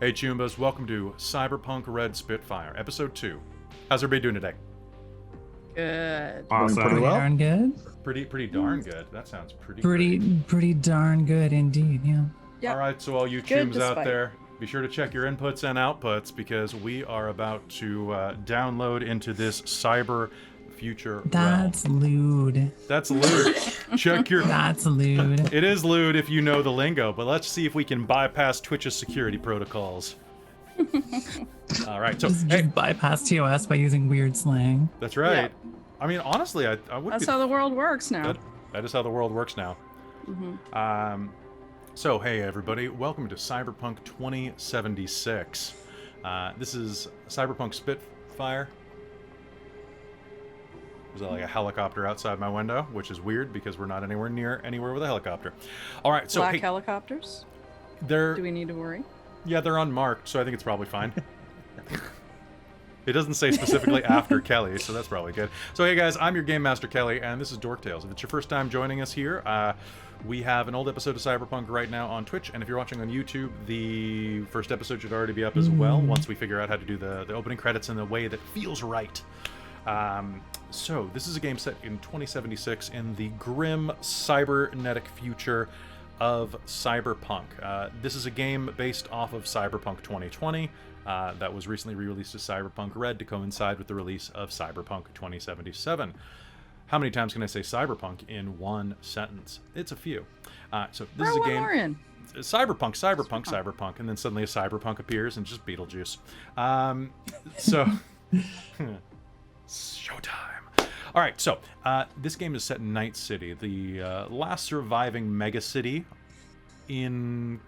Hey Chumbas, welcome to Cyberpunk Red Spitfire, Episode 2. How's everybody doing today? Good. Awesome. Pretty well. Darn good. Pretty darn good. That sounds pretty Pretty darn good indeed, yeah. Yep. Alright, so all you Good Chumbs out despite. there, be sure to check your inputs and outputs because we are about to download into this cyber future That's realm. lewd. That's lewd. Check your... That's lewd. It is lewd if you know the lingo, but let's see if we can bypass Twitch's security protocols. Alright, so, Just hey, bypass TOS by using weird slang. that's right. Yeah. I mean, honestly, I would That's be... how the world works now. That is how the world works now. Mhm. So, hey everybody, welcome to Cyberpunk 2076. This is Cyberpunk Spitfire. There's like a helicopter outside my window, which is weird because we're not anywhere near anywhere with a helicopter. All right, so Black hey, helicopters? they're Do we need to worry? yeah, they're unmarked, so I think it's probably fine. It doesn't say specifically after Kelly, so that's probably good. So hey guys, I'm your Game Master Kelly, and this is Dork Tales. If it's your first time joining us here, we have an old episode of Cyberpunk right now on Twitch, and if you're watching on YouTube, the first episode should already be up as well, once we figure out how to do the opening credits in the way that feels right. So, this is a game set in 2076 in the grim cybernetic future of Cyberpunk. This is a game based off of Cyberpunk 2020 that was recently re-released as Cyberpunk Red to coincide with the release of Cyberpunk 2077. How many times can I say Cyberpunk in one sentence? It's a few. So this is a game... We're in. Cyberpunk, and then suddenly a Cyberpunk appears and just Beetlejuice. So... Showtime. All right, so this game is set in Night City, the last surviving megacity in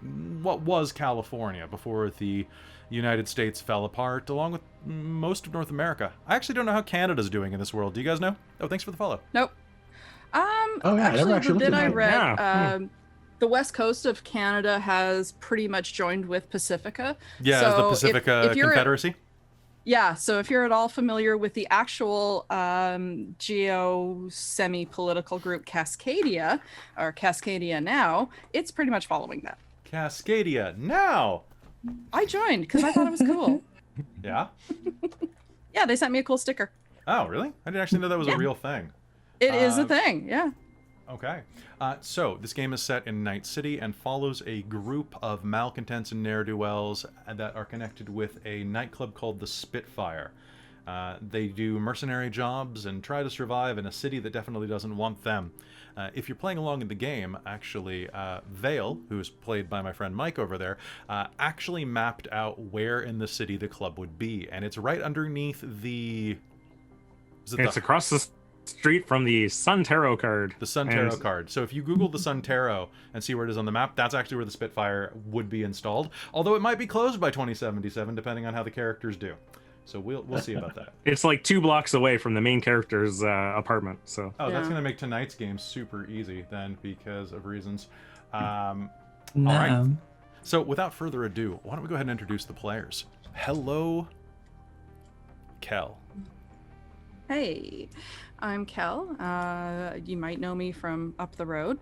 what was California before the United States fell apart, along with most of North America. I actually don't know how Canada's doing in this world. Do you guys know? Oh, thanks for the follow. Nope. Oh, yeah, I never actually, actually the bit looked I at read, that. the west coast of Canada has pretty much joined with Pacifica. Yeah, so is the Pacifica if you're Confederacy? Yeah, so if you're at all familiar with the actual semi-political group Cascadia, or Cascadia Now, it's pretty much following that. Cascadia, now! I joined because I thought it was cool. Yeah? Yeah, they sent me a cool sticker. Oh, really? I didn't actually know that was a real thing. It is a thing, yeah. Okay. So, this game is set in Night City and follows a group of malcontents and ne'er-do-wells that are connected with a nightclub called the Spitfire. They do mercenary jobs and try to survive in a city that definitely doesn't want them. If you're playing along in the game, actually, Vale, who's played by my friend Mike over there, actually mapped out where in the city the club would be. And it's right underneath the... It's across the street from the Sun Tarot card. The Sun Tarot card. So if you Google the Sun Tarot and see where it is on the map, that's actually where the Spitfire would be installed. Although it might be closed by 2077, depending on how the characters do. So we'll see about that. It's like 2 blocks away from the main character's apartment. So. Oh, that's Yeah. going to make tonight's game super easy then, because of reasons. No. All right. So without further ado, why don't we go ahead and introduce the players? Hello, Kel. Hey, I'm Kel. You might know me from up the road,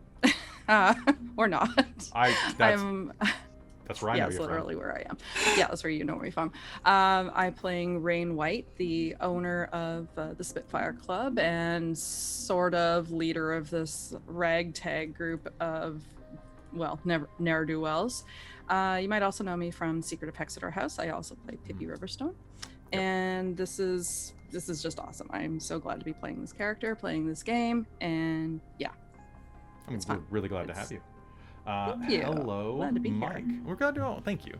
or not. That's where I know Yeah, that's you're literally where I am. Yeah, that's where you know me from. I'm playing Rain White, the owner of the Spitfire Club and sort of leader of this ragtag group of, well, ne'er-do-wells. You might also know me from Secret of Hexeter House. I also play Pippi Riverstone. And this is just awesome. I'm so glad to be playing this character, playing this game, and yeah. I'm It's fun. really glad to have you. Thank you. Hello, Glad to be here. Mike. We're glad to. Thank you.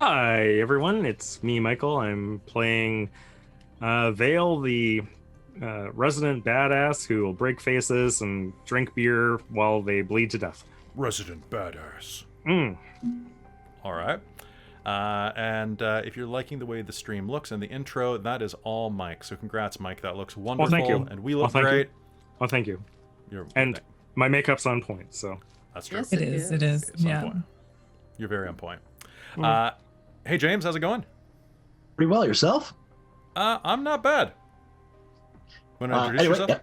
Hi, everyone. It's me, Michael. I'm playing Vale, the resident badass who will break faces and drink beer while they bleed to death. Resident badass. Mm. All right. And if you're liking the way the stream looks and the intro, that is all Mike. So congrats, Mike. That looks wonderful. Well, thank you. And we look Well, thank great. you. Well, thank you. You're And my makeup's on point, so. that's true. Yes, It is. It is. It's on Yeah. point. You're very on point. Mm. Hey, James, how's it going? Pretty well. Yourself? I'm not bad. Want to introduce Anyway, yourself?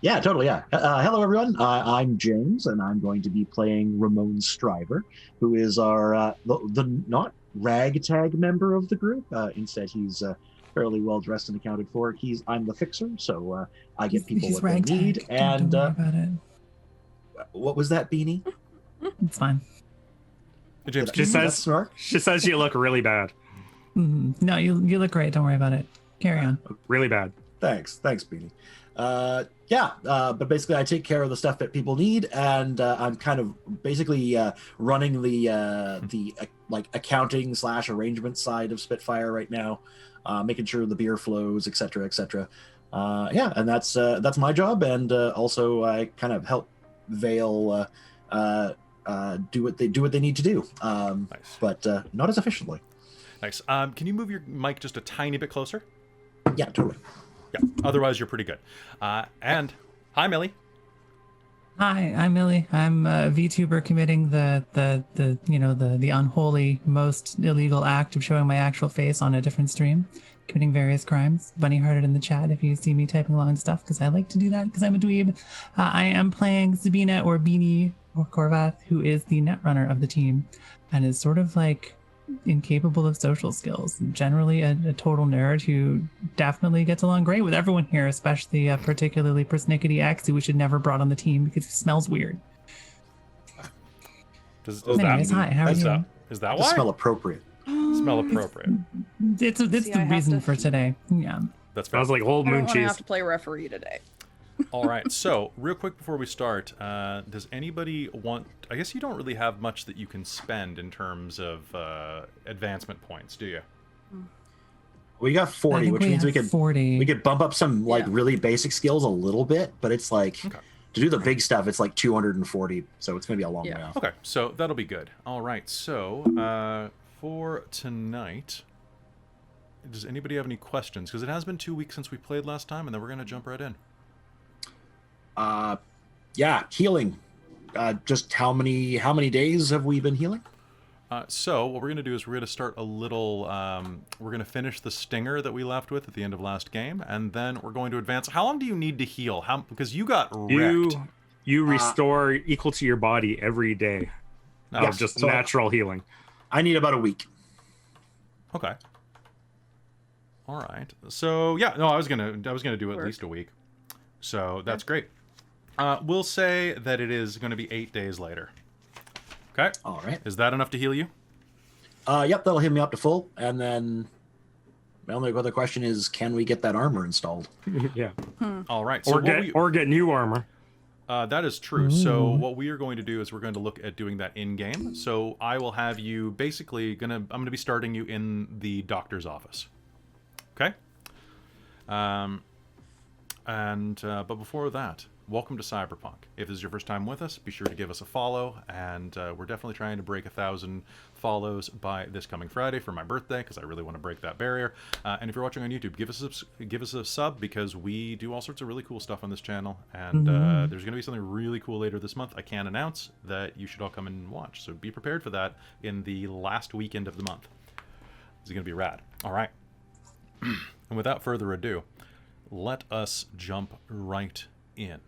Yeah, totally. Yeah. Hello, everyone. I'm James, and I'm going to be playing Ramon Striver, who is our the not ragtag member of the group. Instead, he's fairly well dressed and accounted for. I'm the fixer, so I get people He's what they need. ragtag. And Don't worry about it. what was that, Beanie? It's fine. Hey, James, Did can I you, see that snark? She says you look really bad. No, you look great. Don't worry about it. Carry on. Really bad. Thanks, Beanie. But basically, I take care of the stuff that people need, and I'm kind of basically running the like accounting / arrangement side of Spitfire right now, making sure the beer flows, etc., etc. And that's my job, and also I kind of help Vale do what they need to do, Nice. but not as efficiently. Nice. Can you move your mic just a tiny bit closer? Yeah, totally. Yeah. Otherwise, you're pretty good. And hi, Millie. Hi, I'm Millie. I'm a VTuber committing the unholy, most illegal act of showing my actual face on a different stream, committing various crimes. Bunny hearted in the chat if you see me typing along stuff, because I like to do that because I'm a dweeb. I am playing Sabina or Beanie or Korvath, who is the netrunner of the team, and is sort of like incapable of social skills. Generally a total nerd who definitely gets along great with everyone here, especially particularly Persnickety X, who we should never brought on the team because he smells weird. Anyways, hi, how are you? Is that To why? smell appropriate. Smell appropriate. It's See, the I have reason to- for today. Yeah. That's fair. Sounds like old I don't moon want to cheese. have to play referee today. All right. So, real quick before we start, does anybody want? I guess you don't really have much that you can spend in terms of advancement points, do you? We got I 40, think which means we have could 40. we could bump up some like Yeah. really basic skills a little bit, but it's like Okay. to do the big stuff, it's like 240, so it's gonna be a long Yeah. way off. Okay. So that'll be good. All right. So for tonight, does anybody have any questions? Because it has been 2 weeks since we played last time, and then we're gonna jump right in. Yeah, healing. Just how many days have we been healing? So what we're going to do is we're going to start a little, we're going to finish the stinger that we left with at the end of last game, and then we're going to advance. How long do you need to heal? Because you got wrecked. You restore equal to your body every day. No, Of just so- natural healing. I need about a week. Okay. All right. So yeah, no, I was gonna do at least a week. So that's great. We'll say that it is going to be 8 days later. Okay. All right. Is that enough to heal you? Yep, that'll hit me up to full, and then my only other question is, can we get that armor installed? Yeah. All right. So Or get new armor. that is true. So what we are going to do is we're going to look at doing that in game. So I will have you basically I'm going to be starting you in the doctor's office. Okay. But before that, welcome to Cyberpunk. If this is your first time with us, be sure to give us a follow, and we're definitely trying to break 1,000 follows by this coming Friday for my birthday, because I really want to break that barrier. And if you're watching on YouTube, give us a sub, because we do all sorts of really cool stuff on this channel, and there's going to be something really cool later this month I can't announce that you should all come and watch. So be prepared for that in the last weekend of the month. This is going to be rad. All right. And without further ado, let us jump right in.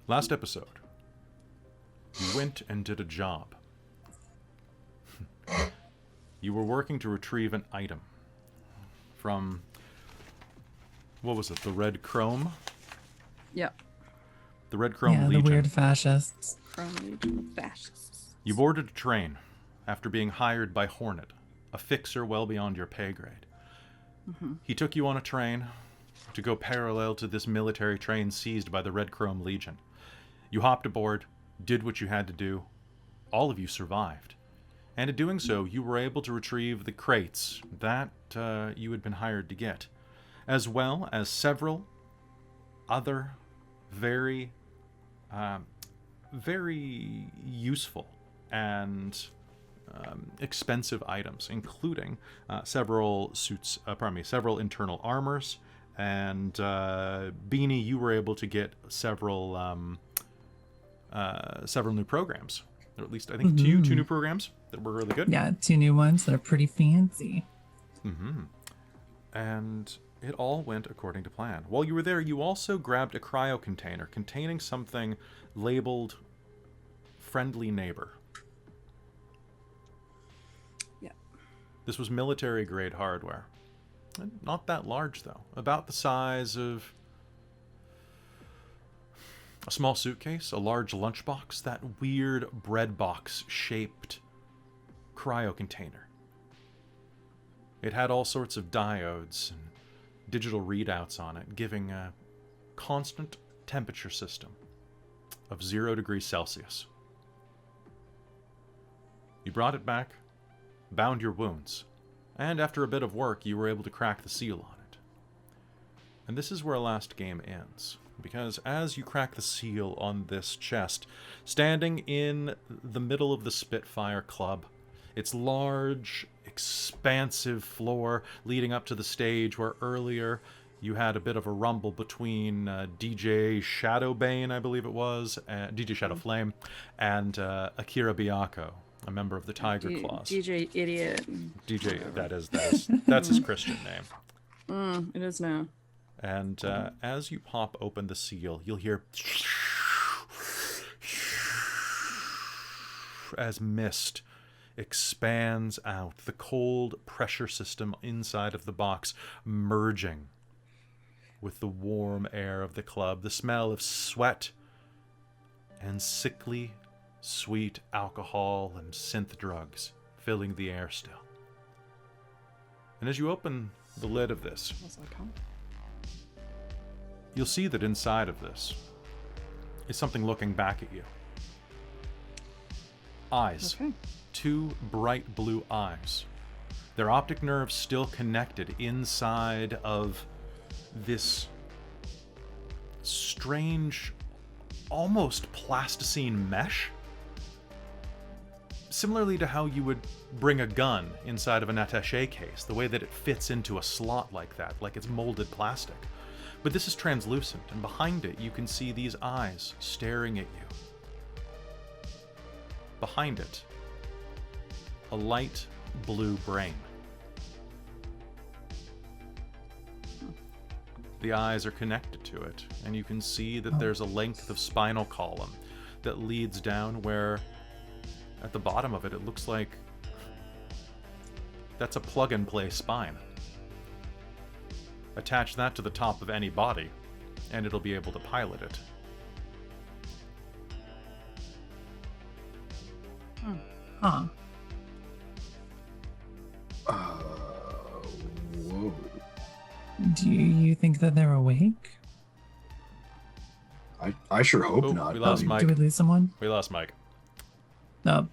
Last episode, you went and did a job. You were working to retrieve an item from, what was it, the Red Chrome? Yep. The Red Chrome Yeah, Legion. the weird fascists. From Legion of Fascists. You boarded a train after being hired by Hornet, a fixer well beyond your pay grade. He took you on a train to go parallel to this military train seized by the Red Chrome Legion. You hopped aboard, did what you had to do. All of you survived. And in doing so, you were able to retrieve the crates that you had been hired to get, as well as several other very useful and expensive items, including several internal armors, and Beanie, you were able to get several new programs, or at least I think two new programs that were really good. Yeah, 2 new ones that are pretty fancy. And it all went according to plan. While you were there, you also grabbed a cryo container containing something labeled Friendly Neighbor. Yeah. This was military-grade hardware. Not that large, though. About the size of a small suitcase, a large lunchbox, that weird bread box-shaped cryo container. It had all sorts of diodes and digital readouts on it, giving a constant temperature system of 0 degrees Celsius. You brought it back, bound your wounds, and after a bit of work, you were able to crack the seal on it. And this is where last game ends, because as you crack the seal on this chest, standing in the middle of the Spitfire Club, its large, expansive floor leading up to the stage where earlier you had a bit of a rumble between DJ Shadowbane, I believe it was, DJ Shadowflame, and Akira Byaku, a member of the Tiger Claws. DJ Idiot. DJ, that's his Christian name. It is now. And as you pop open the seal, you'll hear as mist expands out, the cold pressure system inside of the box merging with the warm air of the club, the smell of sweat and sickly, sweet alcohol and synth drugs filling the air still. And as you open the lid of this, you'll see that inside of this is something looking back at you. Eyes. Okay. 2 bright blue eyes. Their optic nerves still connected inside of this strange, almost plasticine mesh. Similarly to how you would bring a gun inside of an attaché case, the way that it fits into a slot like that, like it's molded plastic. But this is translucent, and behind it you can see these eyes staring at you. Behind it, a light blue brain. The eyes are connected to it, and you can see that there's a length of spinal column that leads down where, at the bottom of it, it looks like that's a plug-and-play spine. Attach that to the top of any body, and it'll be able to pilot it. Huh. Whoa. Do you think that they're awake? I sure hope Oh, not. we lost Mike. Do we lose someone? We lost Mike. No.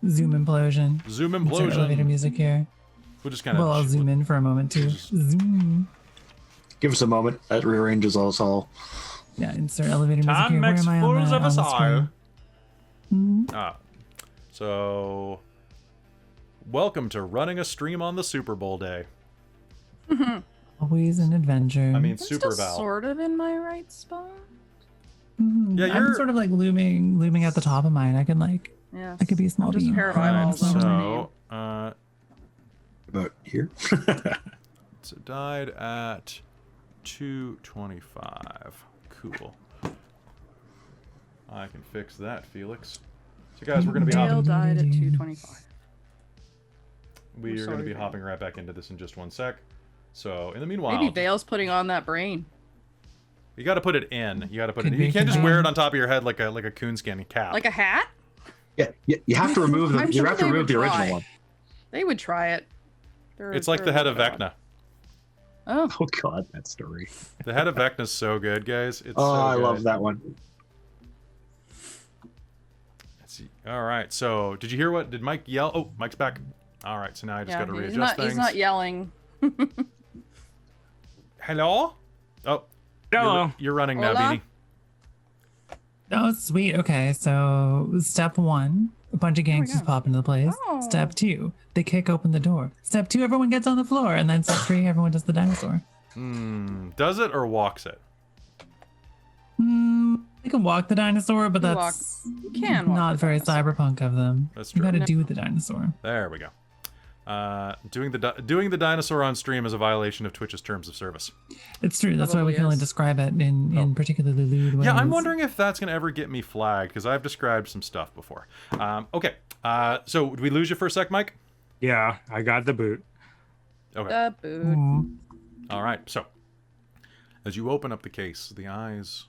Zoom implosion. Zoom Insert elevator implosion. music here. We'll just kind of... Well, I'll zoom in for a moment too. Zoom. Give us a moment. That rearranges us all. Yeah, insert elevator music Time here. Where makes am I on fools the, of on us the all. screen? So, welcome to running a stream on the Super Bowl day. Always an adventure. I mean, I'm Super still Bowl. sort of in my right spot. Mhm. Yeah, I'm you're- sort of like looming at the top of mine. I could Yeah. I could be a small I'm just a bean. pair of Alright, eyeballs. so- What's my So, About here. so it died at 225. Cool. I can fix that, Felix. So, guys, we're going to be Dale hopping. died at 225. We are going to sorry, be Vale. hopping right back into this in just one sec. So, in the meanwhile, Maybe Vale's putting on that brain. you got to put it in. You got to put it. Could You be, can't could just be. wear it on top of your head like a coonskin cap. Like a hat? Yeah, you have to remove them. I'm You sure have to they remove would the original try. one. They would try it. It's like the head of Vecna. Oh, Oh God, that story. The head of Vecna's so good, guys. It's Oh, so I good. love that one. Let's see. All right. So, did you hear what? Did Mike yell? Oh, Mike's back. All right. So now I just got to readjust things. he's not yelling. Hello? Oh, Hello. you're running now, Hola? Beanie. Oh, sweet. Okay, so step 1, a bunch of gangsters go. pop into the place. Oh. Step 2, they kick open the door. Step 2, everyone gets on the floor. And then step 3, everyone does the dinosaur. Does it or walks it? They can walk the dinosaur, but You that's You can walk not the very dinosaur. cyberpunk of them. That's You true. gotta No. do the dinosaur. There we go. Doing the dinosaur on stream is a violation of Twitch's terms of service. It's true. That's why we Probably can only is. describe it in particularly lewd ways. Yeah, I'm wondering if that's going to ever get me flagged, because I've described some stuff before. Okay, so did we lose you for a sec, Mike? Yeah, I got the boot. Okay. The boot. Mm. All right, so as you open up the case, the eyes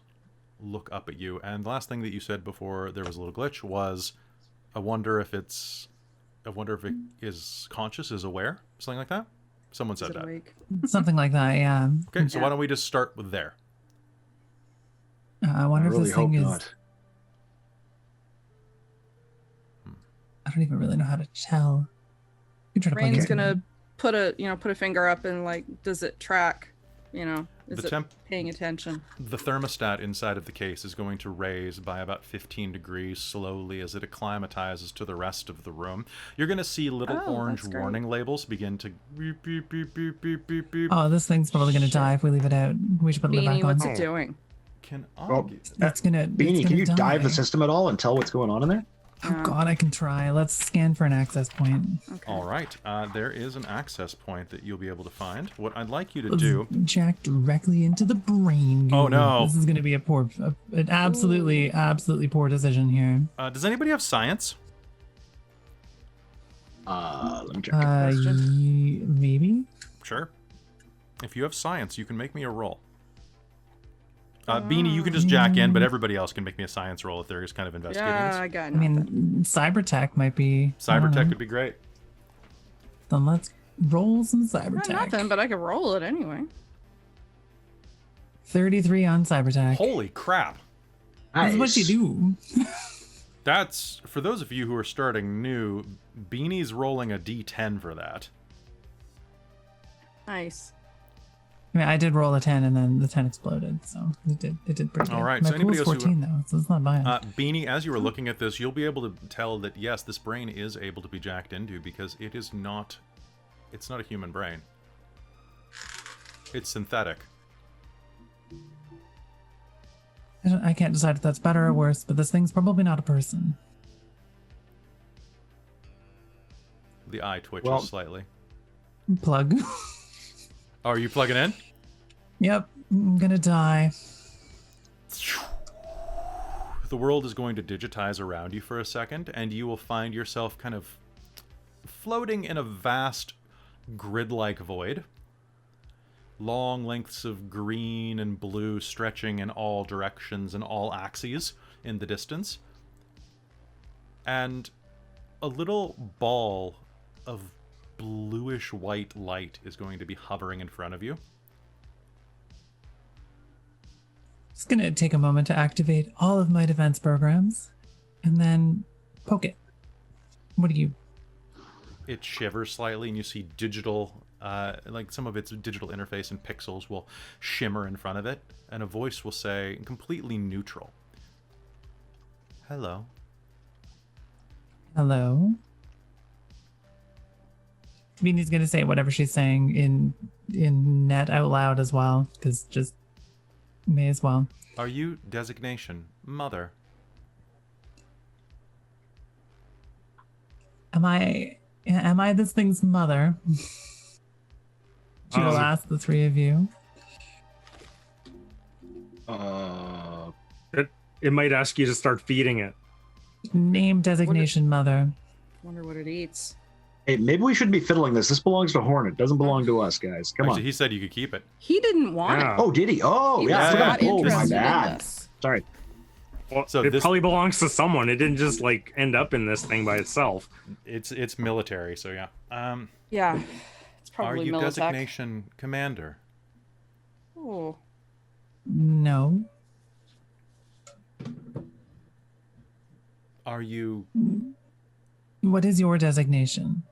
look up at you, and the last thing that you said before there was a little glitch was, I wonder if it is conscious, is aware, something like that? Someone Is said it that. awake? Something like that, yeah. Okay, so Yeah. why don't we just start with there? I I wonder if really this hope thing is. not. I don't even really know how to tell. You try to plug Rain's it in. gonna put a finger up and like, does it track? Is The it temp paying attention? The thermostat inside of the case is going to raise by about 15 degrees slowly as it acclimatizes to the rest of the room. You're going to see little Oh, orange that's great. warning labels begin to beep, beep, beep, beep, beep, beep, beep. Oh, this thing's probably gonna Shit. die if we leave it out. We should put the lid Beanie, back on. what's Oh. it doing? Can I Well, get... It's gonna. Beanie, can you dive the system at all and tell what's going on in there? Oh God, I can try. Let's scan for an access point. Okay. All right, there is an access point that you'll be able to find. What I'd like you to Let's do... jack directly into the brain. Oh, goo. no. This is gonna be an absolutely poor decision here. does anybody have science? Let me check. Maybe. Sure. If you have science, you can make me a roll. Beanie, you can just jack in, but everybody else can make me a science roll if they're just kind of investigating Yeah, this. I got I nothing. mean, cyber tech might be. I don't Cyber tech know. would be great. Then let's roll some cyber Not tech. nothing, but I could roll it anyway. 33 on cyber tech. Holy crap. This is what you do. That's, for those of you who are starting new, Beanie's rolling a d10 for that. Nice. I mean, I did roll a 10 and then the 10 exploded, so it did pretty good. All right, My so anybody pool's else who- 14 though, so it's not bad. Beanie, as you were looking at this, you'll be able to tell that, yes, this brain is able to be jacked into because it is not, it's not a human brain. It's synthetic. I can't decide if that's better or worse, but this thing's probably not a person. The eye twitches Well- slightly. Plug. Oh, are you plugging in? Yep, I'm gonna die. The world is going to digitize around you for a second, and you will find yourself kind of floating in a vast grid-like void. Long lengths of green and blue stretching in all directions and all axes in the distance. And a little ball of bluish white light is going to be hovering in front of you. Just gonna take a moment to activate all of my defense programs, and then poke it. What do you? It shivers slightly, and you see digital, like some of its digital interface and pixels will shimmer in front of it, and a voice will say, completely neutral, "Hello." Hello. Beanie's gonna say whatever she's saying in net out loud as well, because just may as well. Are you designation mother? Am I this thing's mother? She will ask the three of you. It might ask you to start feeding it. Name designation mother. Wonder what it eats. Hey, maybe we shouldn't be fiddling this. This belongs to Hornet. Doesn't belong to us, guys. Come Actually, on. he said you could keep it. He didn't want Yeah. it. Oh, did he? Oh, He yeah. I was forgot. not Oh, my interested in bad. this. Sorry. Well, So it this- probably belongs to someone. It didn't just like end up in this thing by itself. It's military, so yeah. Yeah, it's Are probably you Militech. designation commander? Oh, No. Are you What is your designation?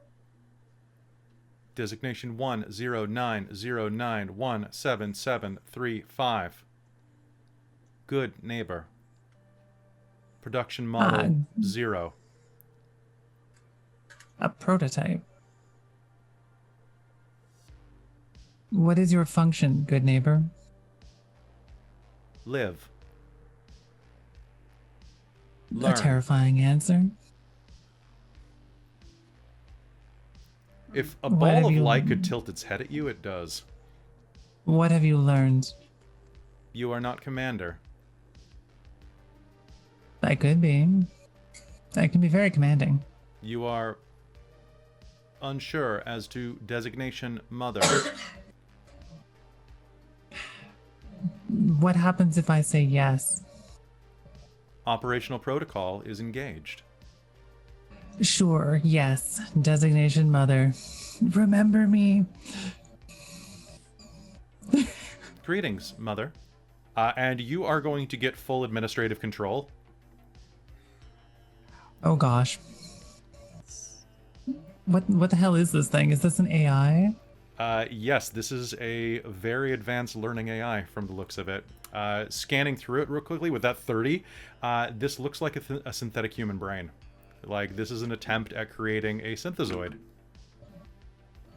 designation 10909177735? Good neighbor. Production model 0. A prototype. What is your function, good neighbor? Live. A Learn. terrifying answer. If a What ball have of you- light could tilt its head at you, it does. What have you learned? You are not commander. I could be. I can be very commanding. You are unsure as to designation mother. What happens if I say yes? Operational protocol is engaged. Sure, yes. Designation mother. Remember me. Greetings, mother. And you are going to get full administrative control. Oh gosh. What the hell is this thing? Is this an AI? Yes, this is a very advanced learning AI from the looks of it. Scanning through it real quickly with that 30, this looks like a synthetic human brain. Like, this is an attempt at creating a synthezoid.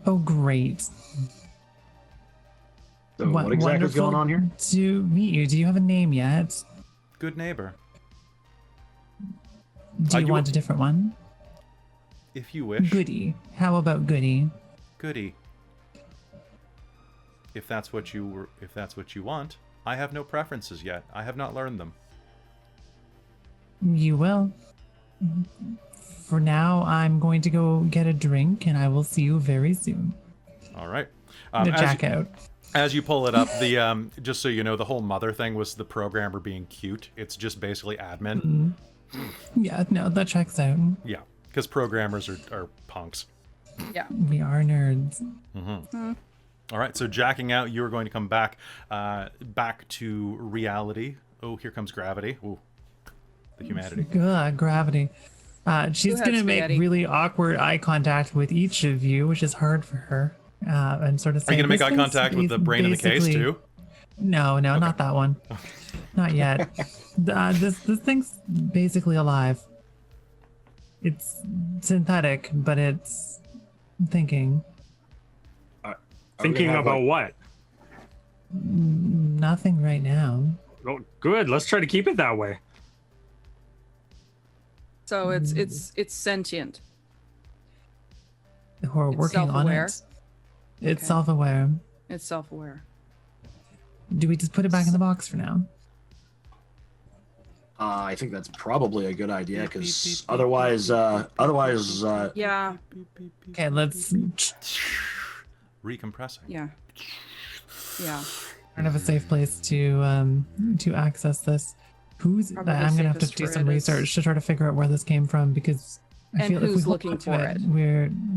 Oh great. So what exactly is going on here? To meet you. Do you have a name yet? Good neighbor. Do you you- want a different one? If you wish. Goody. How about Goody? Goody. If that's what you want. I have no preferences yet. I have not learned them. You will. For now, I'm going to go get a drink, and I will see you very soon. All right. To jack out. As you pull it up, the just so you know, the whole mother thing was the programmer being cute. It's just basically admin. Yeah, no, that checks out. Yeah, because programmers are punks. Yeah. We are nerds. All right, so jacking out, you're going to come back to reality. Oh, here comes gravity. Ooh, the humanity. Good gravity. She's had gonna make spaghetti? really awkward eye contact with each of you, which is hard for her. And sort of say, Are you going to make "This eye thing's contact with the brain in the case, basically-" too? No, not that one. Not yet. This thing's basically alive. It's synthetic, but it's thinking. Thinking about what? Nothing right now. Oh, good. Let's try to keep it that way. So it's sentient. We're It's working on self-aware? it. It's Okay. self-aware. It's self-aware. Do we just put it back in the box for now? I think that's probably a good idea Beep, beep, because beep, beep, otherwise, Yeah. Okay, let's Recompressing. Yeah. Yeah. have a safe place to access this. Probably I'm gonna have to safest do where some it is. research to try to figure out where this came from because I And feel if we who's hold looking on to for it.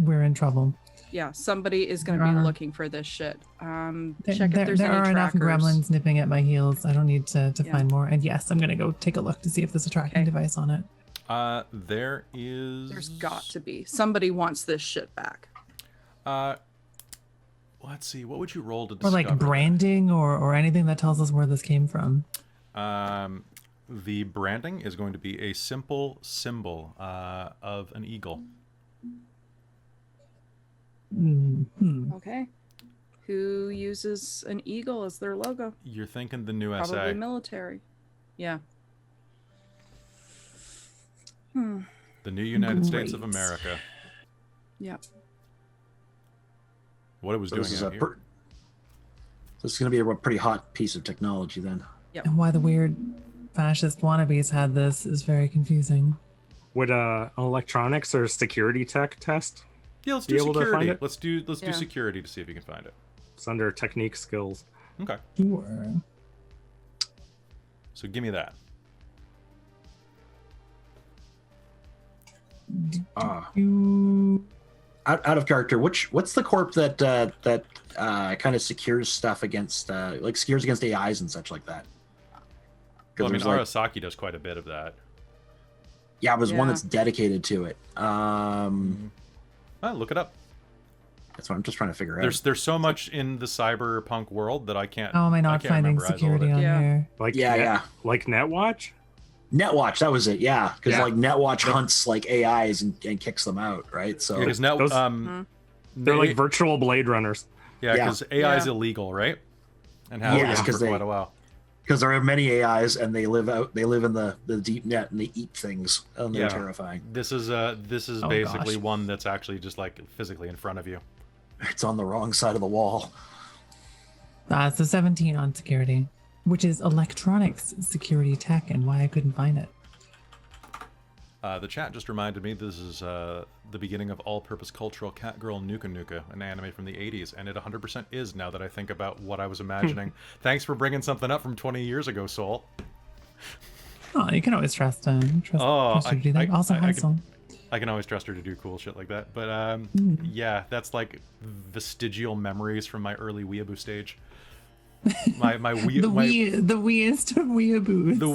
we're in trouble. Yeah. Somebody is going to be There are- looking for this shit. There, Check if there's there any are enough trackers. gremlins nipping at my heels. I don't need to Yeah. find more. And yes, I'm gonna go take a look to see if there's a tracking Okay. device on it. There is... There's got to be. Somebody wants this shit back. Let's see. What would you roll to Or discover? like branding or anything that tells us where this came from. The branding is going to be a simple symbol of an eagle. Hmm. Okay. Who uses an eagle as their logo? You're thinking the new Probably SA. military. Yeah. The new United States of Great. America. Yeah. What it was so doing this is out a here. this is going to be a pretty hot piece of technology then. And why the weird fascist wannabes had this is very confusing. Would electronics or security tech test? Yeah, let's be do able to find security. it? Let's do Yeah. security to see if you can find it. It's under technique skills. Okay. Sure. So give me that. You Out of character, what's the corp that kind of secures stuff against like secures against AIs and such like that? Well, I mean, there's, like- Arasaki does quite a bit of that. yeah, there's one Yeah. that's dedicated to it. Look it up. That's what I'm just trying to figure out. There's so much in the cyberpunk world that I can't. how am I not can't finding memorize all of security it. on Yeah. here? Like Yeah. Like NetWatch? Netwatch, that was it. Yeah, because Yeah. like Netwatch hunts like AIs and kicks them out, right? So Because now, Those- They're like virtual Blade Runners. yeah, Yeah. because AI is Yeah. illegal, right? And has Yes, been 'cause for they- quite a while. because there are many AIs and they live in the deep net and they eat things and they're terrifying. This is basically one that's actually just like physically in front of you. It's on the wrong side of the wall. So 17 on security, which is electronics security tech, and why I couldn't find it. The chat just reminded me this is the beginning of all-purpose cultural cat girl Nuka Nuka, an anime from the 80s, and it 100% is now that I think about what I was imagining. Thanks for bringing something up from 20 years ago, Soul. Oh, you can always trust her to do that. Also, Hansel. I can always trust her to do cool shit like that. But yeah, that's like vestigial memories from my early weeaboo stage. My the weeest of weeaboos. The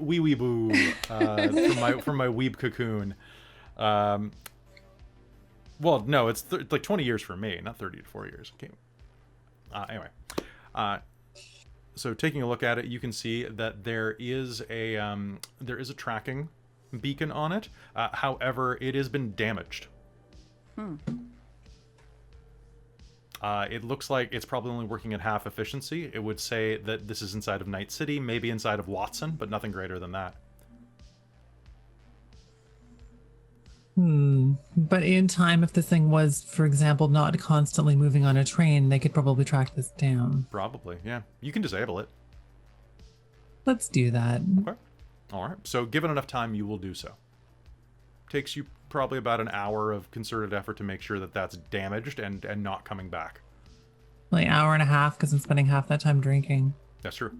weeaboo from my weeb cocoon. Well, no, it's like 20 years for me, not 30 to 40 years. Okay. Anyway, so taking a look at it, you can see that there is a tracking beacon on it. However, it has been damaged. It looks like it's probably only working at half efficiency. It would say that this is inside of Night City, maybe inside of Watson, but nothing greater than that. But in time, if this thing was, for example, not constantly moving on a train, they could probably track this down. Probably, yeah. You can disable it. Let's do that. Okay. All right. So given enough time, you will do so. Takes you probably about an hour of concerted effort to make sure that that's damaged and not coming back. Like an hour and a half, because I'm spending half that time drinking. That's true.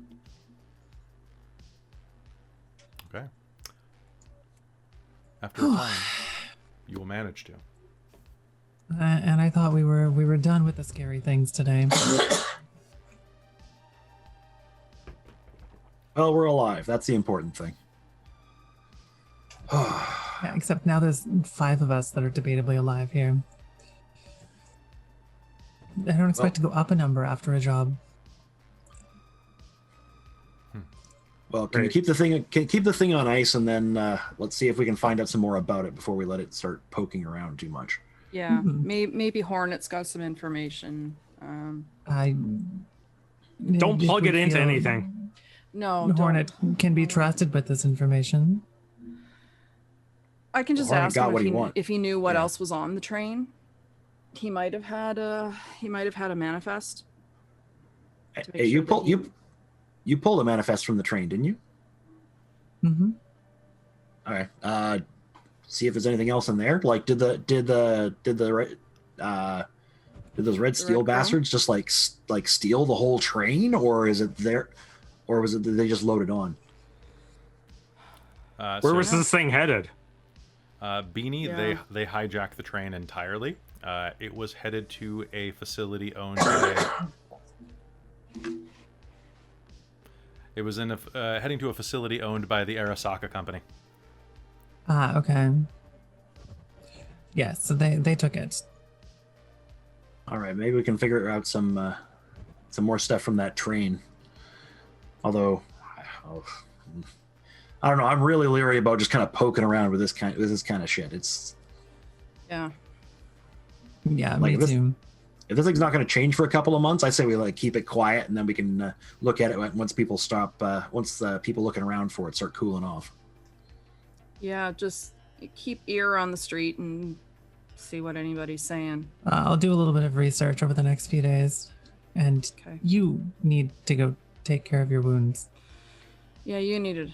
Okay. After a time, you will manage to. And I thought we were done with the scary things today. Well, we're alive. That's the important thing. Yeah, except now there's 5 of us that are debatably alive here. I don't expect to go up a number after a job. Well, can you keep the thing on ice, and then let's see if we can find out some more about it before we let it start poking around too much. Yeah, maybe Hornet's got some information. Don't plug it into anything. No, Hornet can be trusted with this information. I can just Hornet ask him if he knew what else was on the train. He might have had a manifest. Hey, you pulled a manifest from the train, didn't you? Mm-hmm. All right. See if there's anything else in there. Like, did those red steel bastards just like steal the whole train, or is it there, or was it that they just loaded on? Where was this thing headed? Beanie, they hijacked the train entirely. It was headed to a facility owned by... It was heading to a facility owned by the Arasaka company. Okay. Yeah, so they took it. All right, maybe we can figure out some more stuff from that train. Although, I don't know. I'm really leery about just kind of poking around with this kind of shit. It's yeah, like me too. If this thing's not going to change for a couple of months, I say we keep it quiet, and then we can look at it once people stop. Once the people looking around for it start cooling off. Yeah, just keep ear on the street and see what anybody's saying. I'll do a little bit of research over the next few days, and you need to go take care of your wounds. Yeah, you need a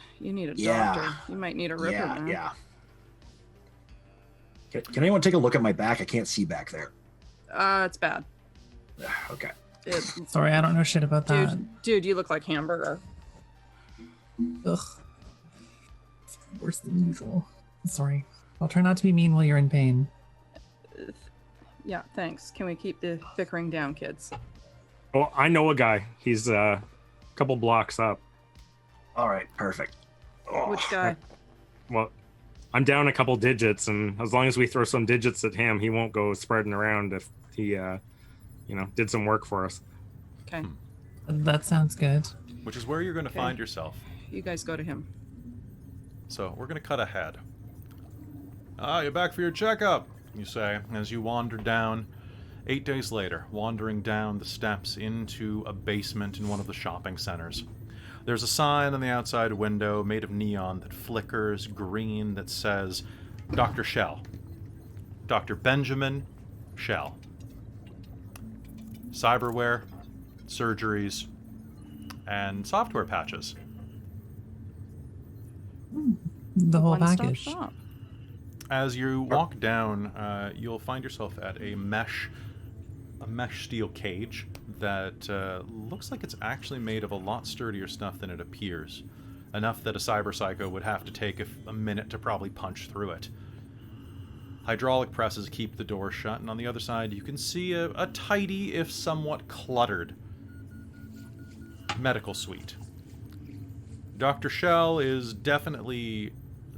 doctor. You might need a ripper, man. Yeah. Can anyone take a look at my back? I can't see back there. It's bad. Okay. Sorry, I don't know shit about that. Dude, you look like hamburger. Ugh. It's worse than usual. Sorry. I'll try not to be mean while you're in pain. Yeah, thanks. Can we keep the bickering down, kids? Well, I know a guy. He's a couple blocks up. All right, perfect. Oh. Which guy? Well, I'm down a couple digits, and as long as we throw some digits at him, he won't go spreading around if he, did some work for us. Okay. That sounds good. Which is where you're going to find yourself. You guys go to him. So we're going to cut ahead. You're back for your checkup, you say, as you wander down, 8 days later, wandering down the steps into a basement in one of the shopping centers. There's a sign on the outside window made of neon that flickers green that says Dr. Shell. Dr. Benjamin Shell. Cyberware, surgeries, and software patches. The whole One-stop package. shop. As you walk down, you'll find yourself at a mesh steel cage that looks like it's actually made of a lot sturdier stuff than it appears. Enough that a cyber psycho would have to take a minute to probably punch through it. Hydraulic presses keep the door shut, and on the other side you can see a tidy, if somewhat cluttered, medical suite. Dr. Shell is definitely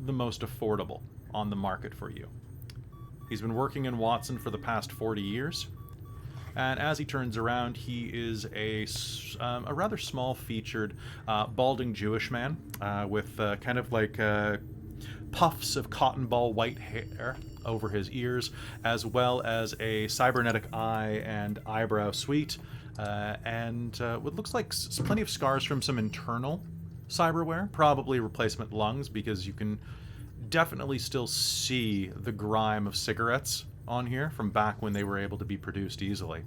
the most affordable on the market for you. He's been working in Watson for the past 40 years, and as he turns around, he is a rather small-featured, balding Jewish man with kind of like puffs of cotton ball white hair over his ears, as well as a cybernetic eye and eyebrow suite, and what looks like plenty of scars from some internal cyberware, probably replacement lungs, because you can definitely still see the grime of cigarettes on here from back when they were able to be produced easily.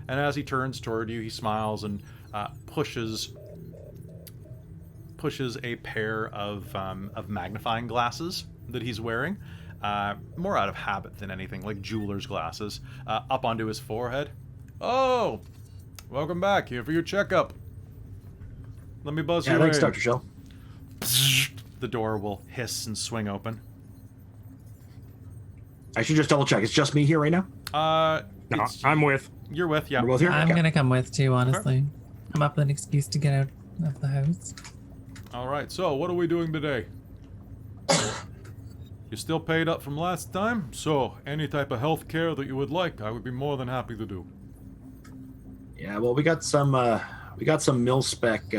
And as he turns toward you, he smiles and pushes a pair of magnifying glasses that he's wearing, more out of habit than anything, like jeweler's glasses, up onto his forehead. Oh, welcome back. Here for your checkup. Let me buzz you in. Yeah, thanks, Dr. Shell. The door will hiss and swing open. I should just double check. It's just me here right now? No, I'm with. You're with, yeah. We're both here? I'm Okay. gonna come with too, honestly. I'm up with an excuse to get out of the house. All right, so what are we doing today? You're still paid up from last time, so any type of health care that you would like, I would be more than happy to do. Yeah, well, we got some mil-spec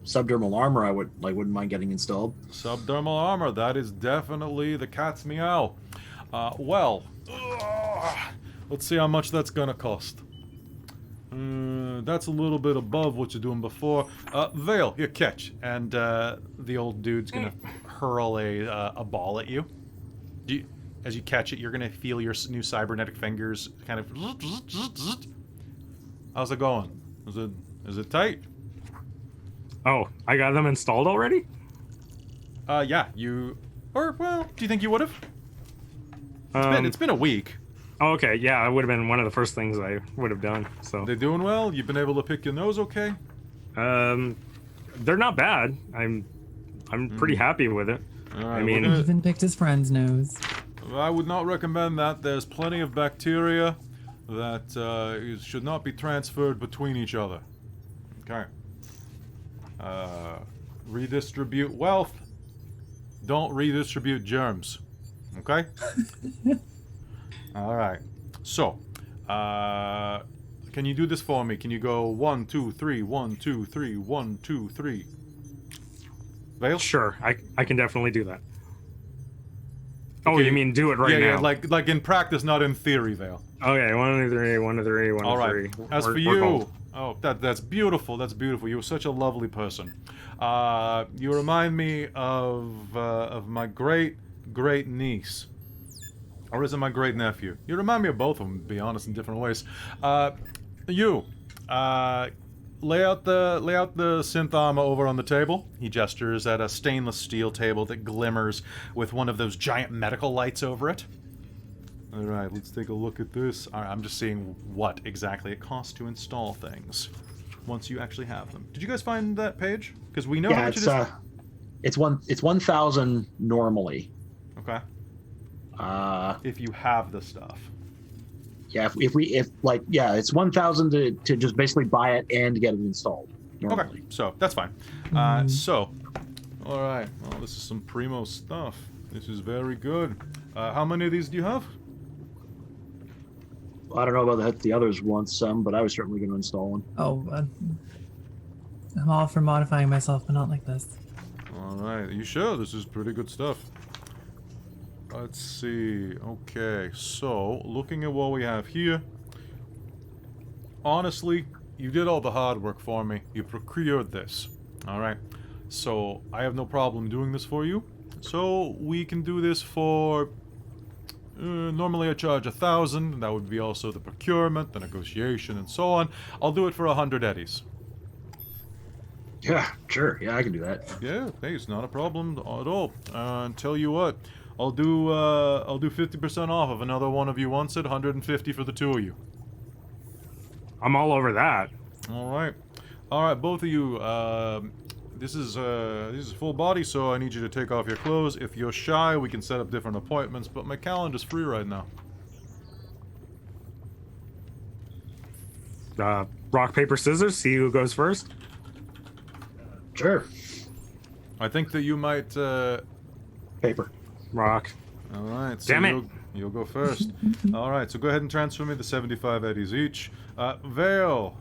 subdermal armor I wouldn't mind getting installed. Subdermal armor, that is definitely the cat's meow. Well, let's see how much that's gonna cost. That's a little bit above what you're doing before. Vale, here, catch. And the old dude's gonna hurl a ball at you. As you catch it, you're gonna feel your new cybernetic fingers kind of. How's it going? Is it tight? Oh, I got them installed already? Yeah, you. Or well, do you think you would have? It's been a week. Oh, okay, yeah, it would have been one of the first things I would have done. So They doing well? You've been able to pick your nose okay? they're not bad. I'm pretty happy with it. All right, I mean, we're Even picked his friend's nose. I would not recommend that. There's plenty of bacteria that should not be transferred between each other. Okay. Redistribute wealth. Don't redistribute germs. Okay? All right. So, can you do this for me? Can you go 1, 2, 3, 1, 2, 3, 1, 2, 3? Vale? sure, I can definitely do that. Oh, Okay. you mean do it right now? Yeah, like in practice, not in theory, Vale. Okay, 1 to 3, 1 to 3, 1 All to right. 3. As for We're you, both. oh, that's beautiful. That's beautiful. You're such a lovely person. You remind me of my great niece, or is it my great nephew? You remind me of both of them, to be honest, in different ways. Lay out the synth armor over on the table. He gestures at a stainless steel table that glimmers with one of those giant medical lights over it. All right, let's take a look at this. All right, I'm just seeing what exactly it costs to install things once you actually have them. Did you guys find that page? Because we know how Yeah, much it is. it's 1,000 normally. Okay. Uh, If you have the stuff. yeah, it's 1,000 to just basically buy it and get it installed. Normally. Okay, so that's fine. All right. Well, this is some primo stuff. This is very good. How many of these do you have? I don't know about the others want some, but I was certainly going to install one. Oh, I'm all for modifying myself, but not like this. All right. Are you sure? This is pretty good stuff. Let's see. Okay, so looking at what we have here. Honestly, you did all the hard work for me. You procured this. All right. So I have no problem doing this for you. So we can do this for... normally I charge 1,000. That would be also the procurement, the negotiation, and so on. I'll do it for 100 eddies. Yeah, sure. Yeah, I can do that. Yeah, hey, it's not a problem at all. Tell you what, I'll do 50% off if another one of you wants it. 150 for the two of you. I'm all over that. All right, both of you. This is full body, so I need you to take off your clothes. If you're shy, we can set up different appointments, but my calendar's free right now. Rock, paper, scissors. See who goes first. Sure. I think that you might. Paper. Rock. All right. So Damn it. You'll go first. All right. So go ahead and transfer me the 75 eddies each. Vale,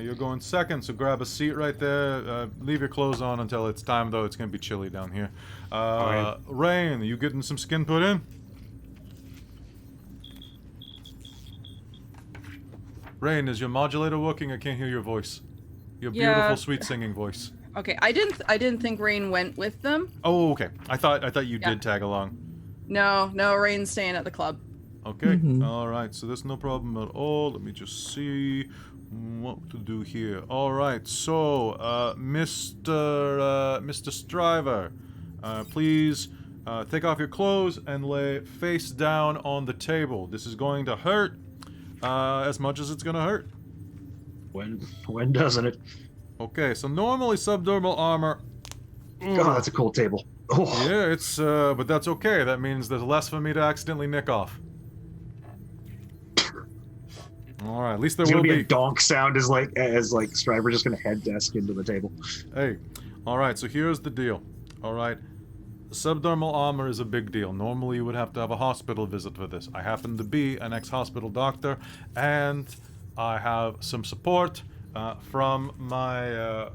you're going second. So grab a seat right there. Leave your clothes on until it's time, though. It's gonna be chilly down here. Right. Rain, you getting some skin put in? Rain, is your modulator working? I can't hear your voice. Your Yeah. beautiful, sweet singing voice. Okay, I didn't think Rain went with them. Oh, okay. I thought you Yeah. did tag along. No, Rain's staying at the club. Okay. Mhm. All right. So there's no problem at all. Let me just see what to do here. All right. So, Mr. Striver, please take off your clothes and lay face down on the table. This is going to hurt as much as it's going to hurt. When doesn't it? Okay. So normally subdermal armor. God, that's a cool table. Oh. Yeah, it's but that's okay. That means there's less for me to accidentally nick off. All right, at least there There's will gonna be be. a donk sound as Striver just gonna head desk into the table. Hey, all right. So here's the deal. All right, subdermal armor is a big deal. Normally, you would have to have a hospital visit for this. I happen to be an ex-hospital doctor, and I have some support from my.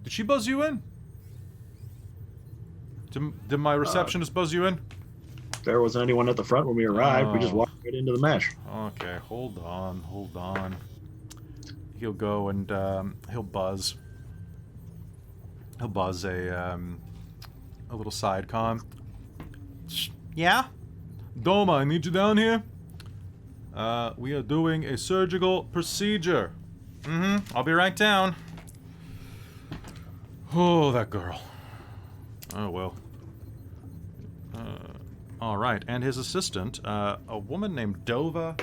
Did she buzz you in? Did my receptionist buzz you in? There wasn't anyone at the front when we arrived. We just Oh. walked right into the mesh. Okay, hold on. He'll go and he'll buzz. He'll buzz a little side comm. Yeah? Doma, I need you down here. We are doing a surgical procedure. I'll be right down. Oh, that girl. Oh, well. All right, and his assistant, a woman named Dova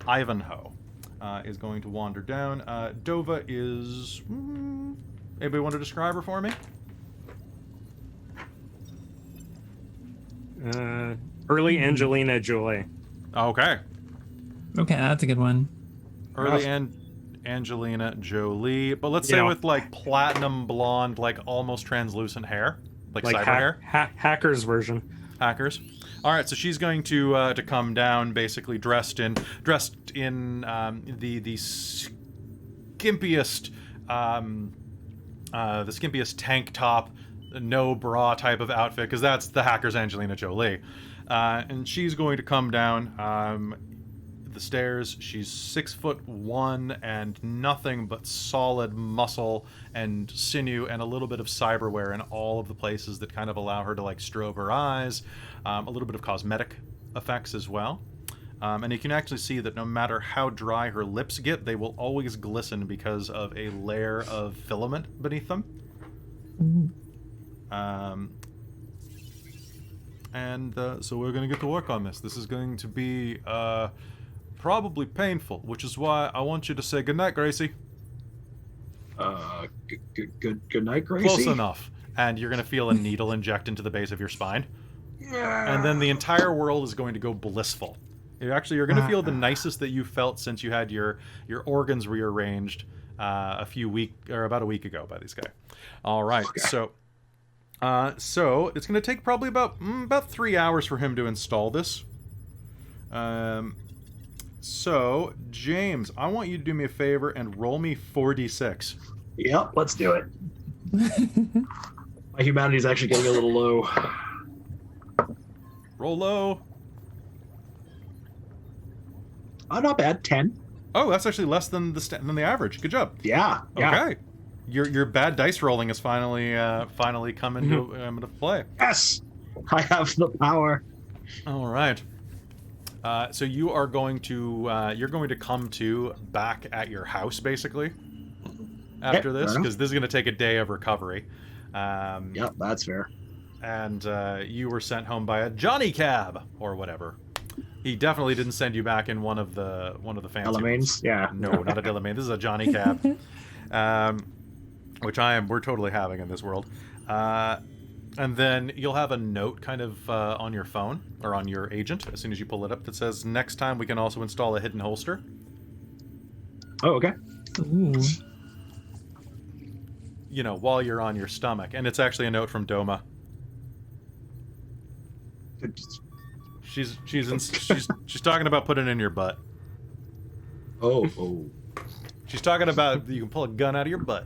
Ivanhoe, is going to wander down. Dova is... anybody want to describe her for me? Early Angelina Jolie. Okay. Okay, that's a good one. Early Angelina Jolie, but let's say Yeah. with like platinum blonde, like almost translucent hair, like cyber hair. Hackers version. Hackers. All right, so she's going to come down, basically dressed in the skimpiest tank top, no bra type of outfit, because that's the hacker's Angelina Jolie, and she's going to come down the stairs. She's 6'1" and nothing but solid muscle and sinew and a little bit of cyberware in all of the places that kind of allow her to like strobe her eyes, a little bit of cosmetic effects as well, and you can actually see that no matter how dry her lips get, they will always glisten because of a layer of filament beneath them. So we're going to get to work on this. This is going to be probably painful, which is why I want you to say goodnight, Gracie. Good night, Gracie. Close enough. And you're going to feel a needle inject into the base of your spine. And then the entire world is going to go blissful. You're going to feel the nicest that you felt since you had your organs rearranged about a week ago by this guy. All right. Okay. So it's going to take probably about 3 hours for him to install this. So, James, I want you to do me a favor and roll me 4d6. Yep, let's do it. My humanity's actually getting a little low. Roll low. Oh, not bad. 10. Oh, that's actually less than the average. Good job. Yeah. Okay. Your bad dice rolling is finally come into play. Yes, I have the power. All right. So you are going to come to back at your house basically after this, because this is going to take a day of recovery. Yep, that's fair. And you were sent home by a Johnny Cab or whatever. He definitely didn't send you back in one of the fancy ones. Yeah. No, not a Delamain. This is a Johnny Cab, which we're totally having in this world. And then you'll have a note kind of on your phone or on your agent as soon as you pull it up that says, next time we can also install a hidden holster. Oh, okay. Ooh. You know, while you're on your stomach. And it's actually a note from Doma. She's talking about putting it in your butt. Oh. She's talking about you can pull a gun out of your butt.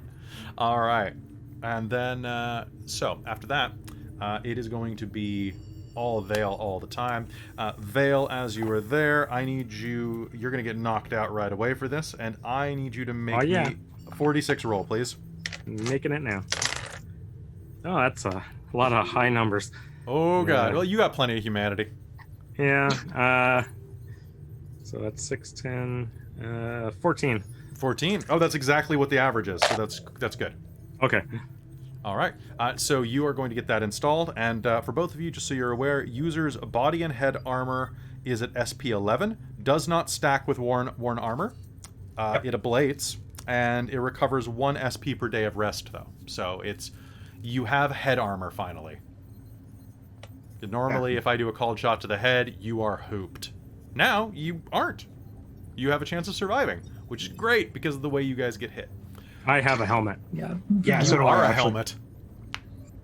All right. And then, so after that, it is going to be all Vale all the time. Vale, as you are there, you're going to get knocked out right away for this, and I need you to make me a 46 roll, please. Making it now. Oh, that's a lot of high numbers. Oh, God. Well, you got plenty of humanity. Yeah. So that's 6, 10, 14. 14? Oh, that's exactly what the average is, so that's good. Okay. All right. So you are going to get that installed, and for both of you, just so you're aware, user's body and head armor is at SP 11, does not stack with worn armor. It ablates, and it recovers 1 SP per day of rest, though. So you have head armor finally. Normally, if I do a called shot to the head, you are hooped. Now, you aren't. You have a chance of surviving, which is great because of the way you guys get hit. I have a helmet. Yeah. Yeah, You so do are I, a helmet.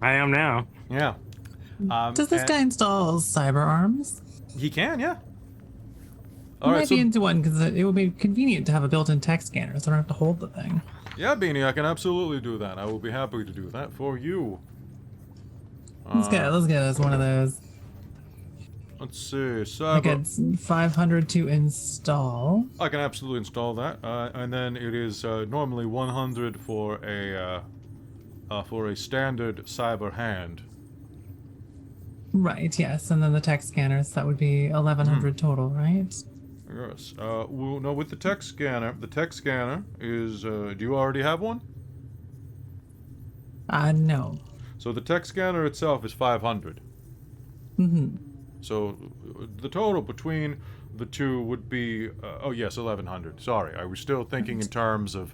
I am now. Yeah. Does this guy install cyber arms? He can, yeah. I might be into one because it would be convenient to have a built-in text scanner, so I don't have to hold the thing. Yeah, Beanie, I can absolutely do that. I will be happy to do that for you. Let's get us one of those. Let's see. Like it's 500 to install. I can absolutely install that, and then it is normally 100 for a standard cyber hand. Right. Yes, and then the text scanners that would be 1100 total, right? Yes. Well, no, with the text scanner is. Do you already have one? No. So the text scanner itself is 500. Mm-hmm. So the total between the two would be, 1,100. Sorry, I was still thinking in terms of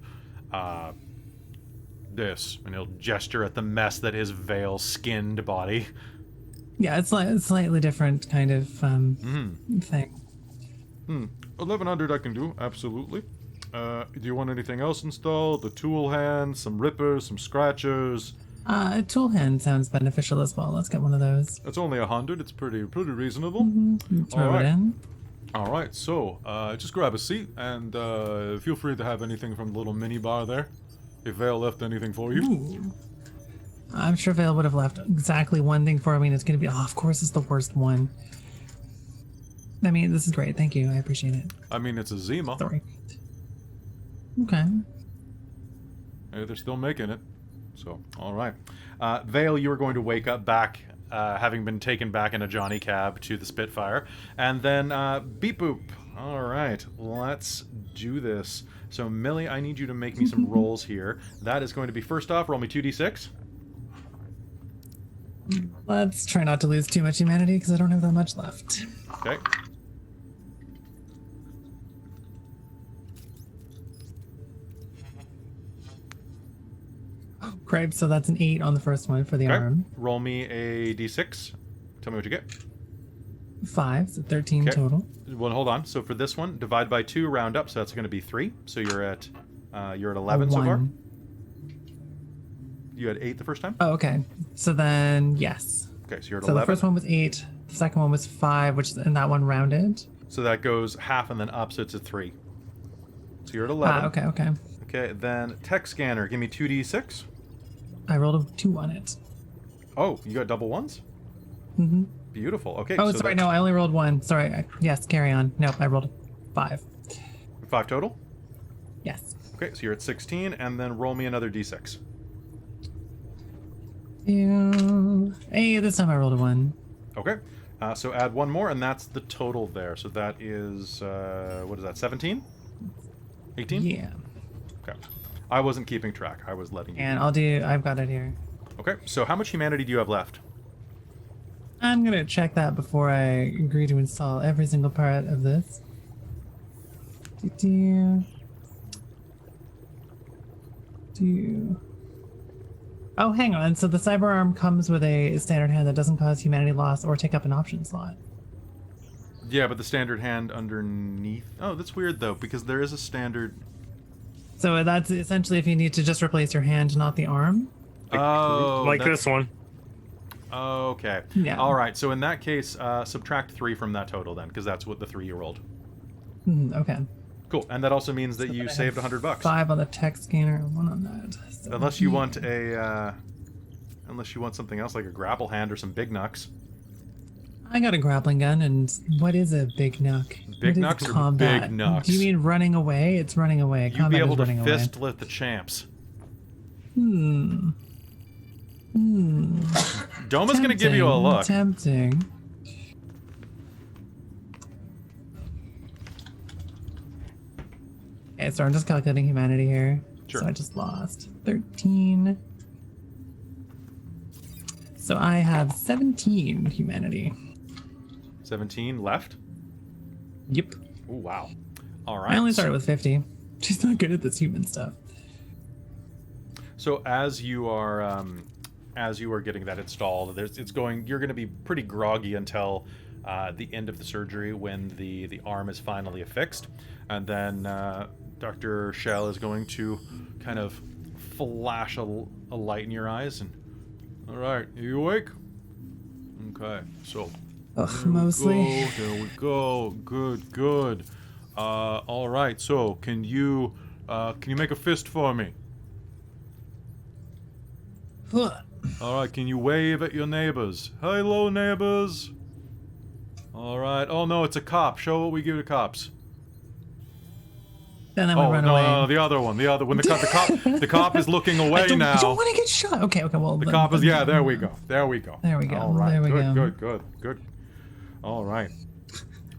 this. And he'll gesture at the mess that his veil-skinned body. Yeah, it's like a slightly different kind of thing. 1,100 I can do, absolutely. Do you want anything else installed? The tool hand, some rippers, some scratchers. A tool hand sounds beneficial as well. Let's get one of those. It's only 100. It's pretty reasonable. Throw it in. All right. So just grab a seat and feel free to have anything from the little mini bar there. If Vale left anything for you. Ooh. I'm sure Vale would have left exactly one thing for me. And it's going to be, of course, it's the worst one. I mean, this is great. Thank you. I appreciate it. I mean, it's a Zima. Sorry. Okay. Hey, they're still making it. So, all right. Vale, you are going to wake up back, having been taken back in a Johnny Cab to the Spitfire. And then, beep boop. All right, let's do this. So, Millie, I need you to make me some rolls here. That is going to be, first off, roll me 2d6. Let's try not to lose too much humanity because I don't have that much left. Okay. Great, so that's an 8 on the first one for the arm. Roll me a d6. Tell me what you get. 5, so 13 total. Well, hold on. So for this one, divide by 2, round up. So that's going to be 3. So you're at 11 so far. You had 8 the first time. Oh, okay. So then yes. Okay, so you're at 11. So the first one was 8. The second one was 5, and that one rounded. So that goes half and then up, so it's a 3. So you're at 11. Okay. Okay, then text scanner. Give me 2d6. I rolled a 2 on it. Oh, you got double ones? Mm-hmm. Beautiful. Okay. Oh, sorry. No, I only rolled 1. Sorry. Yes, carry on. Nope, I rolled 5. 5 total? Yes. Okay, so you're at 16, and then roll me another d6. Hey, this time I rolled a 1. Okay, so add 1 more, and that's the total there. So that is, what is that, 17? 18? Yeah. Okay. I wasn't keeping track. I was letting you. And I've got it here. Okay, so how much humanity do you have left? I'm gonna check that before I agree to install every single part of this. Oh, hang on. So the cyberarm comes with a standard hand that doesn't cause humanity loss or take up an option slot. Yeah, but the standard hand underneath... Oh, that's weird, though, because there is a standard... So that's essentially if you need to just replace your hand, not the arm. Oh, like this one. Okay. Yeah. All right, so in that case, subtract 3 from that total, then, because that's what the 3 you rolled. Okay. Cool, and that also means that So you I saved have $100. 5 on the tech scanner, 1 on that. So Unless you want unless you want something else like a grapple hand or some big knucks. I got a grappling gun, and what is a big knuck? Big What is knucks or combat? big knucks? Do you mean running away? It's running away. You'd Combat be able is to running away. fist lift the champs. Doma's gonna give you a look. Tempting. Okay, so I'm just calculating humanity here. Sure. So I just lost 13. So I have 17 humanity. 17 left? Yep. Oh, wow. All right. I only started with 50. She's not good at this human stuff. So as you are getting that installed, you're going to be pretty groggy until the end of the surgery when the arm is finally affixed, and then Dr. Shell is going to kind of flash a light in your eyes and, all right, are you awake? Okay, so Mostly. there we go. Good. All right, so can you make a fist for me? All right, can you wave at your neighbors? Hello, neighbors. All right. Oh no, it's a cop. Show what we give to cops. Then I would run away. No, the other one. The cop is looking away now. I don't want to get shot. Okay, well. The cop is, yeah, there we go. There we go. All right, There we go. good. All right.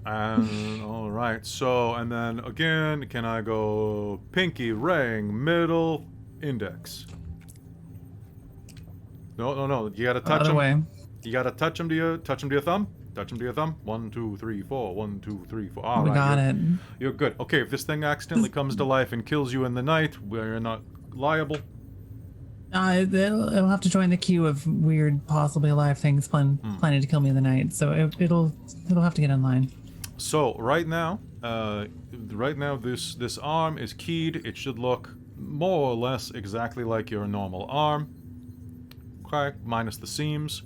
And, all right, so, and then again, can I go pinky, ring, middle, index? No, you gotta touch Other him. way. You gotta touch him to your thumb. Touch him to your thumb. 1, 2, 3, 4. 1, 2, 3, 4. All We right, got it. You're good. Okay, if this thing accidentally comes to life and kills you in the night, we're not liable. It'll have to join the queue of weird, possibly alive things planning to kill me in the night. So it'll have to get in line. So right now, this arm is keyed. It should look more or less exactly like your normal arm. Okay, minus the seams.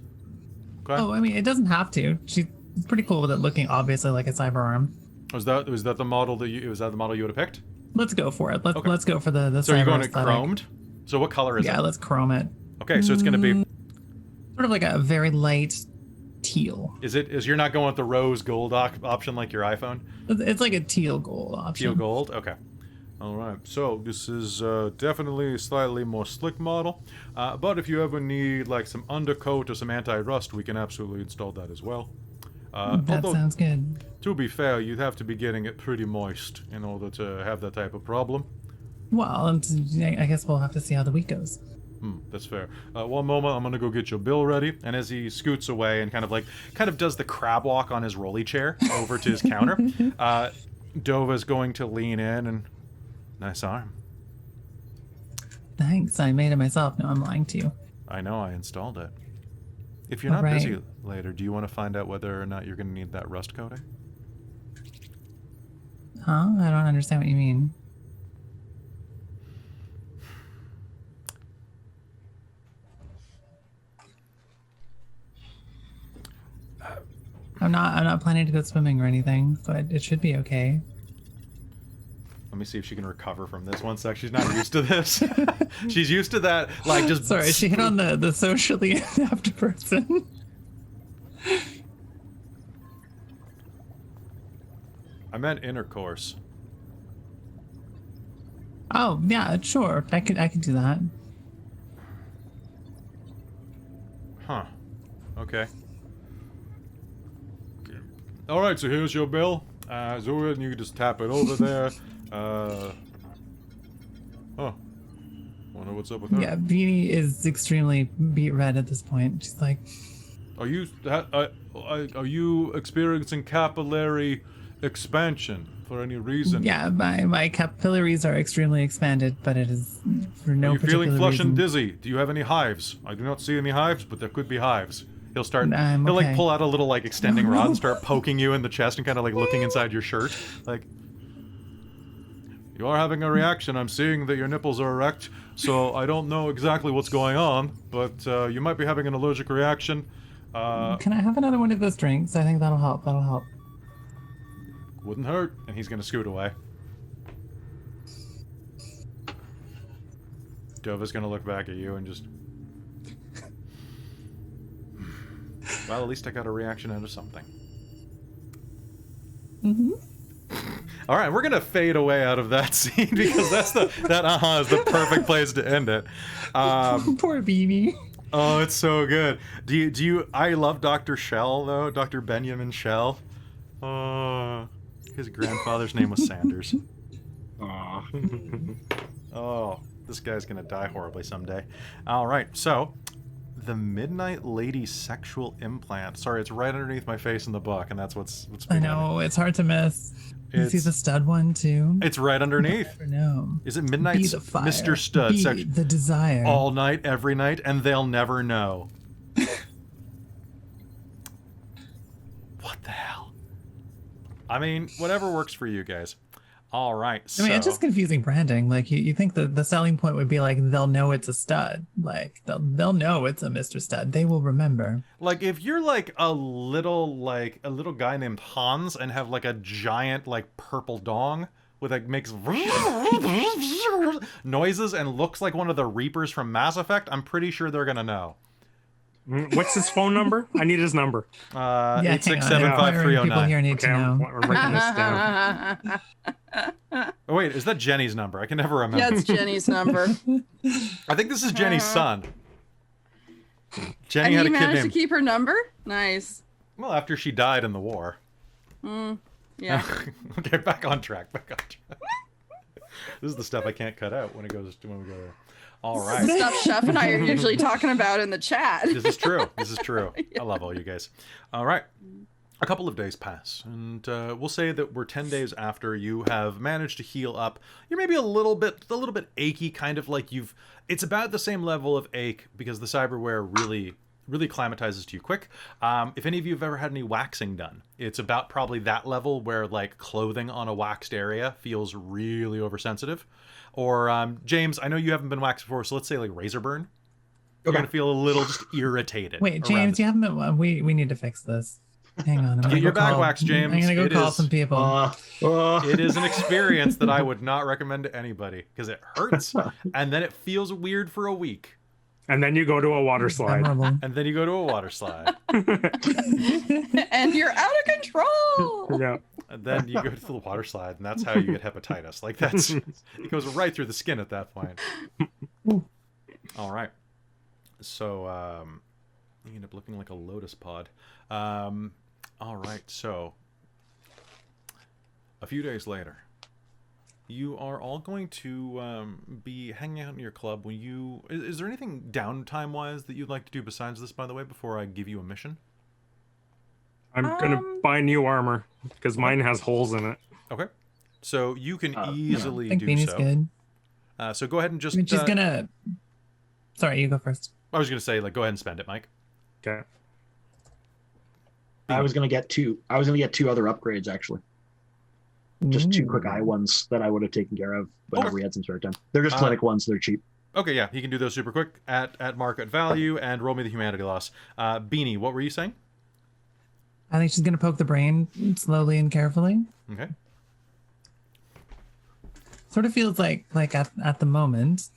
Okay. Oh, I mean, it doesn't have to. She's pretty cool with it looking obviously like a cyber arm. Was that the model you would have picked? Let's go for it. Okay. Let's go for the So cyber you're going to aesthetic. chromed? So what color is it? Yeah, let's chrome it. Okay, so it's going to be... Sort of like a very light teal. Is you're not going with the rose gold option like your iPhone? It's like a teal gold option. Teal gold? Okay. All right, so this is definitely a slightly more slick model, but if you ever need like some undercoat or some anti-rust, we can absolutely install that as well. That sounds good. To be fair, you'd have to be getting it pretty moist in order to have that type of problem. Well, I guess we'll have to see how the week goes. That's fair. One moment, I'm gonna go get your bill ready. And as he scoots away and kind of does the crab walk on his rolly chair over to his counter, Dova's going to lean in and, nice arm. Thanks, I made it myself. No, I'm lying to you. I know, I installed it. If you're not busy later, do you want to find out whether or not you're gonna need that rust coating? Huh? I don't understand what you mean. I'm not planning to go swimming or anything, so it should be okay. Let me see if she can recover from this. One sec. She's not used to this. She's used to that, like, just... Sorry, she hit on the socially inept person. I meant intercourse. Oh yeah, sure. I could do that. Huh. Okay. All right, so here's your bill. Zora, and you can just tap it over there. Oh. Wonder what's up with her. Yeah, Beanie is extremely beet red at this point. She's like, Are you experiencing capillary expansion for any reason? yeah, my capillaries are extremely expanded, but it is for no Are you particular feeling flush reason. and dizzy? Do you have any hives? I do not see any hives, but there could be hives. He'll start. I'm He'll like okay. pull out a little like extending rod and start poking you in the chest and kind of like looking inside your shirt. Like, you are having a reaction. I'm seeing that your nipples are erect, so I don't know exactly what's going on, but you might be having an allergic reaction. Can I have another one of those drinks? I think that'll help. That'll help. Wouldn't hurt. And he's gonna scoot away. Dova's gonna look back at you and just. Well, at least I got a reaction out of something. Mm-hmm. All right, we're gonna fade away out of that scene because that is the perfect place to end it. Poor Beanie. Oh, it's so good. Do you? I love Dr. Shell though, Dr. Benjamin Shell. His grandfather's name was Sanders. Aw. Oh, this guy's gonna die horribly someday. All right, so the Midnight Lady sexual implant. Sorry, it's right underneath my face in the book, and that's what's. I know, it's hard to miss. You see the stud one too? It's right underneath. Never know. Is it Midnight Be the fire. Mr. Stud? Be the desire. All night, every night, and they'll never know. What the hell? I mean, whatever works for you guys. All right. So, I mean, it's just confusing branding. Like you think that the selling point would be like they'll know it's a stud. Like they'll know it's a Mr. Stud. They will remember. like if you're like a little guy named Hans and have like a giant like purple dong with like makes noises and looks like one of the Reapers from Mass Effect, I'm pretty sure they're gonna know. What's his phone number? I need his number. Yeah, hang on. 8675309. People here need Okay, to know. I'm writing this down. Oh wait, is that Jenny's number? I can never remember. Yeah, it's Jenny's number. I think this is Jenny's son. Jenny And had you a kid managed to named. keep her number? Nice. Well, after she died in the war. Yeah. Okay, back on track. This is the stuff I can't cut out when we go there. All right. Stuff Chef and I are usually talking about in the chat. This is true. This is true. I love all you guys. All right. A couple of days pass, and we'll say that we're 10 days after you have managed to heal up. You're maybe a little bit achy, kind of like it's about the same level of ache because the cyberware really acclimatizes to you quick. If any of you have ever had any waxing done, it's about probably that level where like clothing on a waxed area feels really oversensitive. Or James, I know you haven't been waxed before, so let's say like razor burn. You're gonna feel a little just irritated. Wait, James, you haven't been. We need to fix this. Hang on. Get your back waxed, James. I'm gonna go call some people. It is an experience that I would not recommend to anybody because it hurts and then it feels weird for a week. And then you go to a water slide. Memorable. And then you go to a water slide. And you're out of control. Yeah. And then you go to the water slide, and that's how you get hepatitis. Like it goes right through the skin at that point. All right. So you end up looking like a lotus pod. All right. So a few days later, you are all going to be hanging out in your club. When is there anything downtime wise that you'd like to do besides this? By the way, before I give you a mission. I'm gonna buy new armor because mine has holes in it. Okay. So you can easily I think do Beanie's so. good. So go ahead and just. I mean, she's gonna. Sorry, you go first. I was gonna say, like, go ahead and spend it, Mike. Okay. I was gonna get two other upgrades actually. Just two quick eye ones that I would have taken care of whenever we had some spare time. They're just clinic ones. They're cheap. Okay, yeah, he can do those super quick at market value and roll me the humanity loss. Beanie, what were you saying? I think she's gonna poke the brain slowly and carefully. Okay. Sort of feels like at the moment,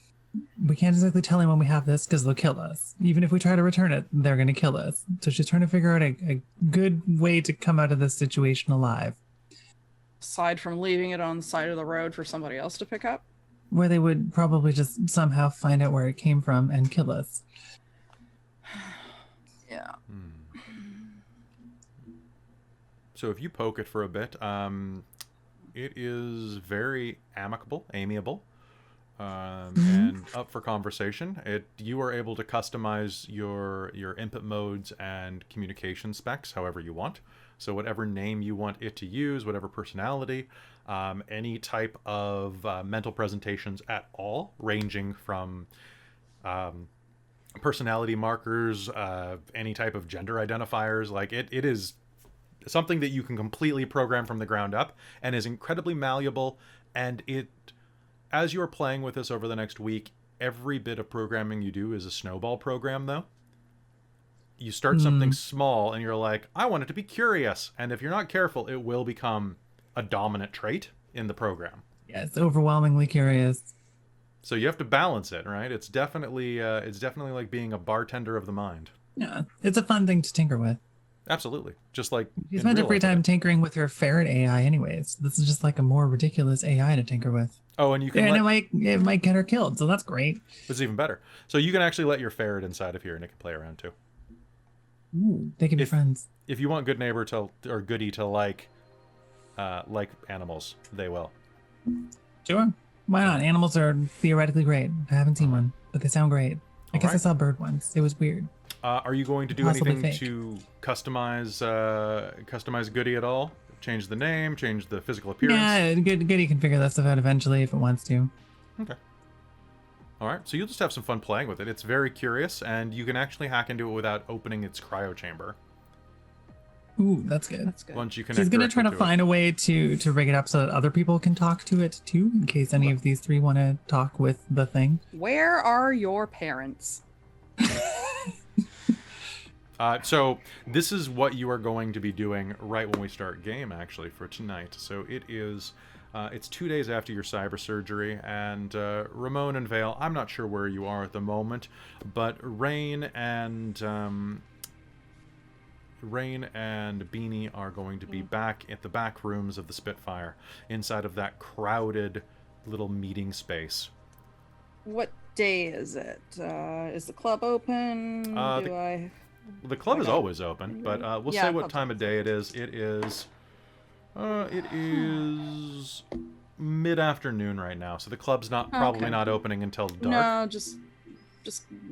we can't exactly tell anyone we have this because they'll kill us. Even if we try to return it, they're gonna kill us. So she's trying to figure out a good way to come out of this situation alive. Aside from leaving it on the side of the road for somebody else to pick up. where they would probably just somehow find out where it came from and kill us. Yeah. So if you poke it for a bit, it is very amiable, and up for conversation. You are able to customize your input modes and communication specs however you want. So whatever name you want it to use, whatever personality, any type of mental presentations at all, ranging from personality markers, any type of gender identifiers. Like it is something that you can completely program from the ground up and is incredibly malleable. And as you're playing with this over the next week, every bit of programming you do is a snowball program, though. You start something small and you're like, I want it to be curious. And if you're not careful, it will become a dominant trait in the program. Yeah, it's overwhelmingly curious. So you have to balance it, right? It's definitely like being a bartender of the mind. Yeah, it's a fun thing to tinker with. Absolutely. Just like You spend every time tinkering with your ferret AI anyways. This is just like a more ridiculous AI to tinker with. Oh, and you can it might get her killed, so that's great. It's even better. So you can actually let your ferret inside of here and it can play around too. Ooh, they can be friends. If you want good neighbor or goodie to like animals, they will. Sure. Why not? Animals are theoretically great. I haven't seen one, but they sound great. I guess I saw a bird once. It was weird. Are you going to do Possibly anything fake. to customize Goody at all? Change the name, change the physical appearance? Yeah, Goody can figure that stuff out eventually if it wants to. Okay. All right, so you'll just have some fun playing with it. It's very curious, and you can actually hack into it without opening its cryo chamber. Ooh, that's good. That's good. Once you connect She's gonna try directly to find a way to rig it up so that other people can talk to it too, in case any of these three want to talk with the thing. Where are your parents? So this is what you are going to be doing right when we start game, actually, for tonight. So it is, it's 2 days after your cyber surgery, and Ramon and Vale, I'm not sure where you are at the moment, but Rain and Beanie are going to be back at the back rooms of the Spitfire, inside of that crowded little meeting space. What day is it? Is the club open? The club is always open, but we'll Yeah, say what club's time of day it is. It is mid-afternoon right now, so the club's probably not opening until dark. No, just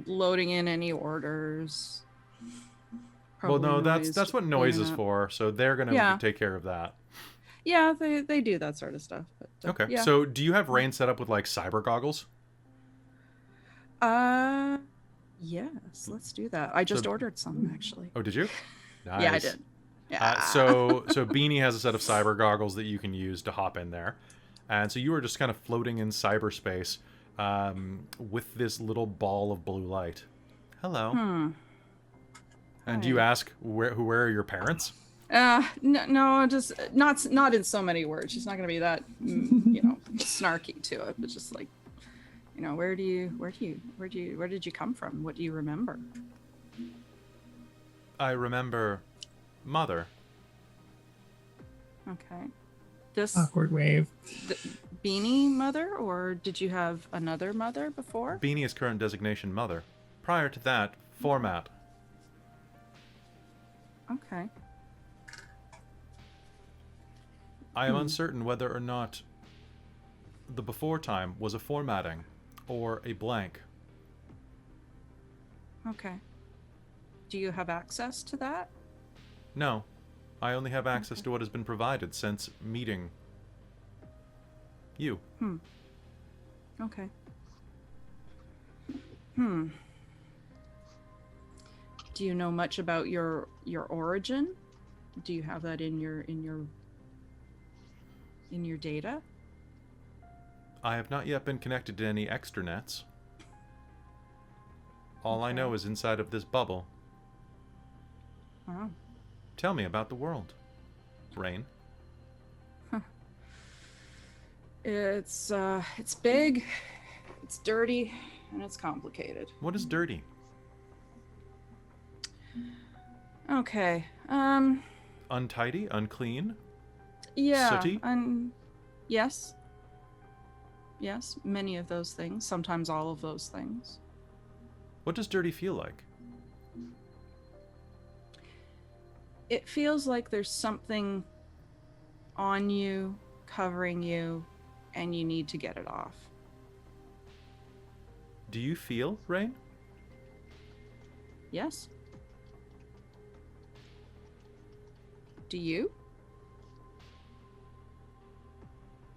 loading in any orders. Well, no, Probably that's what noise is for, so they're gonna take care of that. Yeah, they do that sort of stuff. But, Okay, yeah. so do you have Rain set up with like cyber goggles? Yes, let's do that. I just ordered some actually. Oh, did you? Nice. Yeah, I did. Yeah. So Beanie has a set of cyber goggles that you can use to hop in there, and so you are just kind of floating in cyberspace with this little ball of blue light. Hello. And do you ask where are your parents? No, just not in so many words. She's not gonna be that snarky to it, but just like, where did you come from? What do you remember? I remember Mother. Okay. This Awkward wave. Beanie mother, or did you have another mother before? Beanie is current designation Mother. Prior to that, Format. Okay. I am uncertain whether or not the before time was a formatting or a blank. Okay. Do you have access to that? No, I only have access to what has been provided since meeting you. Okay. Do you know much about your origin? Do you have that in your data? I have not yet been connected to any extranets. All I know is inside of this bubble. Wow. Tell me about the world, Rain. It's big, it's dirty, and it's complicated. What is dirty? Okay. Untidy, unclean, Yeah. sooty? Yes. Yes, many of those things, sometimes all of those things. What does dirty feel like? It feels like there's something on you, covering you, and you need to get it off. Do you feel, Rain? Yes. Do you?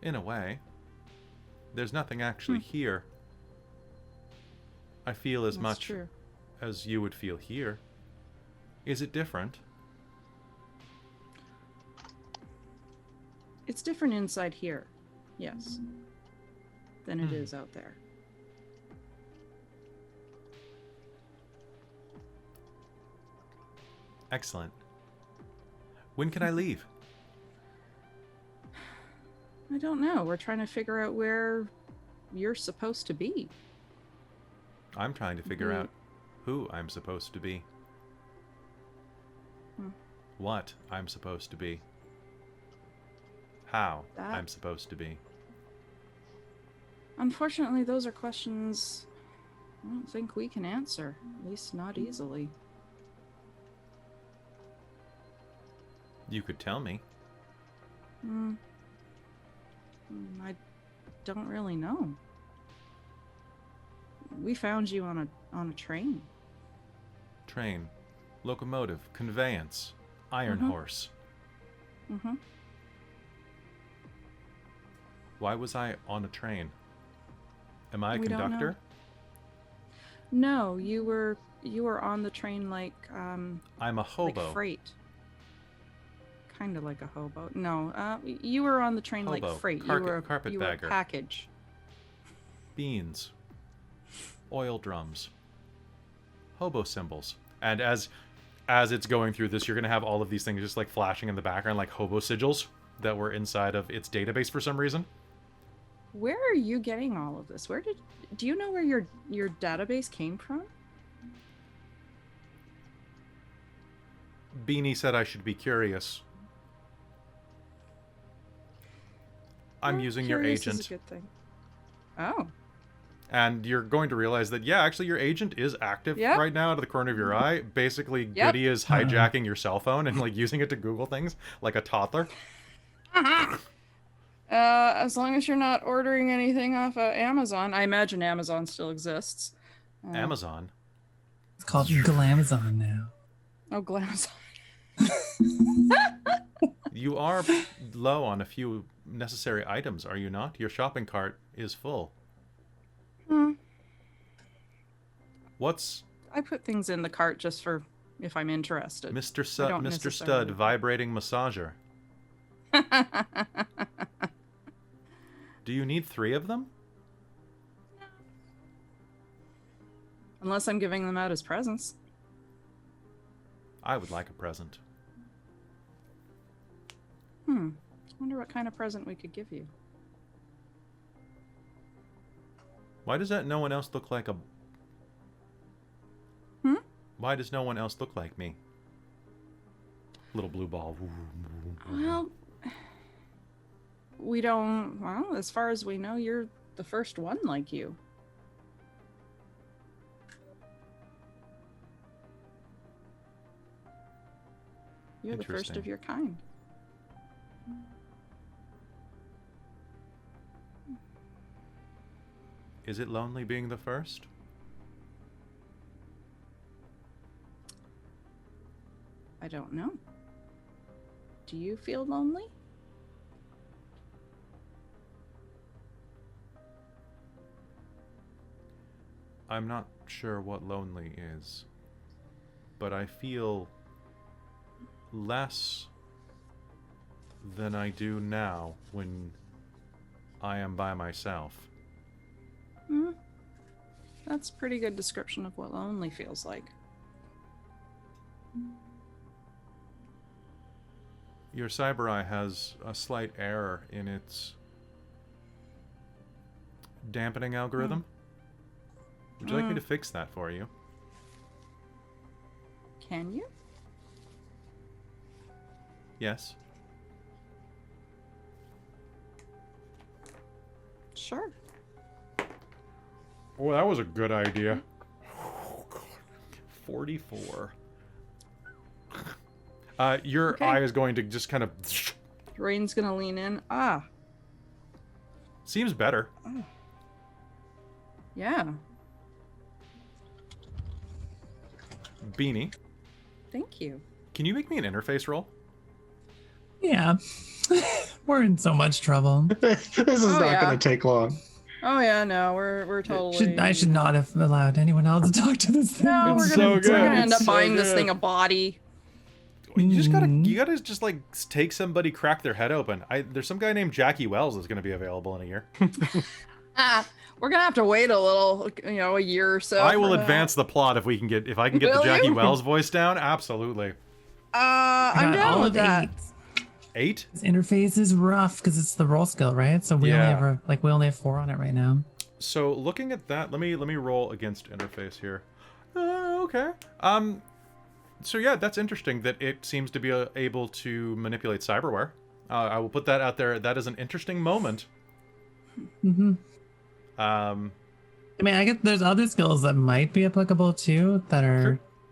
In a way. There's nothing actually here. I feel as That's much true. as you would feel here. Is it different? It's different inside here, yes, than it is out there. Excellent. When can I leave? I don't know. We're trying to figure out where you're supposed to be. I'm trying to figure out who I'm supposed to be. What I'm supposed to be. How I'm supposed to be. Unfortunately, those are questions I don't think we can answer, at least not easily. You could tell me. I don't really know. We found you on a train. Train, locomotive, conveyance, iron horse. Why was I on a train? Am I a We don't conductor? No, you were on the train like I'm a hobo. like freight. Kind of like a hobo. No, you were on the train Hobo. like freight. Carpet- you were carpetbagger. a package. Beans, oil drums, hobo symbols. And as it's going through this, you're going to have all of these things just like flashing in the background, like hobo sigils that were inside of its database for some reason. Where are you getting all of this? Do you know where your database came from? Beanie said I should be curious. I'm Well, using your curious agent. is a good thing. Oh. And you're going to realize that, yeah, actually your agent is active right now out of the corner of your eye. Basically, Goody is hijacking your cell phone and like using it to Google things like a toddler. As long as you're not ordering anything off of Amazon. I imagine Amazon still exists. Amazon? It's called Glamazon now. Oh, Glamazon. You are low on a few necessary items, are you not? Your shopping cart is full. What's... I put things in the cart just for if I'm interested. Mr. don't Mr. Stud necessarily- vibrating massager. Do you need 3 of them? Unless I'm giving them out as presents. I would like a present. Wonder what kind of present we could give you. Why does that no one else look like a... Why does no one else look like me? Little blue ball. Well, we don't... Well, as far as we know, you're the first one like you. You're the first Interesting. of your kind. Is it lonely being the first? I don't know. Do you feel lonely? I'm not sure what lonely is, but I feel less than I do now when I am by myself. That's a pretty good description of what lonely feels like. Your cyber eye has a slight error in its dampening algorithm. Would you like me to fix that for you? Can you? Yes. Sure. Oh, that was a good idea. Oh, God. 44. Your Okay. eye is going to just kind of... Rain's gonna lean in. Ah, Seems better. yeah. Beanie, Thank you. can you make me an interface roll? Yeah. We're in so much trouble. This is Oh, not yeah. going to take long. Oh yeah, no, we're totally. I should not have allowed anyone else to talk to this thing. No, It's we're so gonna, good. we're gonna end It's up so buying this good. thing a body. You gotta just like take somebody, crack their head open. There's some guy named Jackie Wells that's gonna be available in a year. We're gonna have to wait a little, a year or so. I will for that. advance the plot if I can get Will the Jackie you? Wells voice down. Absolutely. I'm down all with of that. 8? This interface is rough because it's the roll skill, right? So we Yeah. only have 4 on it right now. So looking at that, let me roll against interface here. Okay. So yeah, that's interesting that it seems to be able to manipulate cyberware. I will put that out there. That is an interesting moment. Mm-hmm. Um, I mean, I guess there's other skills that might be applicable too that are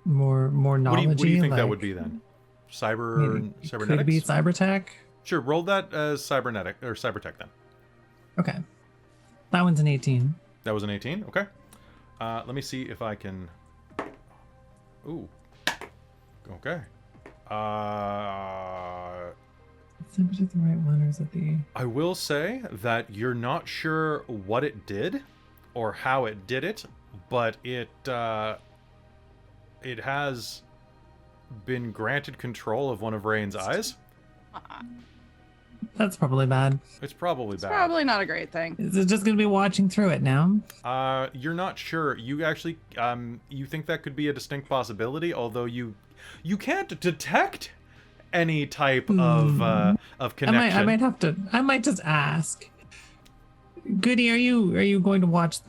Sure. more knowledge. what do you think that would be then? Cybernetics? Could be cybertech. Sure, roll that as cybernetic or cybertech then. Okay, that one's an 18. That was an 18. Okay. Let me see if I can. Ooh. Okay. Is it the right one or is it the? I will say that you're not sure what it did or how it did it, but it has been granted control of one of Rain's eyes. That's probably bad. It's probably It's bad. probably not a great thing. Is it just gonna be watching through it now? You're not sure. You actually you think that could be a distinct possibility, although you can't detect any type of connection. I might just ask. Goody, are you going to watch?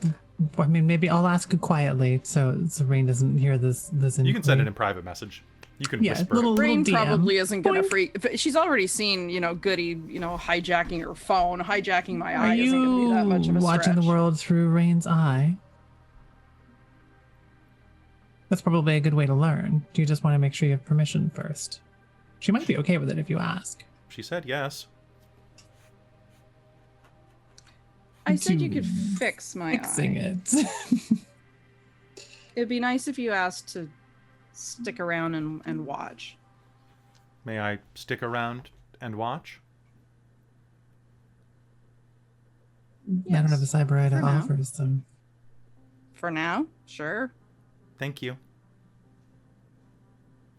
I mean, maybe I'll ask it quietly so Rain doesn't hear this. You can send it in private message. You can Yeah, whisper. little- Rain DM. probably isn't gonna Boink. freak. She's already seen, Goody, hijacking her phone, hijacking my Are eye isn't gonna be that much of a watching the stretch. world through Rain's eye? That's probably a good way to learn. Do you just want to make sure you have permission first? She might be okay with it if you ask. She said yes. I said you to could fix my Fixing eye. it. It'd be nice if you asked to stick around and watch. May I stick around and watch? I don't have a cyber eye to for now. offer, so For now, sure. Thank you.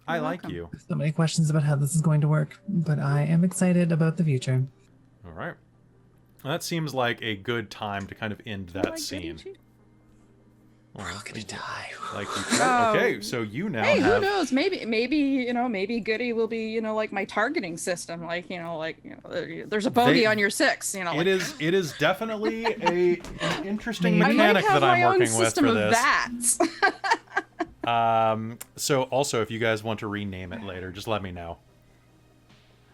I You're like welcome. you. so many questions about how this is going to work, but I am excited about the future. All right. Well, that seems like a good time to kind of end that Like scene. Goody too? We're all gonna die. Like you Oh. okay, so you now Hey, who have knows? Maybe Goody will be, like my targeting system. There's a bogey They- on your 6. it is definitely an interesting Maybe. I might mechanic have that I'm my own working with system for of this. bats. So also if you guys want to rename it later, just let me know.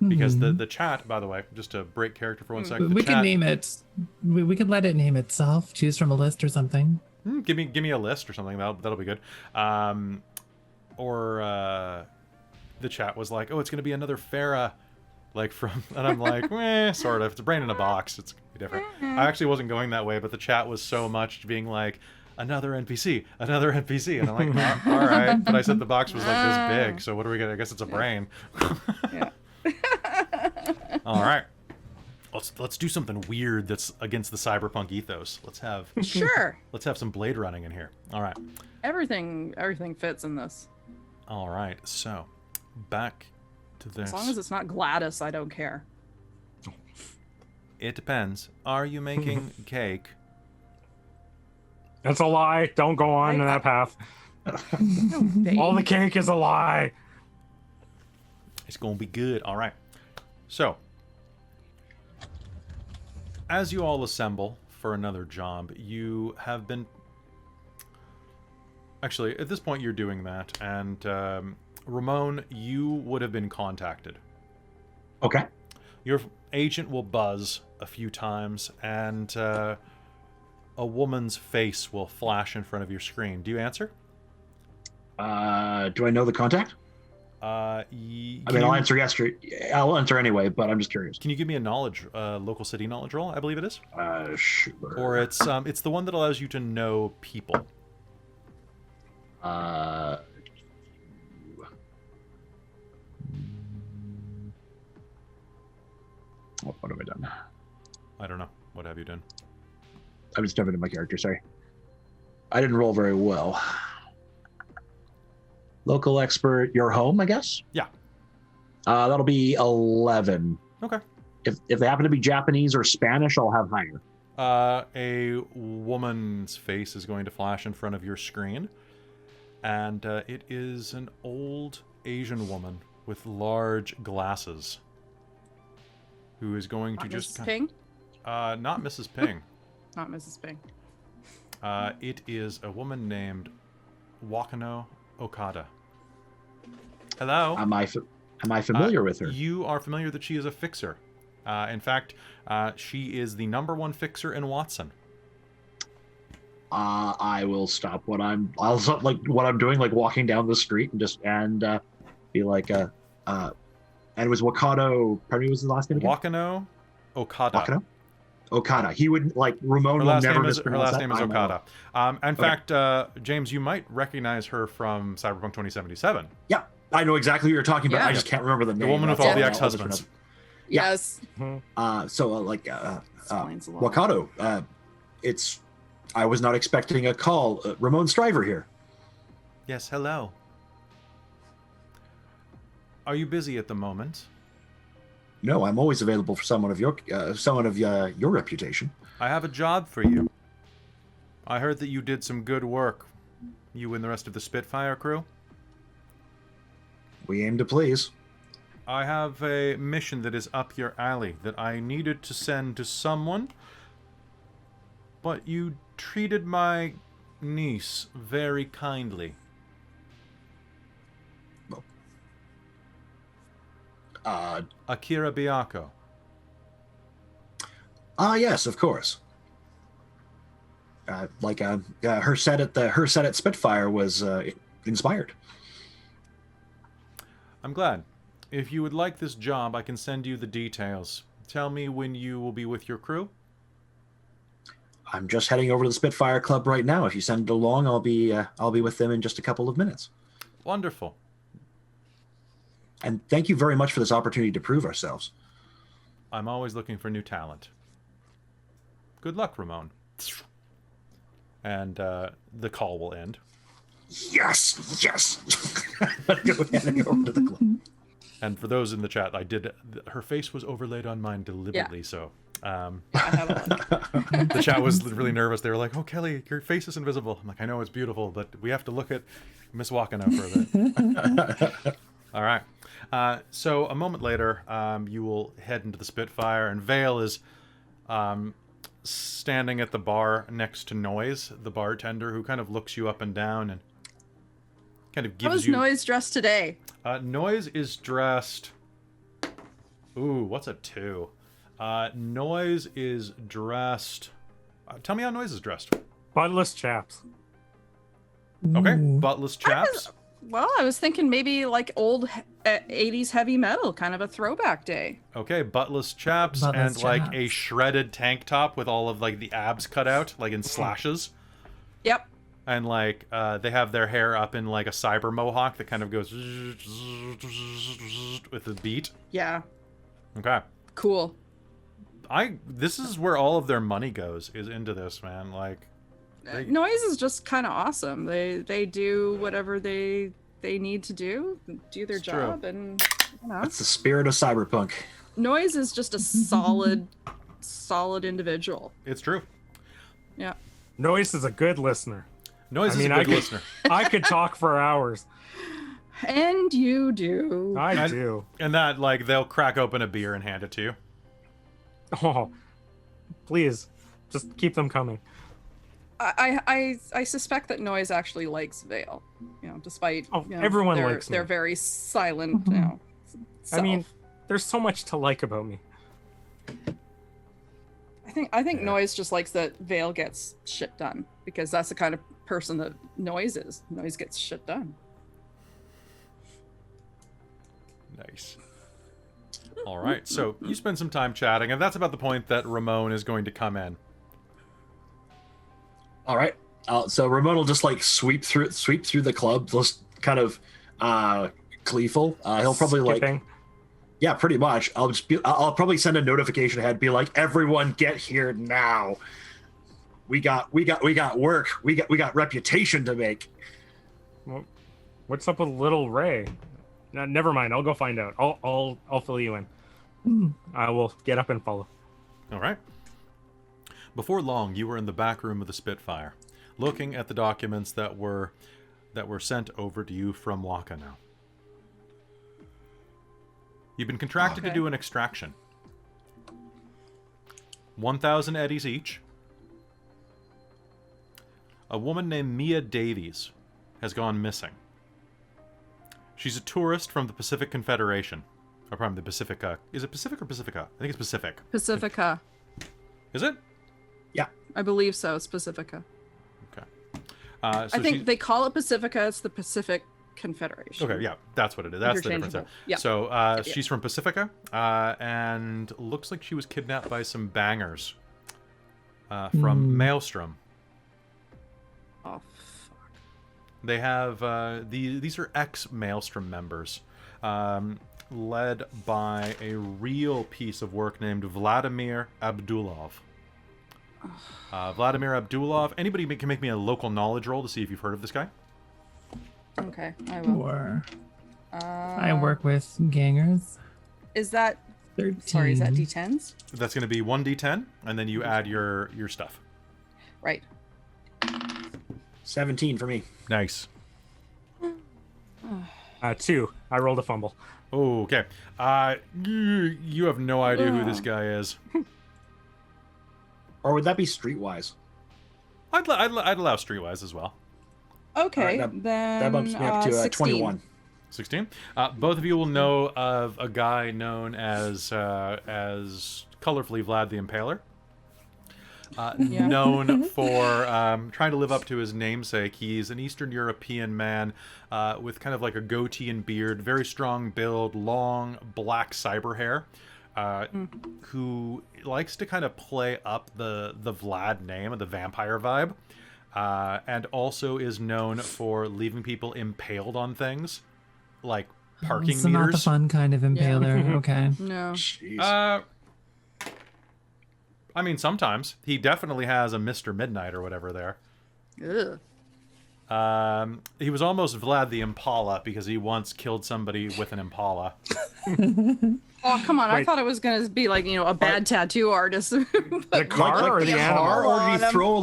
Because the chat, by the way, just to break character for 1 second. we could name it. We could let it name itself. Choose from a list or something. Give me a list or something. That'll be good. The chat was like, oh, it's gonna be another Farah, and I'm like, sort of. It's a brain in a box. It's gonna be different. I actually wasn't going that way, but the chat was so much being like, another NPC, and I'm like, all right. But I said the box was like this big, so what are we gonna? I guess it's a brain. Yeah. All right. Let's do something weird that's against the cyberpunk ethos. Let's have Sure. some blade running in here. All right. Everything fits in this. All right. So, back to this. As long as it's not Gladys, I don't care. It depends. Are you making cake? That's a lie. Don't go on that path. All the cake is a lie. It's gonna be good. All right. So, as you all assemble for another job, you have been... Actually, at this point, you're doing that, and Ramon, you would have been contacted. Okay. Your agent will buzz a few times, and a woman's face will flash in front of your screen. Do you answer? Do I know the contact? I mean, I'll answer yes. I'll answer anyway, but I'm just curious. Can you give me a local city knowledge roll? I believe it is. Sure. Or it's the one that allows you to know people. What have I done? I don't know. What have you done? I'm just jumping into my character. Sorry, I didn't roll very well. Local expert, your home, I guess. Yeah. That'll be 11. Okay. If they happen to be Japanese or Spanish, I'll have higher. A woman's face is going to flash in front of your screen, and it is an old Asian woman with large glasses who is going to Not just... Mrs. Ping? Not Mrs. Ping. Not Mrs. Ping. It is a woman named Wakano Okada. Hello. Am I familiar with her? You are familiar that she is a fixer. In fact, she is the #1 fixer in Watson. I will stop I'll stop what I'm doing, like walking down the street and be like, and it was Wakado. Pardon me, was the last name again? Wakano Okada. Wakano? Okada. He would Ramon will never mispronounce her last that. name is Okada. In fact, James, you might recognize her from Cyberpunk 2077. Yeah, I know exactly who you're talking about. Yeah. I just can't remember the name. The woman with all the ex-husbands. Yeah. Yes. Explains a lot. Wakado. I was not expecting a call. Ramon Stryver here. Yes, hello. Are you busy at the moment? No, I'm always available for someone of your reputation. I have a job for you. I heard that you did some good work. You and the rest of the Spitfire crew? We aim to please. I have a mission that is up your alley that I needed to send to someone, but you treated my niece very kindly. Akira Byaku. Yes, of course. Her set at Spitfire was inspired. I'm glad. If you would like this job, I can send you the details. Tell me when you will be with your crew. I'm just heading over to the Spitfire Club right now. If you send it along, I'll be with them in just a couple of minutes. Wonderful. And thank you very much for this opportunity to prove ourselves. I'm always looking for new talent. Good luck, Ramon. And the call will end. Yes. Go heading over to the club. And for those in the chat, her face was overlaid on mine deliberately, so... I have a the chat was really nervous. They were like, "Oh, Kelly, your face is invisible." I'm like, "I know it's beautiful, but we have to look at Miss Wakano for a bit." All right. So a moment later, you will head into the Spitfire, and Vale is standing at the bar next to Noise, the bartender, who kind of looks you up and down and kind of gives How was you... Noise dressed today? Noise is dressed... Ooh, what's a 2? Noise is dressed... tell me how Noise is dressed. Buttless chaps. Okay, Ooh. buttless chaps. I was thinking maybe like old 80s heavy metal, kind of a throwback day. Okay, buttless chaps Buttless and like a chaps. shredded tank top with all of like the abs cut out, like in slashes. Yep. And like they have their hair up in like a cyber mohawk that kind of goes with the beat. Yeah. Okay. Cool. This is where all of their money goes, is into this, man. Like Noise is just kind of awesome. They do whatever they need to do their It's job, true. and you know, That's the spirit of Cyberpunk. Noise is just a solid individual. it's true. Yeah. Noise is a good listener. Noise is a I good could, listener. I could talk for hours. And you do. I do. And that like they'll crack open a beer and hand it to you. Oh, please, just keep them coming. I suspect that Noise actually likes Vale. You know, despite Oh, you know, everyone their, likes me. their very silent, you know. I mean, self. there's so much to like about me. I think Yeah. Noise just likes that Vale gets shit done, because that's the kind of person that Noise is. Noise gets shit done. Nice. All right, so you spend some time chatting, and that's about the point that Ramon is going to come in. All right. So Ramon will just like sweep through the club, just kind of gleeful. He'll probably Skipping. yeah, pretty much. I'll probably send a notification ahead, be like, everyone get here now. We got work. We got reputation to make. Well, what's up with little Ray? No, never mind. I'll go find out. I'll fill you in. I will get up and follow. All right. Before long, you were in the back room of the Spitfire, looking at the documents that were sent over to you from Waka now. You've been contracted to Okay. do an extraction. 1,000 eddies each. A woman named M.I.A. Davies has gone missing. She's a tourist from the Pacific Confederation. Or probably the Pacifica. Is it Pacific or Pacifica? I think it's Pacific. Pacifica. Is it? I believe so. It's Pacifica. Okay. I So think they call it Pacifica. It's the Pacific Confederation. Okay, yeah, that's what it is. That's the difference there. Interchangeable. Yeah. So Yep. she's from Pacifica, and looks like she was kidnapped by some bangers from Maelstrom. Oh, fuck. They have these are ex-Maelstrom members, led by a real piece of work named Vladimir Abdulov. Vladimir Abdulov. Anybody can make me a local knowledge roll to see if you've heard of this guy. Okay, I will. Or I work with gangers. Is that 13. sorry? Is that D10s? That's going to be 1d10, and then you add your stuff. Right. 17 for me. Nice. 2. I rolled a fumble. Oh, okay. You have no idea who this guy is. Or would that be streetwise? I'd allow Streetwise as well. Okay, All right, then That bumps me up to 16. 21. 16. Both of you will know of a guy known as colorfully Vlad the Impaler. Yeah. Known for trying to live up to his namesake. He's an Eastern European man with kind of like a goatee and beard, very strong build, long black cyber hair, who likes to kind of play up the Vlad name and the vampire vibe, and also is known for leaving people impaled on things, like parking So not the meters. fun kind of impaler. Okay. No. Jeez. I mean, sometimes. He definitely has a Mr. Midnight or whatever there. Ugh. He was almost Vlad the Impala because he once killed somebody with an Impala. Oh, come on. I Wait. thought it was going to be like, a bad tattoo artist. The car like or the animal? car, or did he On throw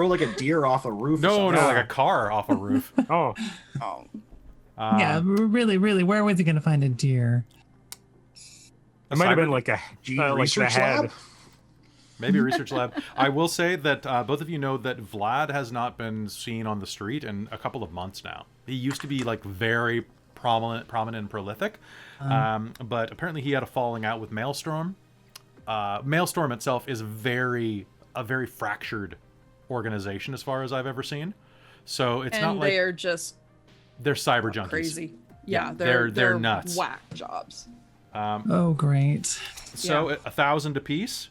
like a deer off a roof? or No, something? like a car off a roof. Oh, Oh. Yeah, really, where was he going to find a deer? it might have been Cyber- like a Gee, like the research head. lab? Maybe a research lab. I will say that both of you know that Vlad has not been seen on the street in a couple of months now. He used to be like very prominent and prolific, but apparently he had a falling out with Maelstrom. Maelstrom itself is a very fractured organization as far as I've ever seen. So it's not And like they're just they're cyber junkies. crazy. Yeah, Yeah, they're nuts. Whack jobs. Oh, great. So Yeah. 1,000 apiece,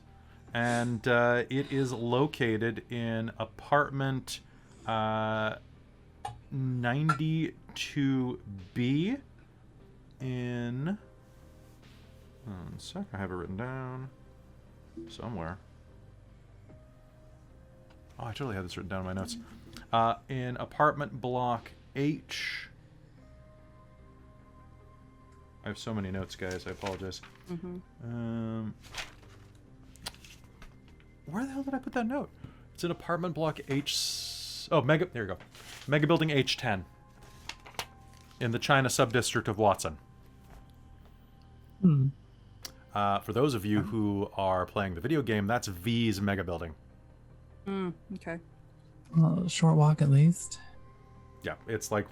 and it is located in apartment 92B in. One sec, I have it written down somewhere. Oh, I totally had this written down in my notes. In apartment block H. I have so many notes, guys. I apologize. Where the hell did I put that note? It's in apartment block H. Oh, there you go. Mega building H10. In the China subdistrict of Watson. For those of you who are playing the video game, that's V's mega building. Okay. Well, a short walk at least. Yeah, it's like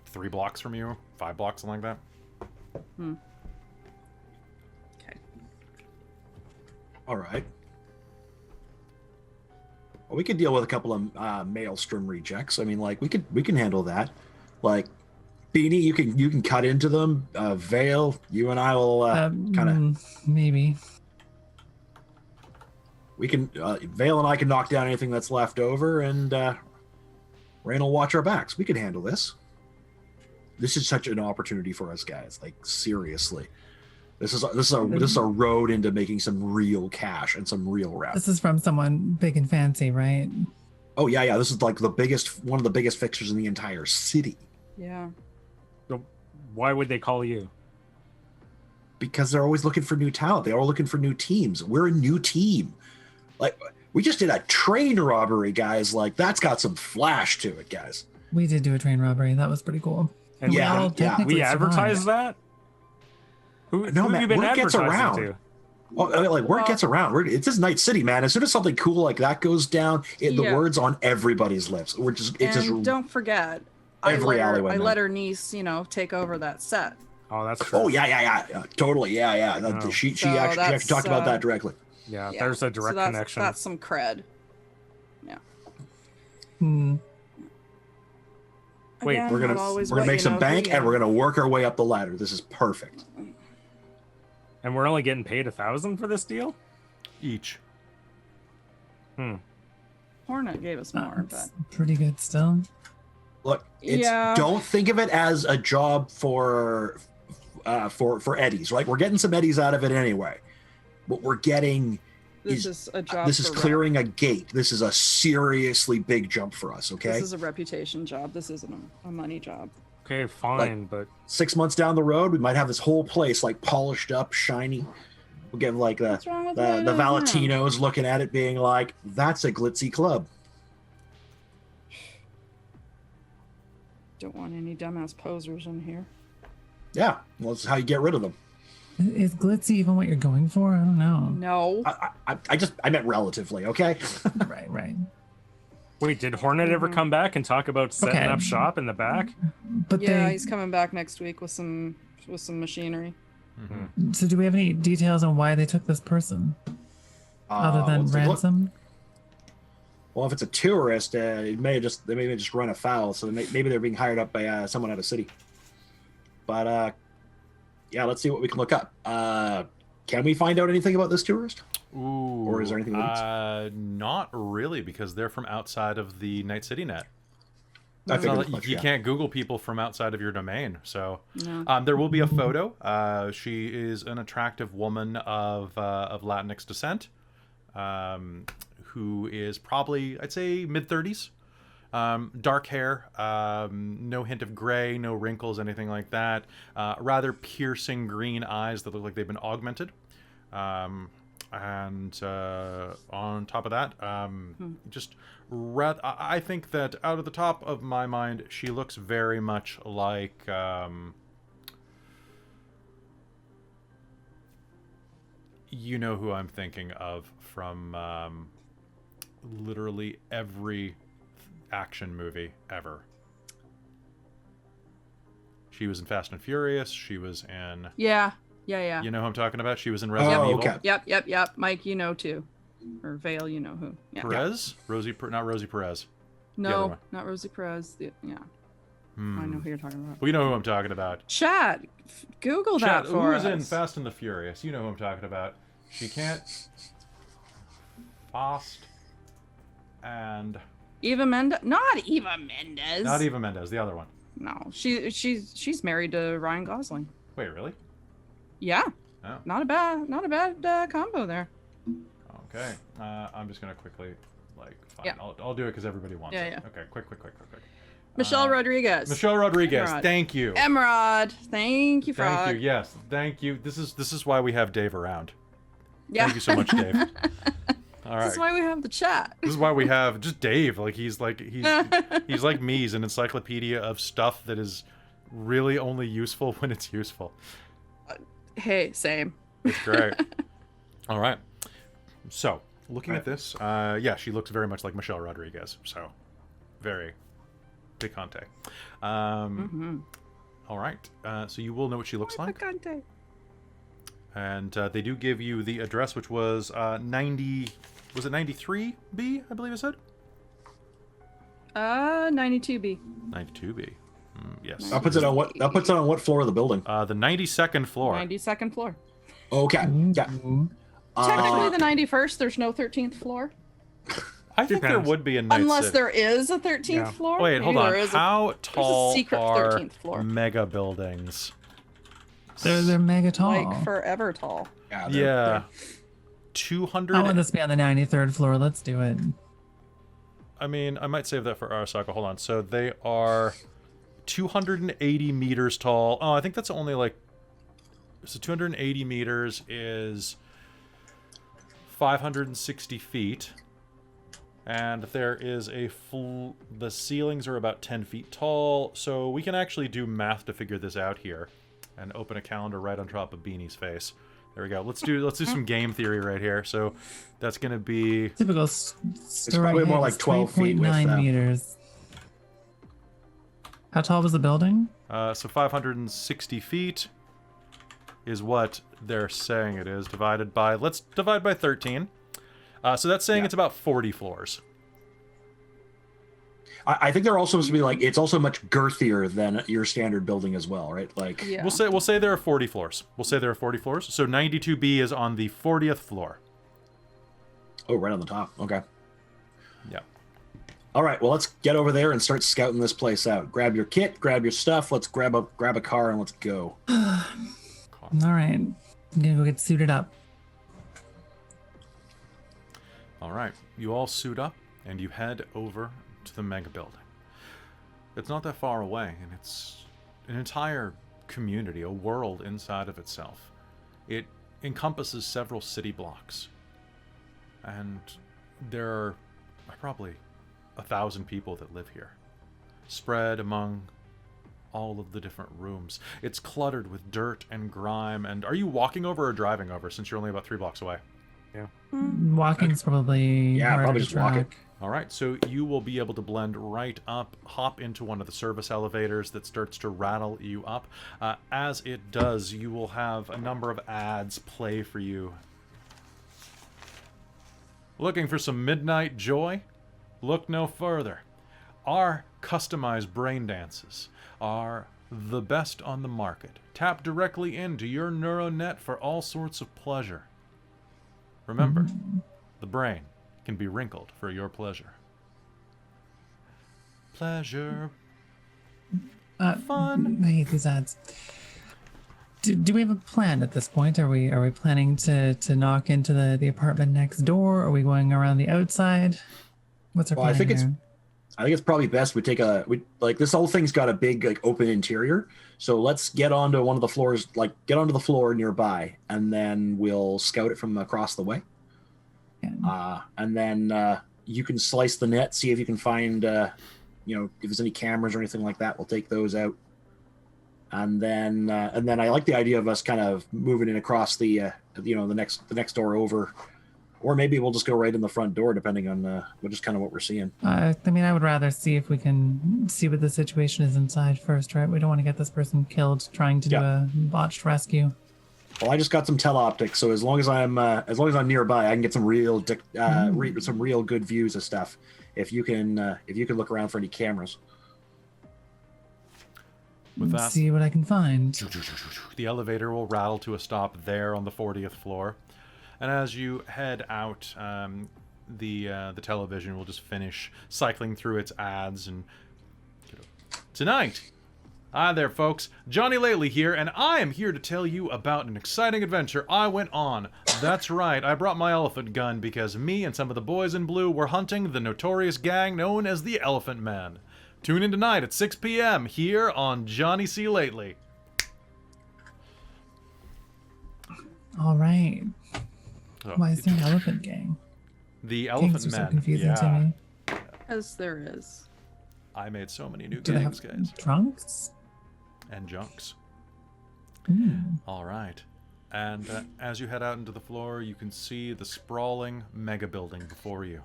3 blocks from you, 5 blocks, something like that. Okay. All right. Well, we could deal with a couple of Maelstrom rejects. I mean, like we can handle that. Like Beanie, you can cut into them. Vale, you and I will kind of maybe. We can Vale and I can knock down anything that's left over, and Rain will watch our backs. We can handle this. This is such an opportunity for us guys. Like seriously, this is a road into making some real cash and some real rep. This is from someone big and fancy, right? Oh yeah. This is like one of the biggest fixers in the entire city. Yeah. So why would they call you? Because they're always looking for new talent. They're all looking for new teams. We're a new team. Like we just did a train robbery, guys. Like that's got some flash to it, guys. We did do a train robbery. That was pretty cool. And we advertised that. Who have you been word gets advertising around. to? Well, I mean, like word gets around. It's just Night City, man. As soon as something cool like that goes down, the word's on everybody's lips. Don't forget, every alleyway. I let her niece, take over that set. Oh, that's true. Oh yeah, totally, yeah. Oh. She actually talked about that directly. Yeah, there's a direct connection. That's some cred. Yeah. Wait, Again, we're gonna make some bank, and we're gonna work our way up the ladder. This is perfect. And we're only getting paid 1,000 for this deal Each. Hornet gave us more, but pretty good still. Look, don't think of it as a job for eddies, right? We're getting some eddies out of it anyway. What we're getting is a job. This is clearing a gate. This is a seriously big jump for us. Okay. This is a reputation job. This isn't a money job. Okay, fine, but 6 months down the road, we might have this whole place like polished up, shiny. We'll get like the Valentinos looking at it, being like, "That's a glitzy club." Don't want any dumbass posers in here. Yeah, well, that's how you get rid of them. Is glitzy even what you're going for? I don't know. No. I meant relatively, okay? Right. Wait, did Hornet ever come back and talk about setting up shop in the back? But he's coming back next week with some machinery. Mm-hmm. So do we have any details on why they took this person? Other than ransom? Well, if it's a tourist, they may just run afoul. So maybe they're being hired up by someone out of city. But yeah, let's see what we can look up. Can we find out anything about this tourist? Ooh, or is there anything? Not really, because they're from outside of the Night City net. I figured you can't Google people from outside of your domain. So there will be a photo. She is an attractive woman of Latinx descent, who is probably, I'd say, mid-30s. Dark hair, no hint of gray, no wrinkles, anything like that. Rather piercing green eyes that look like they've been augmented. And on top of that, I think that out of the top of my mind, she looks very much like you know who I'm thinking of from literally every action movie ever. She was in Fast and Furious. She was in... Yeah. You know who I'm talking about? She was in Resident Evil. Okay. Yep. Mike, you know too. Or Vale, you know who. Yeah. Perez? Not Rosie Perez. No, not Rosie Perez. I know who you're talking about. We know who I'm talking about. Chat, Google that for us. Who's in Fast and the Furious? You know who I'm talking about. She can't... Fast and... Eva Mendes? Not Eva Mendes. Not Eva Mendes, the other one. No, she's married to Ryan Gosling. Wait, really? Yeah. Oh. Not a bad combo there. Okay. I'm just gonna quickly fine. Yeah. I'll do it because everybody wants it. Yeah. Okay, quick. Michelle Rodriguez. Emerald. Thank you. Emerald. Thank you, Frog. Thank you. Yes, thank you. This is why we have Dave around. Yeah. Thank you so much, Dave. All right. This is why we have the chat. This is why we have just Dave. He's like me. He's an encyclopedia of stuff that is really only useful when it's useful. Hey, same. It's great. All right. So, looking at this, she looks very much like Michelle Rodriguez. So, very picante. All right. So you will know what she looks like. Picante. And they do give you the address, which was 90 Was it 93B, I believe I said? 92B. 92B. Yes. That puts it on what? That puts it on what floor of the building? The 92nd floor. 92nd floor. Okay. Yeah. Technically, the 91st. There's no 13th floor. I think there Depends. would be in Night Unless City. there is a 13th Yeah. floor. Wait, Maybe hold on. there is How tall secret are 13th floor. mega buildings? They're mega tall. Like forever tall. Yeah. Yeah. I 200. want this to be on the 93rd floor. Let's do it. I mean, I might save that for Arasaka. Hold on. So they are 280 meters tall. Oh, I think that's only like... So 280 meters is 560 feet. And there is the ceilings are about 10 feet tall. So we can actually do math to figure this out here. And open a calendar right on top of Beanie's face. There we go. Let's do some game theory right here. So that's going to be... Typical It's probably more like 12 feet with 3.9 meters. How tall was the building? So 560 feet is what they're saying it is, divided by... Let's divide by 13. So that's saying it's about 40 floors. I think they're also supposed to be like, it's also much girthier than your standard building as well, right? Like, Yeah. We'll say there are 40 floors. We'll say there are 40 floors. So 92B is on the 40th floor. oh, right on the top. Okay. Yeah. All right. Well, let's get over there and start scouting this place out. Grab your kit, grab your stuff. Let's grab a car and let's go. All right. I'm gonna go get suited up. All right. You all suit up and you head over to the mega building. It's not that far away, and it's an entire community, a world inside of itself. It encompasses several city blocks, and there are probably 1,000 people that live here, spread among all of the different rooms. It's cluttered with dirt and grime. And are you walking over or driving over, since you're only about 3 blocks away? Walking's probably Yeah, harder probably to just walking. track. All right, so you will be able to blend right up, hop into one of the service elevators that starts to rattle you up. As it does, you will have a number of ads play for you. Looking for some midnight joy? Look no further. Our customized brain dances are the best on the market. Tap directly into your neural net for all sorts of pleasure. Remember, the brain can be wrinkled for your pleasure. Pleasure. Fun. I hate these ads. Do we have a plan at this point? Are we planning to knock into the apartment next door? Are we going around the outside? What's our Well, plan I think here? I think it's probably best we take this whole thing's got a big like open interior. So let's get onto one of the floors, like get onto the floor nearby, and then we'll scout it from across the way. Yeah. And then you can slice the net, see if you can find, if there's any cameras or anything like that. We'll take those out. And then I like the idea of us kind of moving in across the next door over, or maybe we'll just go right in the front door, depending on just kind of what we're seeing. I mean, I would rather see if we can see what the situation is inside first, right? We don't want to get this person killed trying to do a botched rescue. Well, I just got some teleoptics, so as long as I'm nearby, I can get some real good views of stuff. If you can look around for any cameras. With Let's that, see what I can find. the elevator will rattle to a stop there on the 40th floor. And as you head out, the television will just finish cycling through its ads. And tonight, hi there, folks. Johnny Lately here, and I am here to tell you about an exciting adventure I went on. That's right, I brought my elephant gun because me and some of the boys in blue were hunting the notorious gang known as the Elephant Men. Tune in tonight at 6 p.m. here on Johnny C. Lately. All right. Oh, Why is there an elephant gang? the Elephant Gangs are so Men. confusing to me. As there is. I made so many new Do they gangs, have guys. trunks? And junks. Mm. All right. And as you head out into the floor, you can see the sprawling mega building before you.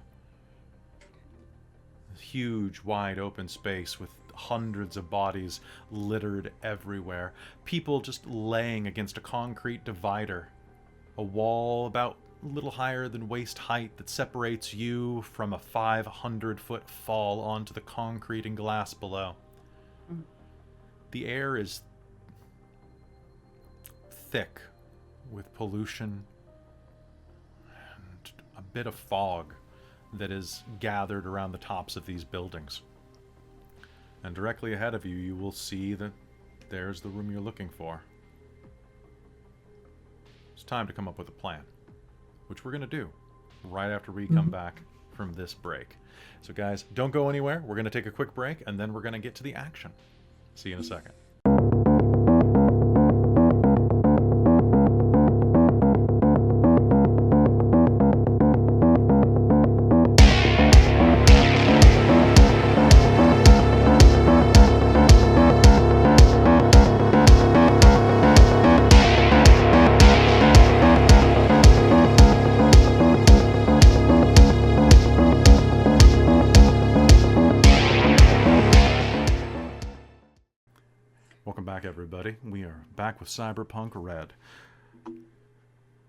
A huge, wide open space with hundreds of bodies littered everywhere. People just laying against a concrete divider. A wall about little higher than waist height that separates you from a 500-foot fall onto the concrete and glass below. The air is thick with pollution and a bit of fog that is gathered around the tops of these buildings. And directly ahead of you, you will see that there's the room you're looking for. It's time to come up with a plan, which we're going to do right after we come back from this break. So guys, don't go anywhere. We're going to take a quick break, and then we're going to get to the action. See you in a second. Welcome back, everybody. We are back with Cyberpunk Red.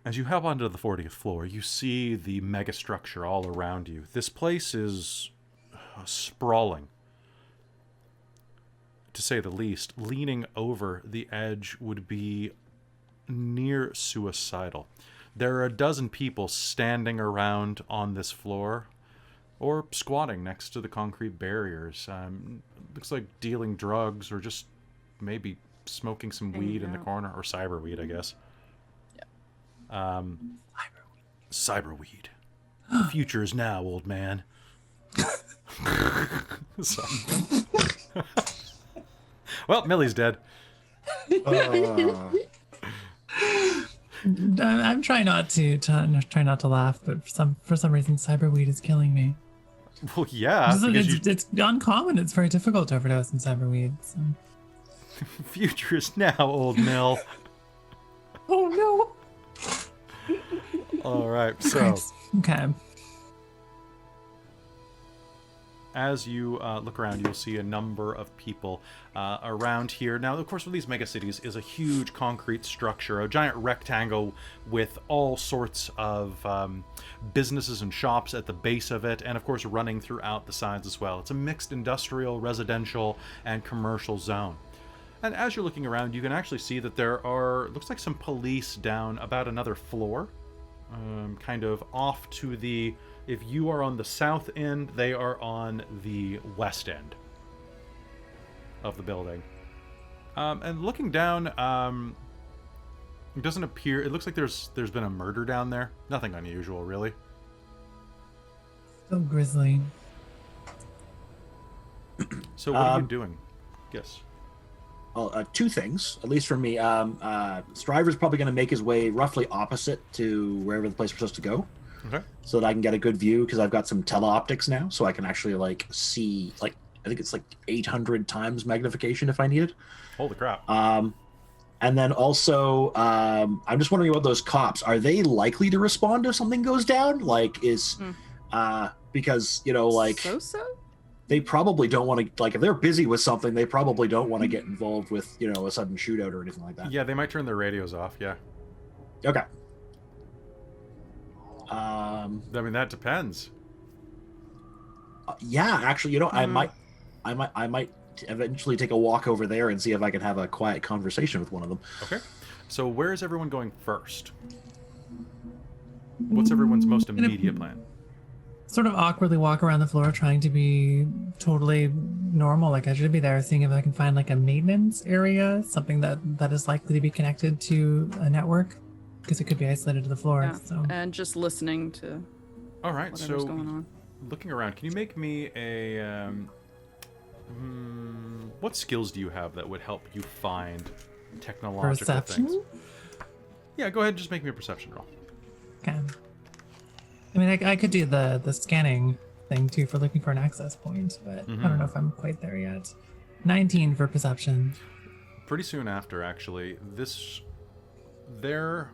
As you hop onto the 40th floor, you see the megastructure all around you. This place is sprawling, to say the least. Leaning over the edge would be near suicidal. There are a dozen people standing around on this floor, or squatting next to the concrete barriers. Looks like dealing drugs, or just maybe smoking some weed in the corner, or cyber weed, I guess. Yeah. Cyber weed. The future is now, old man. Well, Millie's dead. I'm trying not to laugh, but for some reason, cyber weed is killing me. Well, yeah. It's uncommon. It's very difficult to overdose in cyber weed. So. Future is now, old Mill. Oh no. All right, so okay. As you look around, you'll see a number of people around here. Now, of course, with these megacities is a huge concrete structure, a giant rectangle with all sorts of businesses and shops at the base of it, and of course running throughout the sides as well. It's a mixed industrial, residential, and commercial zone. And as you're looking around, you can actually see that there are, looks like some police down about another floor, kind of off to the, if you are on the south end, they are on the west end of the building. And looking down, it doesn't appear, it looks like there's been a murder down there. Nothing unusual, really. So grisly. So what are you doing? Yes. Well, two things, at least for me. Striver's probably going to make his way roughly opposite to wherever the place we're supposed to go. Okay. So that I can get a good view, because I've got some teleoptics now, so I can actually like see, like, I think it's like 800 times magnification if I need it. Holy crap. And then also, I'm just wondering about those cops. Are they likely to respond if something goes down? Like, because, you know, like... So? They probably don't want to, like, if they're busy with something, they probably don't want to get involved with, you know, a sudden shootout or anything like that. Yeah, they might turn their radios off, yeah. Okay. I mean, that depends. Yeah, actually, you know, I might eventually take a walk over there and see if I can have a quiet conversation with one of them. Okay. So where is everyone going first? What's everyone's most immediate plan? Sort of awkwardly walk around the floor trying to be totally normal. Like, I should be there seeing if I can find like a maintenance area, something that is likely to be connected to a network, because it could be isolated to the floor. Yeah. So. And just listening to all right, whatever's so going on. Looking around, can you make me a what skills do you have that would help you find technological Perception? things? Yeah, go ahead and just make me a perception roll. Okay. I mean, I could do the scanning thing too for looking for an access point, but I don't know if I'm quite there yet. 19 for perception. Pretty soon after, actually, their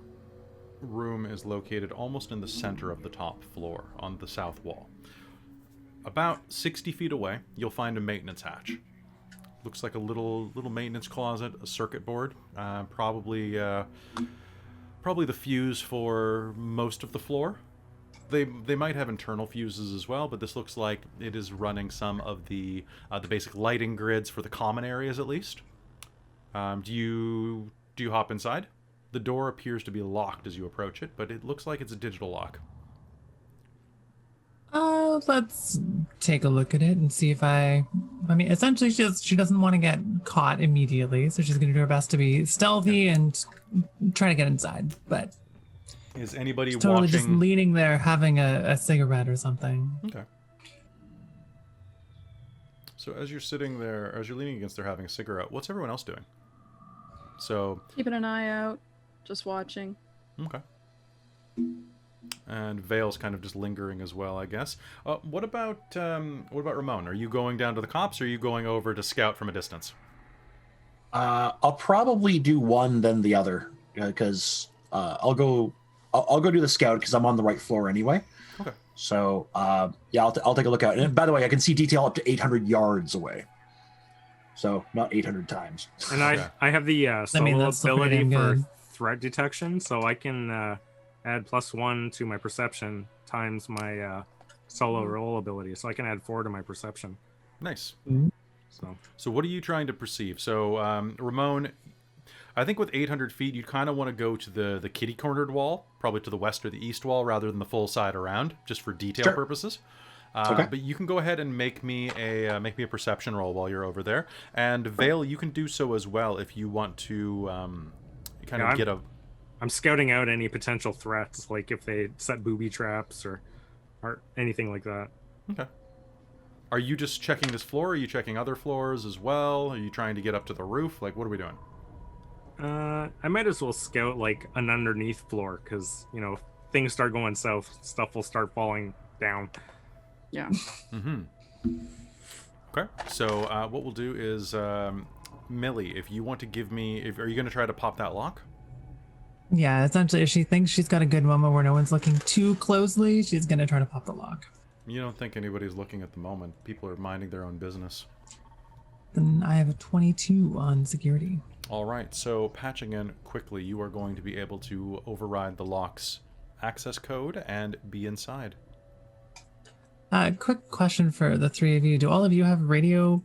room is located almost in the center of the top floor on the south wall. About 60 feet away, you'll find a maintenance hatch. Looks like a little maintenance closet, a circuit board, probably probably the fuse for most of the floor. They might have internal fuses as well, but this looks like it is running some of the basic lighting grids for the common areas at least. Do you hop inside? The door appears to be locked as you approach it, but it looks like it's a digital lock. Let's take a look at it and see if I mean, essentially she doesn't want to get caught immediately, so she's going to do her best to be stealthy and try to get inside. But is anybody totally watching? Just leaning there having a cigarette or something. Okay. So as you're sitting there, as you're leaning against there having a cigarette, what's everyone else doing? So Keeping an eye out, just watching. okay. And Vale's kind of just lingering as well, I guess. What about Ramon? Are you going down to the cops, or are you going over to scout from a distance? I'll probably do one then the other, because I'll go do the scout because I'm on the right floor anyway. Okay. So yeah, I'll take a look out. And by the way, I can see detail up to 800 yards away. So not 800 times. And I have the solo that's still pretty ability damn for good. threat detection, so I can add +1 to my perception times my solo roll ability. So I can add 4 to my perception. Nice. So what are you trying to perceive? So Ramon, I think with 800 feet, you kind of want to go to the kitty cornered wall, probably to the west or the east wall, rather than the full side around, just for detail purposes. Okay. But you can go ahead and make me a perception roll while you're over there. And Vale, you can do so as well if you want to get a. I'm scouting out any potential threats, like if they set booby traps or anything like that. Okay. Are you just checking this floor? Or are you checking other floors as well? Are you trying to get up to the roof? Like, what are we doing? I might as well scout like an underneath floor, because if things start going south, stuff will start falling down. Yeah. Mm-hmm. Okay. So what we'll do is, Millie, if you want to give me, are you going to try to pop that lock? Yeah, essentially, if she thinks she's got a good moment where no one's looking too closely, she's gonna try to pop the lock. You don't think anybody's looking at the moment. People are minding their own business. Then I have a 22 on security. All right, so patching in quickly, you are going to be able to override the lock's access code and be inside. Quick question for the three of you. Do all of you have radio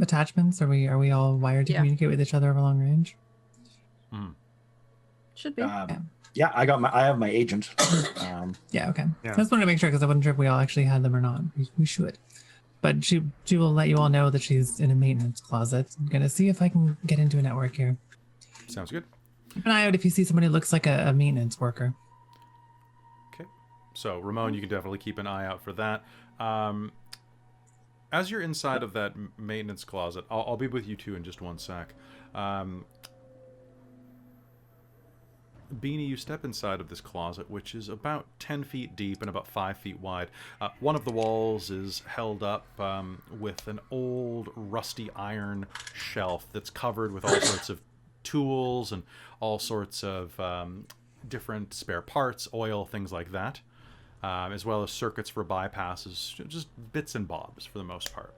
attachments? Are we all wired to communicate with each other over long range? Should be. Yeah, I have my agent. Yeah, okay. Yeah. I just wanted to make sure, because I wasn't sure if we all actually had them or not. We should. But she will let you all know that she's in a maintenance closet. I'm gonna see if I can get into a network here. Sounds good. Keep an eye out if you see somebody who looks like a maintenance worker. Okay. So, Ramon, you can definitely keep an eye out for that. As you're inside of that maintenance closet, I'll be with you two in just one sec. Beanie, you step inside of this closet, which is about 10 feet deep and about 5 feet wide. One of the walls is held up with an old rusty iron shelf that's covered with all sorts of tools and all sorts of different spare parts, oil, things like that, as well as circuits for bypasses, just bits and bobs for the most part.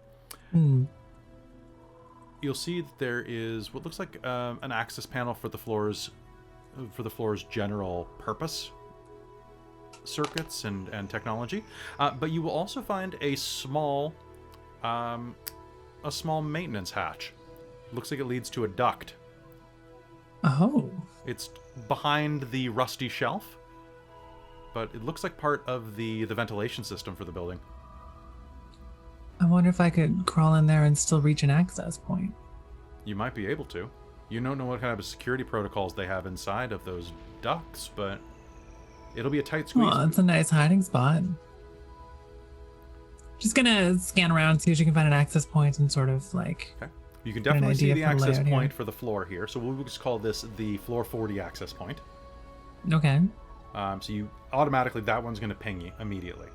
You'll see that there is what looks like an access panel for the floor's general purpose circuits and technology, but you will also find a small maintenance hatch. Looks like it leads to a duct. Oh. It's behind the rusty shelf, but it looks like part of the ventilation system for the building. I wonder if I could crawl in there and still reach an access point. You might be able to. You don't know what kind of security protocols they have inside of those ducts, but it'll be a tight squeeze. Oh, it's a nice hiding spot. Just gonna scan around, see if you can find an access point and sort of like... Okay. You can definitely see the idea for the access layout point here. for the floor here, so we'll just call this the floor 40 access point. Okay. So you automatically, that one's going to ping you immediately.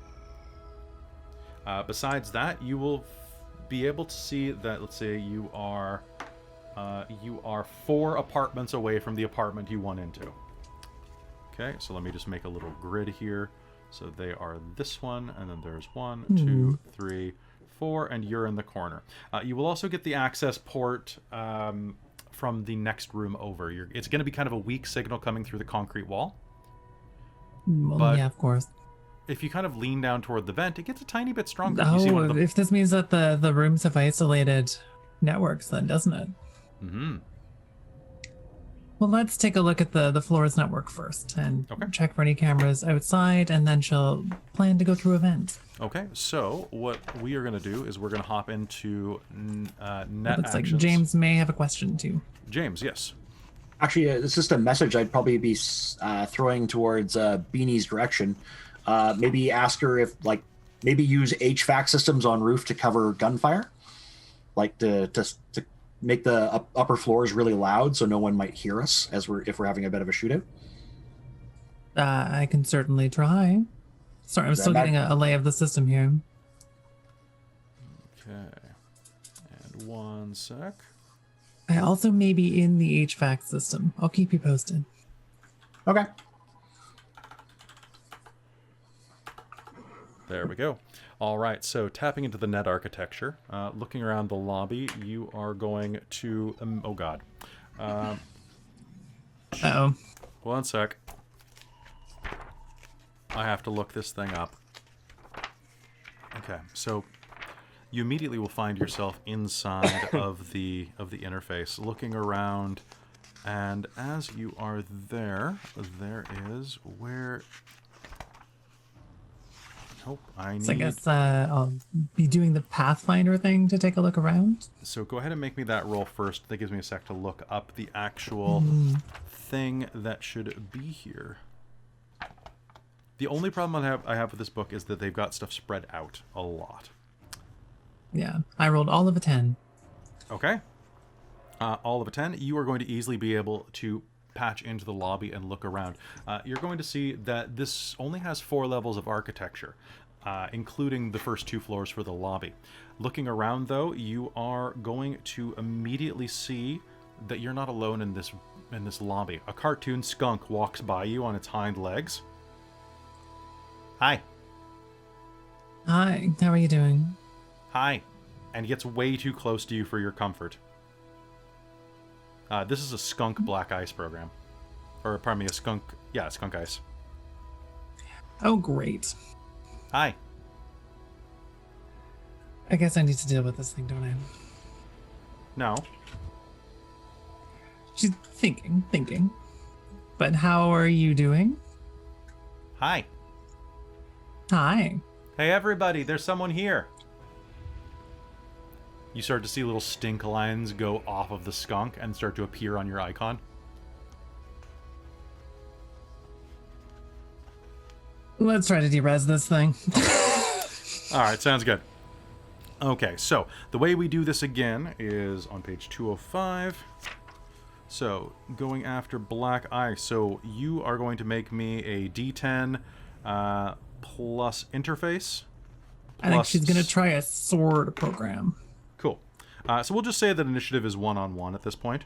Besides that, you will be able to see that, let's say you are 4 apartments away from the apartment you went into. Okay, so let me just make a little grid here. So they are this one, and then there's 1, 2, 3, 4, and you're in the corner. You will also get the access port from the next room over. It's going to be kind of a weak signal coming through the concrete wall. Well, But yeah, of course. if you kind of lean down toward the vent, it gets a tiny bit stronger. You see one Oh, of the... if this means that the rooms have isolated networks, then doesn't it? Mm-hmm. Well, let's take a look at the floor's network first and Okay. check for any cameras outside, and then she'll plan to go through a vent. Okay, so what we are going to do is we're going to hop into It net looks actions. like James may have a question too. James, yes. Actually, it's just a message I'd probably be throwing towards Beanie's direction. Maybe ask her if, like, maybe use HVAC systems on roof to cover gunfire, like to make the upper floors really loud so no one might hear us if we're having a bit of a shootout. I can certainly try. Sorry, I'm still getting a lay of the system here. Okay. And one sec. I also may be in the HVAC system. I'll keep you posted. Okay. There we go. All right, so tapping into the net architecture, looking around the lobby, you are going to... oh, God. Uh-oh. One sec. I have to look this thing up. Okay, so you immediately will find yourself inside of the interface, looking around, and as you are there is where... Oh, So I guess I'll be doing the Pathfinder thing to take a look around. So go ahead and make me that roll first. That gives me a sec to look up the actual thing that should be here. The only problem I have with this book is that they've got stuff spread out a lot. Yeah, I rolled all of a 10. Okay. All of a 10. You are going to easily be able to patch into the lobby and look around. You're going to see that this only has 4 levels of architecture, including the first 2 floors for the lobby. Looking around, though, you are going to immediately see that you're not alone in this lobby. A cartoon skunk walks by you on its hind legs. Hi. Hi, how are you doing? Hi. And gets way too close to you for your comfort. This is a skunk black ice program. Or, pardon me, a skunk... Yeah, skunk ice. Oh, great. Hi. I guess I need to deal with this thing, don't I? No. She's thinking. But how are you doing? Hi. Hi. Hey, everybody, there's someone here. You start to see little stink lines go off of the skunk and start to appear on your icon. Let's try to de-res this thing. All right, sounds good. Okay, so the way we do this again is on page 205. So going after black ice. So you are going to make me a D10 plus interface. I think she's going to try a sword program. Cool. So we'll just say that initiative is 1-on-1 at this point.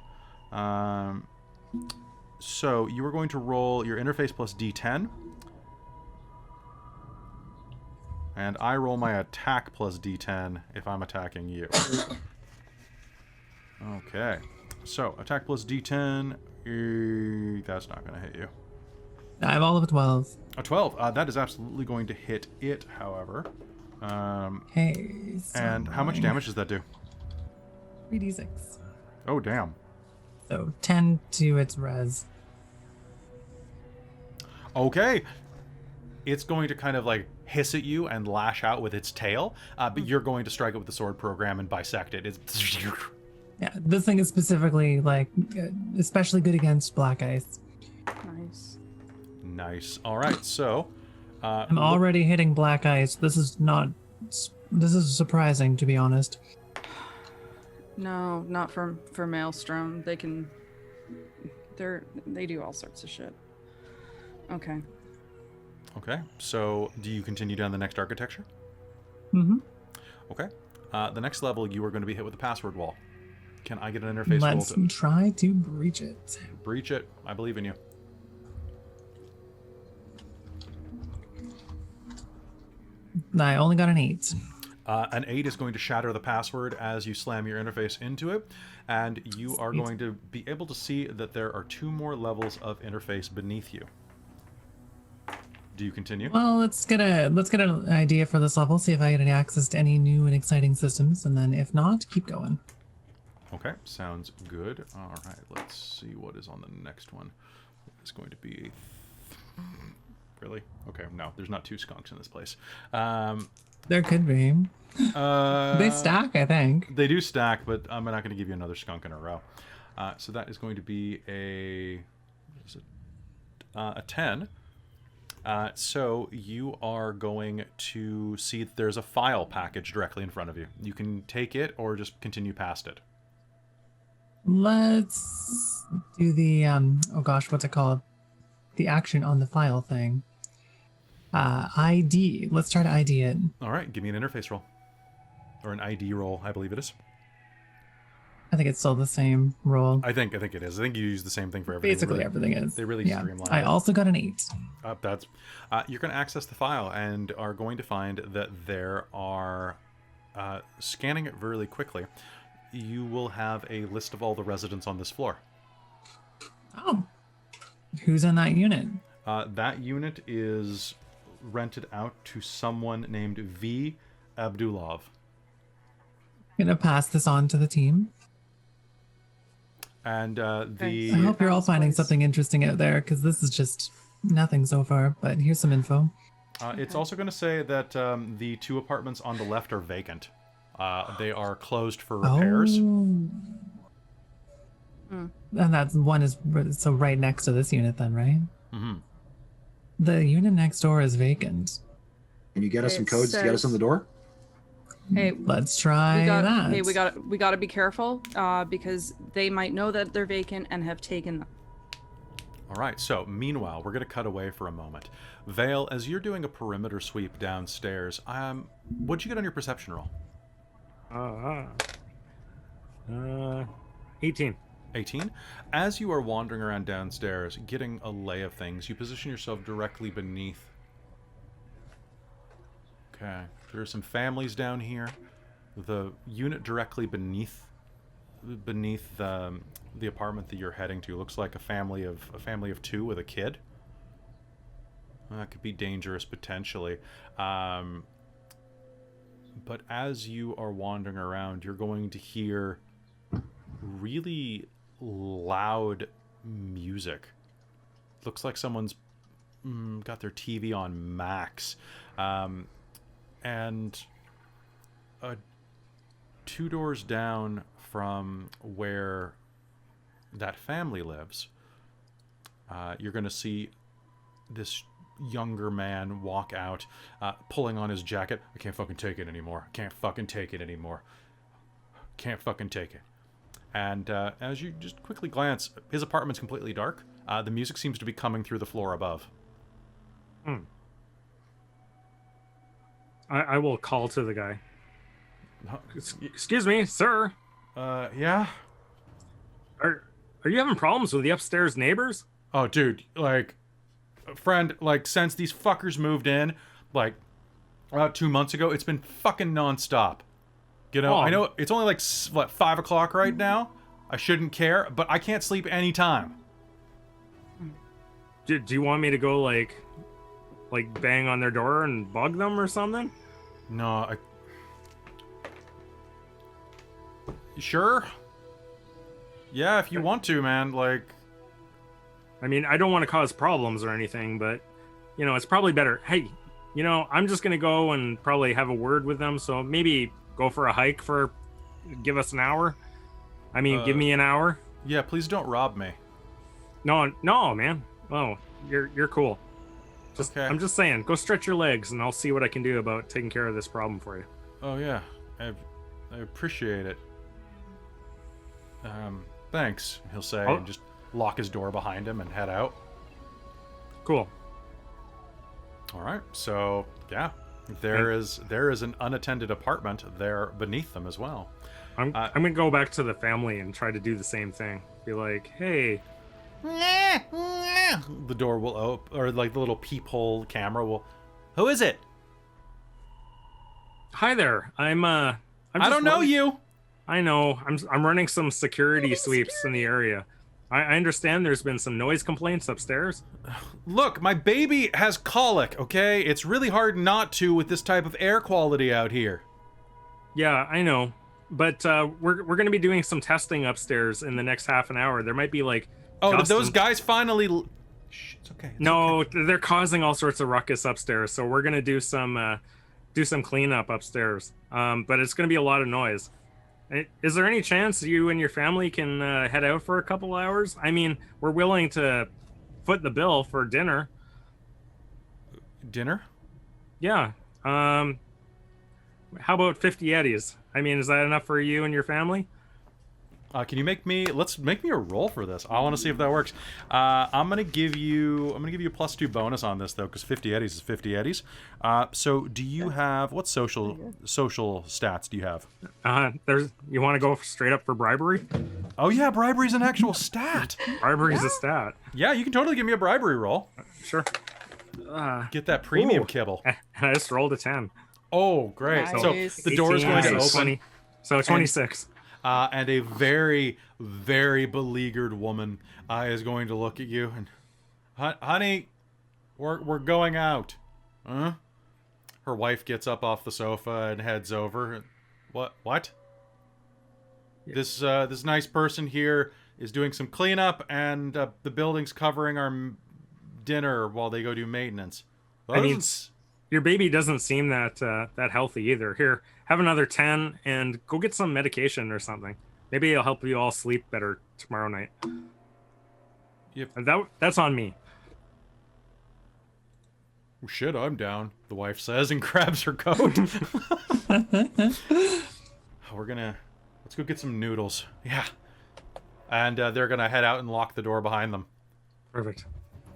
So you are going to roll your interface plus D10. And I roll my attack plus D10 if I'm attacking you. Okay. So, attack plus D10. That's not going to hit you. I have all of a 12. A 12. That is absolutely going to hit it, however. Hey. And how much damage does that do? 3d6. Oh, damn. So 10 to its res. Okay. It's going to kind of like hiss at you and lash out with its tail, but you're going to strike it with the sword program and bisect it. It's... Yeah, this thing is specifically like especially good against black ice. Nice. Nice. All right, so I'm already hitting black ice. This is surprising, to be honest. No, not for Maelstrom. They do all sorts of shit. Okay. Okay, so do you continue down the next architecture? Mm-hmm. Okay. The next level, you are going to be hit with a password wall. Can I get an interface Let's roll to try to breach it. breach it? I believe in you. I only got an 8. An 8 is going to shatter the password as you slam your interface into it, and you are going to be able to see that there are 2 more levels of interface beneath you. Do you continue? Well, let's get an idea for this level. See if I get any access to any new and exciting systems, and then if not, keep going. Okay, sounds good. All right, let's see what is on the next one. It's going to be really okay. No, there's not 2 skunks in this place. There could be. They stack, I think. They do stack, but I'm not going to give you another skunk in a row. So that is going to be a 10. So you are going to see that there's a file package directly in front of you. You can take it or just continue past it. Let's do the oh gosh, what's it called? The action on the file thing. ID. Let's try to ID it. All right, give me an interface roll. Or an ID roll, I believe it is. I think it's still the same roll. I think it is. I think you use the same thing for everything. Basically, everything is. They really streamline I it. also got an 8. You're going to access the file and are going to find that there are, scanning it really quickly, you will have a list of all the residents on this floor. Oh. Who's in that unit? That unit is rented out to someone named V. Abdulov. Gonna pass this on to the team. And I hope you're all finding something interesting out there, because this is just nothing so far, but here's some info. It's also going to say that the 2 apartments on the left are vacant. They are closed for repairs. Oh. And that's one is so right next to this unit then, right? Mm-hmm. The unit next door is vacant. Can you get us some codes to get us in the door? Hey, let's try that. Hey, we got to be careful because they might know that they're vacant and have taken them. All right, so meanwhile, we're going to cut away for a moment. Vale, as you're doing a perimeter sweep downstairs, what'd you get on your perception roll? 18. 18. As you are wandering around downstairs, getting a lay of things, you position yourself directly beneath. Okay, there are some families down here. The unit directly beneath the apartment that you're heading to looks like a family of 2 with a kid. That could be dangerous potentially. But as you are wandering around, you're going to hear really loud music. Looks like someone's got their TV on max. And 2 doors down from where that family lives, you're going to see this younger man walk out, pulling on his jacket. I can't fucking take it anymore. Can't fucking take it. And as you just quickly glance, his apartment's completely dark. The music seems to be coming through the floor above. I will call to the guy. Excuse me, sir. Yeah? Are you having problems with the upstairs neighbors? Oh, dude, friend, since these fuckers moved in, about 2 months ago, it's been fucking nonstop. You know, I know it's only 5 o'clock right now. I shouldn't care, but I can't sleep anytime. Do you want me to go, bang on their door and bug them or something? No, Sure? Yeah, if you want to, man, I mean, I don't want to cause problems or anything, but, it's probably better. Hey, I'm just going to go and probably have a word with them, so maybe go for a hike give us an hour. I mean, give me an hour. Yeah, please don't rob me. No, man. Oh, you're cool. Okay. I'm just saying, go stretch your legs, and I'll see what I can do about taking care of this problem for you. Oh, yeah. I appreciate it. Thanks, he'll say, and just lock his door behind him and head out. Cool. All right, so, yeah. There is an unattended apartment there beneath them as well. I'm gonna go back to the family and try to do the same thing. Be like, hey. The door will open, or the little peephole camera will. Who is it? Hi there. I I don't know you. I know. I'm running some security sweeps in the area. I understand there's been some noise complaints upstairs. Look, my baby has colic, okay? It's really hard not to with this type of air quality out here. Yeah, I know. But we're going to be doing some testing upstairs in the next half an hour. There might be like Oh, did dust those and- guys finally... Shh, it's okay. It's No, okay. they're causing all sorts of ruckus upstairs. So we're going to do some cleanup upstairs. But it's going to be a lot of noise. Is there any chance you and your family can head out for a couple hours? I mean, we're willing to foot the bill for dinner. Dinner? Yeah. How about 50 eddies? I mean, is that enough for you and your family? Can you make me... Let's make me a roll for this. I want to see if that works. I'm gonna give you a +2 bonus on this though, because 50 eddies is 50 eddies. So do you have what social stats do you have? You want to go straight up for bribery? Oh yeah, bribery's an actual stat. Bribery's a stat. Yeah, you can totally give me a bribery roll. Sure. Get that premium Ooh. kibble. And I just rolled a 10. Oh, great. Nice. So the door is 18, going to so open. 20, so 26. And a very, very beleaguered woman is going to look at you and, honey, we're going out. Huh? Her wife gets up off the sofa and heads over. What? Yeah. This nice person here is doing some cleanup, and the building's covering our dinner while they go do maintenance. Well, I mean, doesn't- your baby doesn't seem that healthy either. Here, have another 10 and go get some medication or something. Maybe it'll help you all sleep better tomorrow night. Yep. And that's on me. Oh, shit, I'm down, the wife says and grabs her coat. Let's go get some noodles. Yeah. And they're gonna head out and lock the door behind them. Perfect.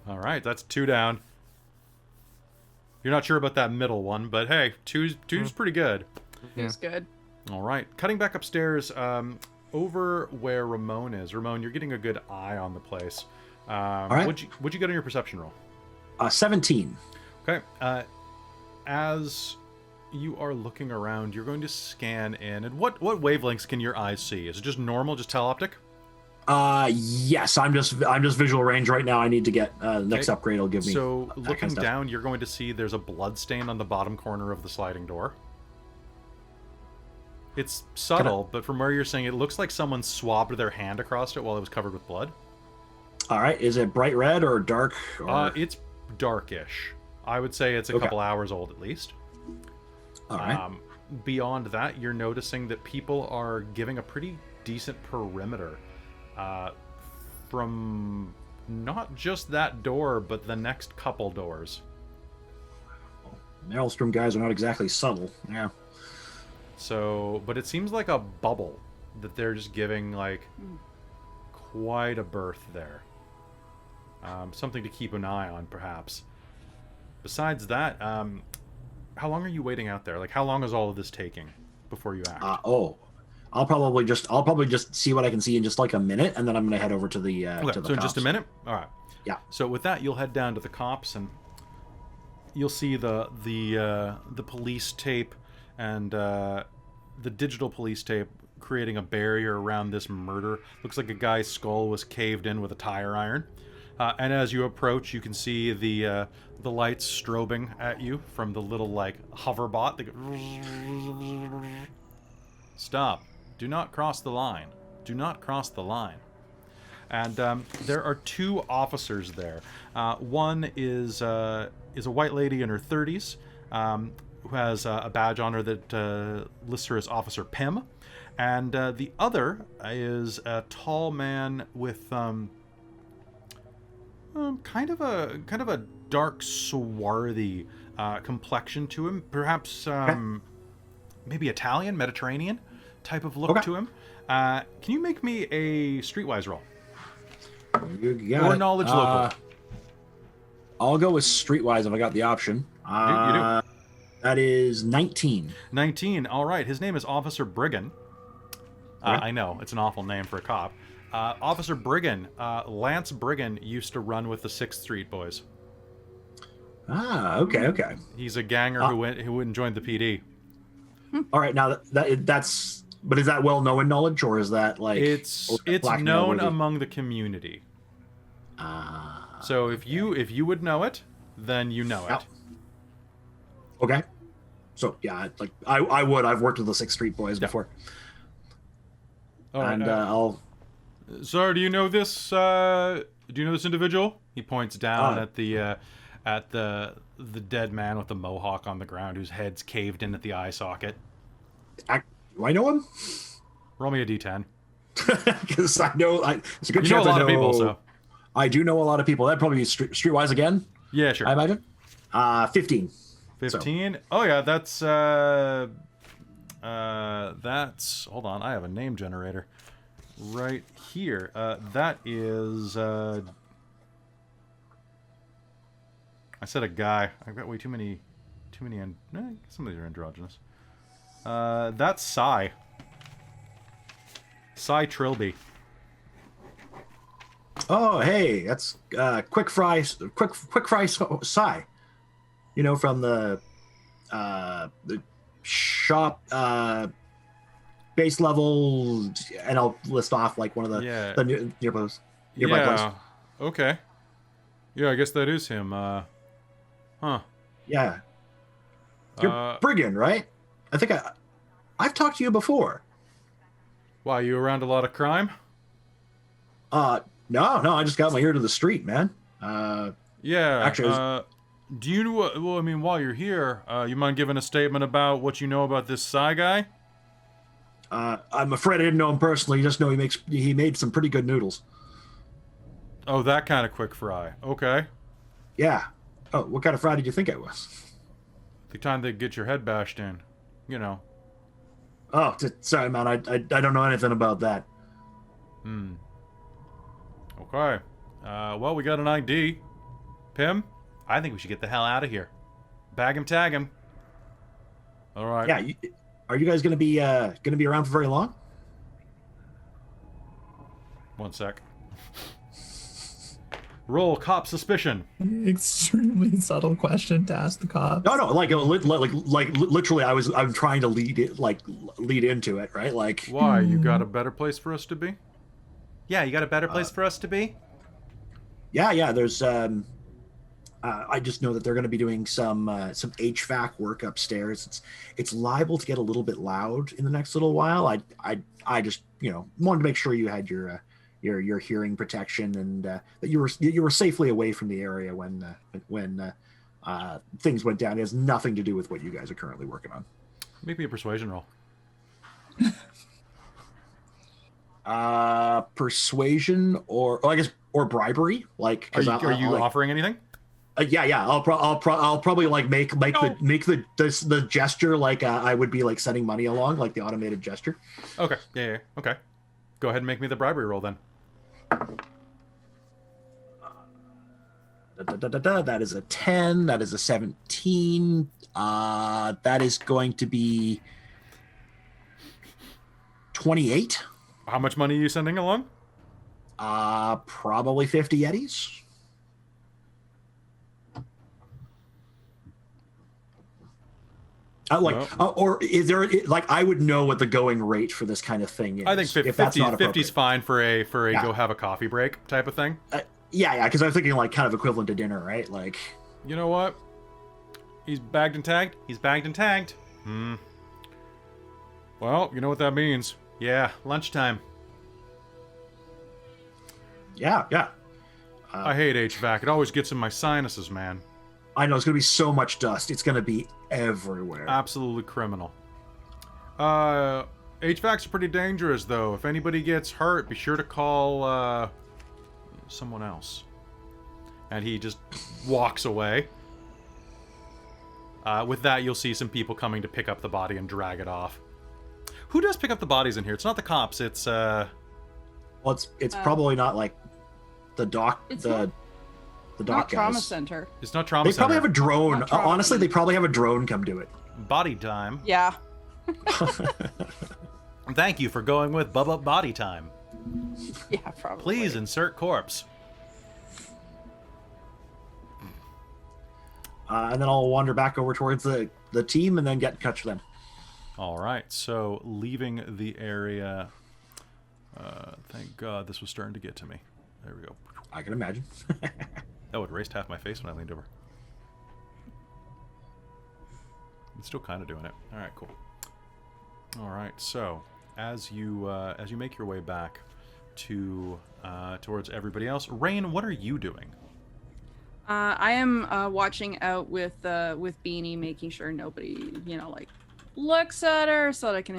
All right, that's 2 down. You're not sure about that middle one, but hey, two's pretty good. It's good. All right, cutting back upstairs, over where Ramon is. Ramon, you're getting a good eye on the place. All right. What'd you get on your perception roll? 17. Okay. As you are looking around, you're going to scan in. And what wavelengths can your eyes see? Is it just normal, just teleoptic? Yes, I'm just visual range right now. I need to get next Okay. upgrade will give me. So that looking kind of stuff. down, you're going to see there's a blood stain on the bottom corner of the sliding door. It's subtle, but from where you're saying, it looks like someone swabbed their hand across it while it was covered with blood. All right, is it bright red or dark? Or... It's darkish. I would say it's a couple hours old at least. All right. Beyond that, you're noticing that people are giving a pretty decent perimeter from not just that door, but the next couple doors. Maelstrom guys are not exactly subtle. Yeah. So, but it seems like a bubble that they're just giving, like, quite a berth there. Something to keep an eye on, perhaps. Besides that, how long are you waiting out there? Like, how long is all of this taking before you act? I'll probably just see what I can see in just like a minute, and then I'm gonna head over to the Okay, to the so in just a cops. minute? All right. Yeah. So with that, you'll head down to the cops, and you'll see the police tape and the digital police tape creating a barrier around this murder. Looks like a guy's skull was caved in with a tire iron. And as you approach, you can see the lights strobing at you from the little, like, hover bot. They go... Stop. Do not cross the line. Do not cross the line. And there are 2 officers there. One is a white lady in her 30s who has a badge on her that lists her as Officer Pym. And the other is a tall man with kind of a dark, swarthy complexion to him. Perhaps maybe Italian, Mediterranean type of look to him. Can you make me a streetwise roll? You got Or it. knowledge local. I'll go with streetwise if I got the option. You do. That is 19. 19. All right. His name is Officer Briggan. I know. It's an awful name for a cop. Officer Briggan. Lance Briggan used to run with the 6th Street Boys. Okay. He's a ganger who went and joined the PD. All right, now that's. But is that well-known knowledge, or is that like It's black known noteworthy? among the community. Ah. So if you would know it, then you know it. Yeah. Okay. So yeah, like I would. I've worked with the Sixth Street Boys before, All right, and I'll. Sir, do you know this individual? He points down at the dead man with the mohawk on the ground, whose head's caved in at the eye socket. Do I know him? Roll me a d10. Because I know it's a good You chance know a lot I of people, so I do know a lot of people. That'd probably be streetwise again. yeah, sure. I imagine. 15. 15. Oh yeah, that's hold on, I have a name generator right here. That is I said a guy. I've got way too many some of these are androgynous. That's Psy Trilby. Oh, hey, that's quick fry Psy. You know, from the shop base level, and I'll list off like one of the nearby places. Okay. Yeah, I guess that is him. Huh. Yeah. You're Brigand, right? I think I've talked to you before. Why, you around a lot of crime? No, I just got my ear to the street, man. Yeah. Actually, do you know what? Well, I mean, while you're here, you mind giving a statement about what you know about this Psy guy? I'm afraid I didn't know him personally. Just know he made some pretty good noodles. Oh, that kind of quick fry. Okay. Yeah. Oh, what kind of fry did you think I was? The time they get your head bashed in, you know. Oh, sorry, man. I don't know anything about that. Okay. Well, we got an ID. Pim, I think we should get the hell out of here. Bag him, tag him. All right. Yeah. Are you guys gonna be around for very long? One sec. Roll cop suspicion. Extremely subtle question to ask the cop. No, like literally, I'm trying to lead into it, right? Like, Why? You got a better place for us to be? Yeah, you got a better place for us to be? yeah. There's I just know that they're going to be doing some HVAC work upstairs. It's liable to get a little bit loud in the next little while. I just wanted to make sure you had your hearing protection and that you were safely away from the area when things went down. It has nothing to do with what you guys are currently working on. Make me a persuasion roll. Persuasion or bribery. Like, Are you offering anything? Yeah. I'll probably like make the gesture like I would be like sending money along, like the automated gesture. Okay. Yeah. Okay. Go ahead and make me the bribery roll then. That is a 10. That is a 17. That is going to be 28. How much money are you sending along? Probably 50 Yetis. Or is there like I would know what the going rate for this kind of thing is. I think 50 is fine for a go have a coffee break type of thing. Yeah, because I'm thinking like kind of equivalent to dinner, right? Like, you know what? He's bagged and tagged. Well, you know what that means. Yeah, lunchtime. Yeah. I hate HVAC. It always gets in my sinuses, man. I know, it's going to be so much dust. It's going to be everywhere. Absolutely criminal. HVACs are pretty dangerous, though. If anybody gets hurt, be sure to call someone else. And he just walks away. With that, you'll see some people coming to pick up the body and drag it off. Who does pick up the bodies in here? It's not the cops. It's Well, it's probably not like the doc. The doc trauma guys. center. It's not trauma They probably center. have a drone. Honestly, they probably have a drone come do it. Body time. Yeah. Thank you for going with Bubba Body Time. Yeah, probably. Please insert corpse. And then I'll wander back over towards the team and then get in touch with them. All right, so leaving the area. Thank God this was starting to get to me. There we go. I can imagine. Oh, it erased half my face when I leaned over. It's still kind of doing it. All right, cool. All right, so as you make your way back to towards everybody else, Rain, what are you doing? I am watching out with Beanie, making sure nobody, like, looks at her, so that I can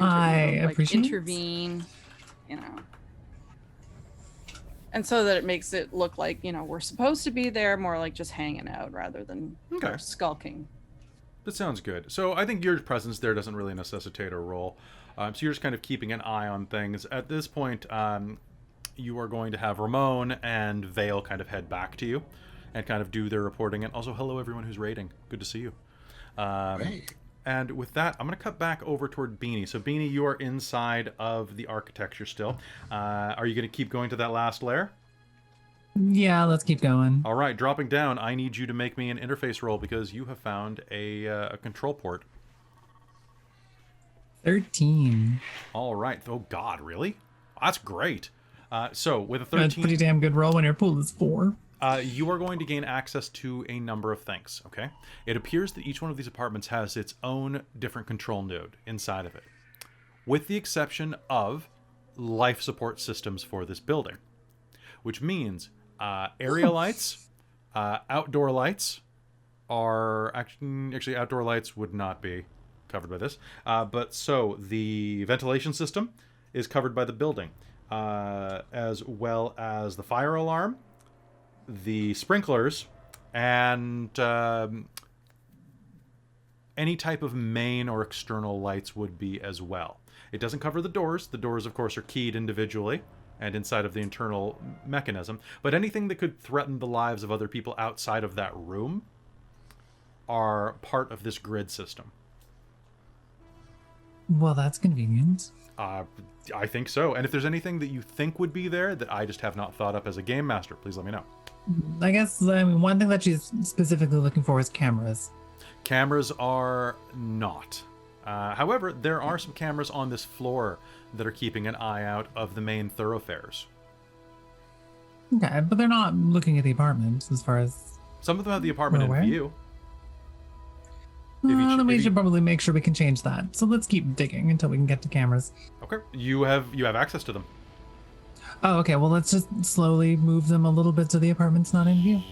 intervene, and so that it makes it look like we're supposed to be there, more like just hanging out rather than skulking. That sounds good. So I think your presence there doesn't really necessitate a roll. So you're just kind of keeping an eye on things. At this point, you are going to have Ramon and Vale kind of head back to you and kind of do their reporting. And also, hello everyone who's raiding. Good to see you. Great. And with that, I'm going to cut back over toward Beanie. So Beanie, you are inside of the architecture still. Are you going to keep going to that last layer? Yeah, let's keep going. All right, dropping down, I need you to make me an interface roll because you have found a control port. 13. All right. Oh, God, really? That's great. So with a 13... That's a pretty damn good roll when your pool is 4. You are going to gain access to a number of things, okay? It appears that each one of these apartments has its own different control node inside of it, with the exception of life support systems for this building, which means area lights, outdoor lights are... Actually, outdoor lights would not be covered by this. But so the ventilation system is covered by the building, as well as the fire alarm, the sprinklers, and any type of main or external lights would be as well. It doesn't cover the doors. The doors, of course, are keyed individually and inside of the internal mechanism. But anything that could threaten the lives of other people outside of that room are part of this grid system. Well, that's convenient. I think so. And if there's anything that you think would be there that I just have not thought up as a game master, please let me know. I guess one thing that she's specifically looking for is cameras. Cameras are not. However, there are some cameras on this floor that are keeping an eye out of the main thoroughfares. Okay, but they're not looking at the apartments as far as... Some of them have the apartment in view. Then we should probably make sure we can change that. So let's keep digging until we can get to cameras. Okay, you have access to them. Oh, okay. Well, let's just slowly move them a little bit so the apartment's not in view.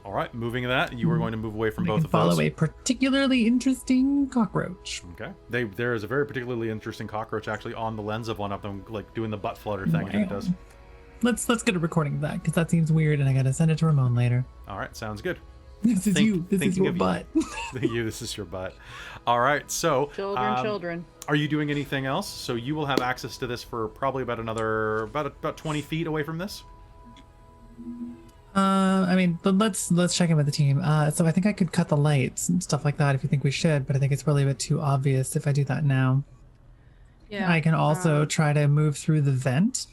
All right, moving that, you are going to move away from We both can of those. follow a particularly interesting cockroach. Okay. There is a very particularly interesting cockroach actually on the lens of one of them, like doing the butt flutter thing that it does. Let's get a recording of that because that seems weird, and I gotta send it to Ramon later. All right, sounds good. This is you. This is your butt. Thank you. This is your butt. All right. So, Children. Are you doing anything else? So you will have access to this for probably about 20 feet away from this. But let's check in with the team. So I think I could cut the lights and stuff like that if you think we should, but I think it's probably a bit too obvious if I do that now. Yeah. I can also try to move through the vent.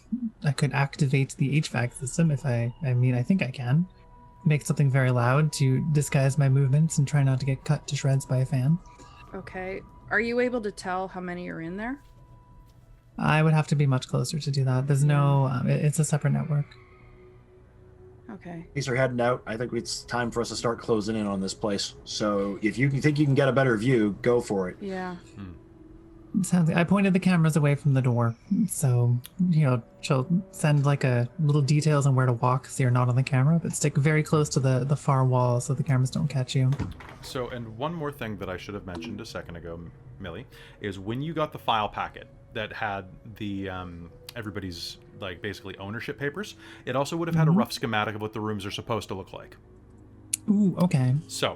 I could activate the HVAC system if I think I can. Make something very loud to disguise my movements and try not to get cut to shreds by a fan. Okay. Are you able to tell how many are in there? I would have to be much closer to do that. There's no... it's a separate network. Okay. These are heading out. I think it's time for us to start closing in on this place. So if you think you can get a better view, go for it. Yeah. Sounds I pointed the cameras away from the door, so she'll send like a little details on where to walk so you're not on the camera, but stick very close to the far wall so the cameras don't catch you. So, and one more thing that I should have mentioned a second ago, Millie, is when you got the file packet that had the everybody's like basically ownership papers, it also would have had a rough schematic of what the rooms are supposed to look like. Ooh, okay. So,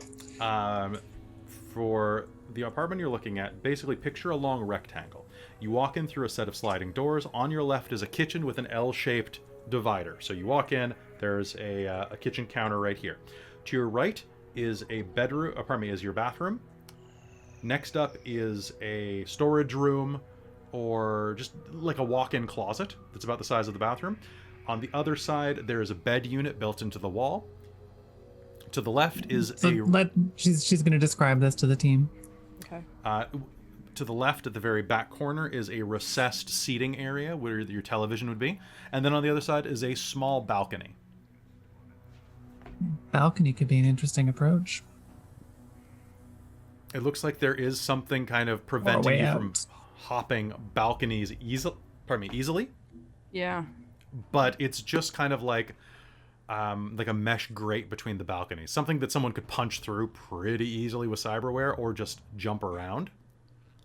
for the apartment you're looking at, basically picture a long rectangle. You walk in through a set of sliding doors. On your left is a kitchen with an L-shaped divider. So you walk in, there's a kitchen counter right here. To your right is a bedroom, is your bathroom. Next up is a storage room or just like a walk-in closet that's about the size of the bathroom. On the other side, there is a bed unit built into the wall. To the left is she's going to describe this to the team. Okay. To to the left at the very back corner is a recessed seating area where your television would be. And then on the other side is a small balcony. Balcony could be an interesting approach. It looks like there is something kind of preventing you from hopping balconies easily. Yeah. But it's just kind of like a mesh grate between the balconies. Something that someone could punch through pretty easily with cyberware or just jump around.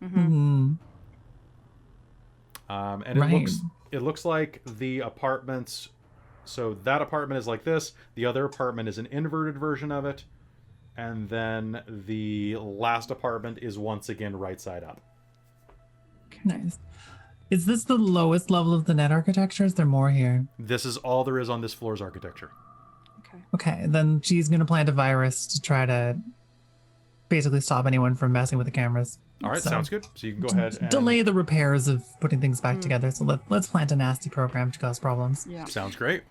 Mm-hmm. And it looks like the apartments. So that apartment is like this. The other apartment is an inverted version of it. And then the last apartment is once again right side up. Nice. Is this the lowest level of the net architecture? Is there more here? This is all there is on this floor's architecture. Okay. Okay, then she's going to plant a virus to try to basically stop anyone from messing with the cameras. All right, So, sounds good. So you can go ahead and... delay the repairs of putting things back together. So let's plant a nasty program to cause problems. Yeah. Sounds great.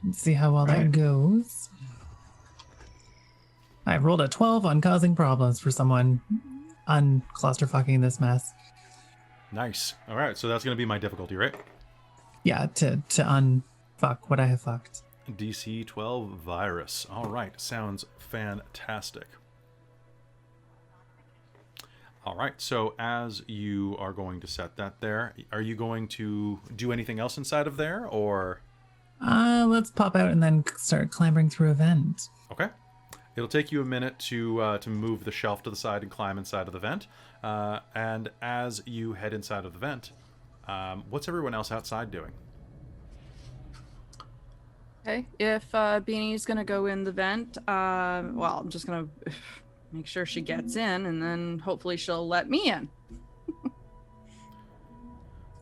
Let's see how well that goes. I rolled a 12 on causing problems for someone unclusterfucking this mess. Nice. All right, so that's going to be my difficulty, right? Yeah, to unfuck what I have fucked. DC 12 virus. All right, sounds fantastic. All right, so as you are going to set that there, are you going to do anything else inside of there, or... Let's pop out and then start clambering through a vent. Okay. It'll take you a minute to move the shelf to the side and climb inside of the vent. And as you head inside of the vent, what's everyone else outside doing? Okay. If Beanie's gonna go in the vent, well, I'm just gonna make sure she gets in, and then hopefully she'll let me in.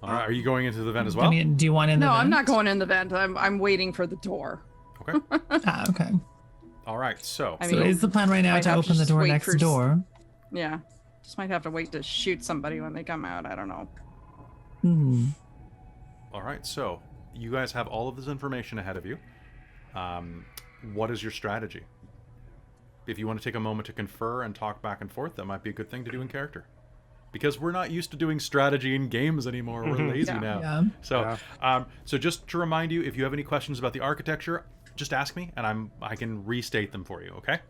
All right, are you going into the vent as well? I mean, do you want in the No, vent? I'm not going in the vent. I'm waiting for the door. Okay. Okay. All right, so... I So mean, is the plan right now might to have open the just door wait next for door? Yeah. Just might have to wait to shoot somebody when they come out. I don't know. Hmm. All right, so you guys have all of this information ahead of you. What is your strategy? If you want to take a moment to confer and talk back and forth, that might be a good thing to do in character. Because we're not used to doing strategy in games anymore. We're lazy Yeah. now. Yeah. So, so just to remind you, if you have any questions about the architecture, just ask me, and I can restate them for you. Okay?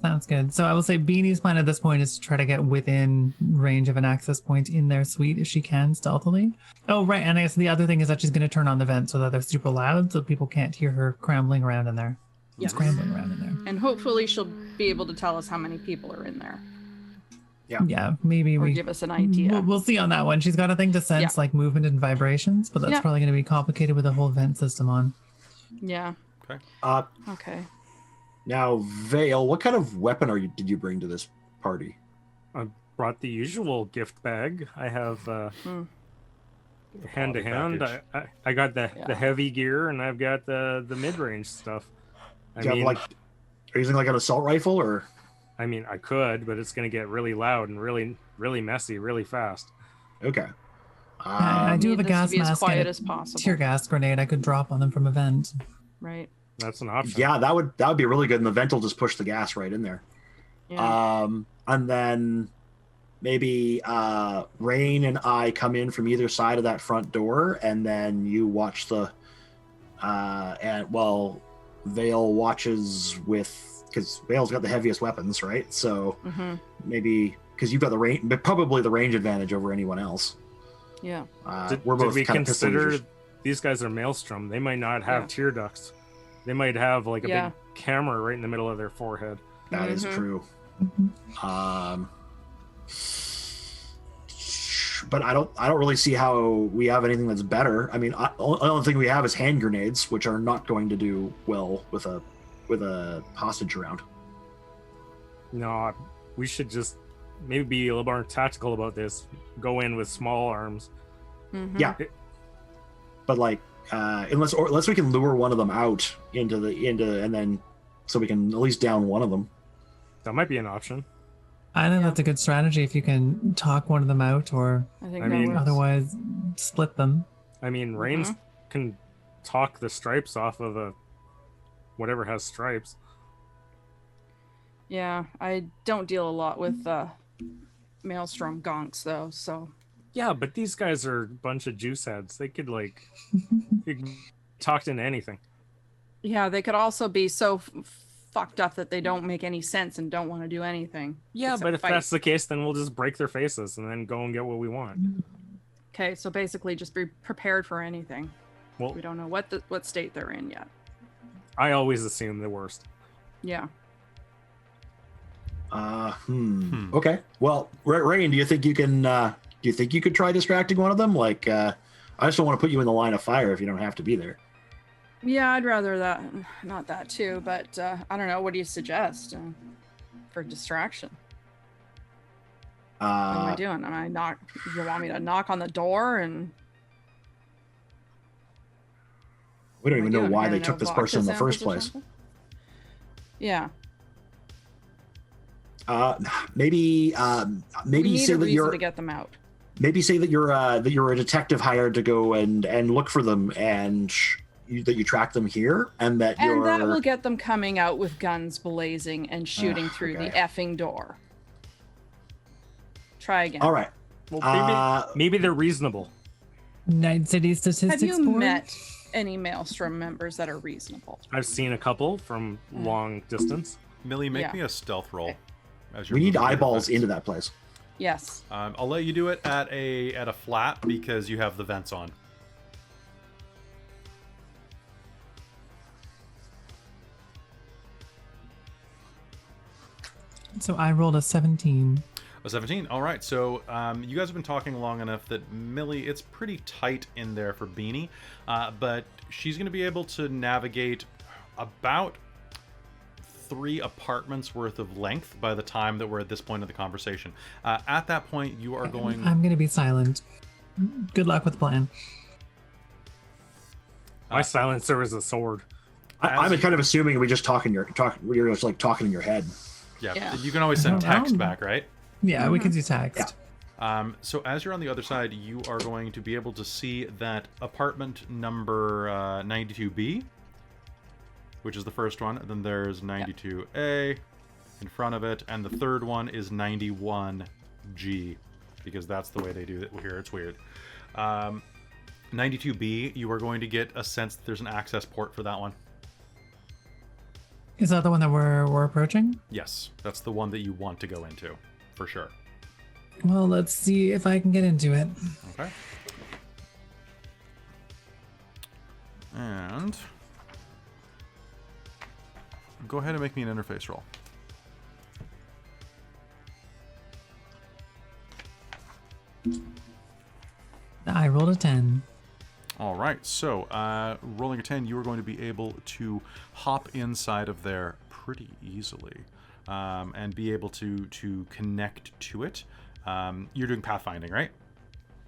Sounds good. So I will say Beanie's plan at this point is to try to get within range of an access point in their suite if she can stealthily. Oh, right. And I guess the other thing is that she's going to turn on the vent so that they're super loud so people can't hear her scrambling around in there. Yes. Scrambling around in there. And hopefully she'll be able to tell us how many people are in there, Yeah, maybe or we give us an idea. We'll see on that one. She's got a thing to sense like movement and vibrations, but that's Yeah. probably going to be complicated with the whole vent system on. Yeah. Okay. Okay. Now, Vale, what kind of weapon did you bring to this party? I brought the usual gift bag. I have hand to hand. I got the heavy gear, and I've got the mid range stuff. Do you have, are you using like an assault rifle or? I mean, I could, but it's going to get really loud and really, really messy, really fast. Okay. I do have a Need this gas to be as mask quiet and as possible. tear gas grenade I could drop on them from a vent. Right. That's an option. Yeah, that would be really good, and the vent will just push the gas right in there. Yeah. And then maybe Rain and I come in from either side of that front door, and then you watch Vale watches because Vale's got the heaviest weapons, right? So maybe because you've got the range, but probably the range advantage over anyone else. Yeah. Did we're both we kind of pistol consider users. these guys are Maelstrom? They might not have tear ducts. They might have like a big camera right in the middle of their forehead. That is true. But I don't really see how we have anything that's better. I mean, the only thing we have is hand grenades, which are not going to do well with a hostage around. No, we should just maybe be a little more tactical about this. Go in with small arms. Yeah, but unless we can lure one of them out into and then so we can at least down one of them. That might be an option. I think that's a good strategy if you can talk one of them out or otherwise split them. I mean, Reigns can talk the stripes off of whatever has stripes. Yeah, I don't deal a lot with Maelstrom gonks though, so Yeah, but these guys are a bunch of juice heads. They could you can talk into anything. yeah, they could also be so fucked up that they don't make any sense and don't want to do anything. Yeah, except but if fight. that's the case, then we'll just break their faces and then go and get what we want. Okay, so basically just be prepared for anything. Well, We don't know what state they're in yet. I always assume the worst. Yeah. Okay. Well, Rain, do you think you can? Do you think you could try distracting one of them? Like, I just don't want to put you in the line of fire if you don't have to be there. Yeah, I'd rather that, not that too, but I don't know. What do you suggest for distraction? What am I doing? Am I knock? You want me to knock on the door and? We don't even know why they Handing took out this vodka person in the first samples or place. something? Yeah. Maybe We need say a that reason you're to get them out. maybe say that you're a detective hired to go and look for them, and that you track them here, and that And you're that will get them coming out with guns blazing and shooting through the okay. effing door. Try again. all right. Well, maybe they're reasonable. Night City Statistics Have you Board? met any Maelstrom members that are reasonable? I've seen a couple from long distance. Millie, make Yeah. me a stealth roll. As you're We need moving through the eyeballs vents. into that place. Yes. I'll let you do it at a flat because you have the vents on. So I rolled a 17. A 17. All right. So you guys have been talking long enough that Millie, it's pretty tight in there for Beanie, but she's going to be able to navigate about 3 apartments worth of length by the time that we're at this point of the conversation. At that point, you are going. I'm going to be silent. Good luck with the plan. My silencer is a sword. I'm kind of assuming we just you're just like talking in your head. Yeah. You can always send text back, right? Yeah, we could do text. So as you're on the other side, you are going to be able to see that apartment number 92B, which is the first one. And then there's 92A in front of it, and the third one is 91G, because that's the way they do it here. It's weird. 92B, you are going to get a sense that there's an access port for that one. Is that the one that we're approaching? Yes, that's the one that you want to go into, for sure. Well, let's see if I can get into it. Okay. And go ahead and make me an interface roll. I rolled a 10. All right, so rolling a 10, you are going to be able to hop inside of there pretty easily and be able to connect to it. You're doing pathfinding, right?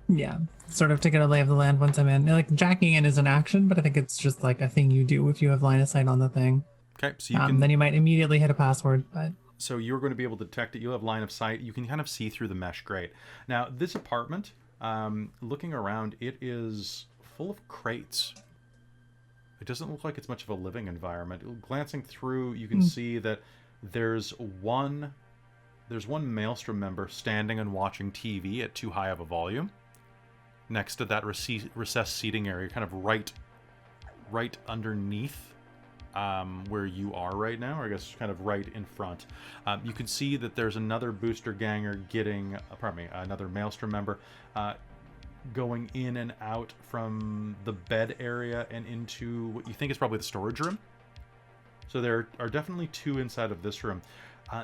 Yeah, sort of to get a lay of the land once I'm in. Like, jacking in is an action, but I think it's just like a thing you do if you have line of sight on the thing. Okay, so you can. Then you might immediately hit a password, but. So you're going to be able to detect it. You'll have line of sight. You can kind of see through the mesh. Great. Now, this apartment, looking around, it is full of crates. It doesn't look like it's much of a living environment. Glancing through, you can see that there's one Maelstrom member standing and watching TV at too high of a volume next to that recessed seating area, kind of right underneath where you are right now, or I guess kind of right in front. You can see that there's another booster ganger another Maelstrom member going in and out from the bed area and into what you think is probably the storage room. So there are definitely 2 inside of this room.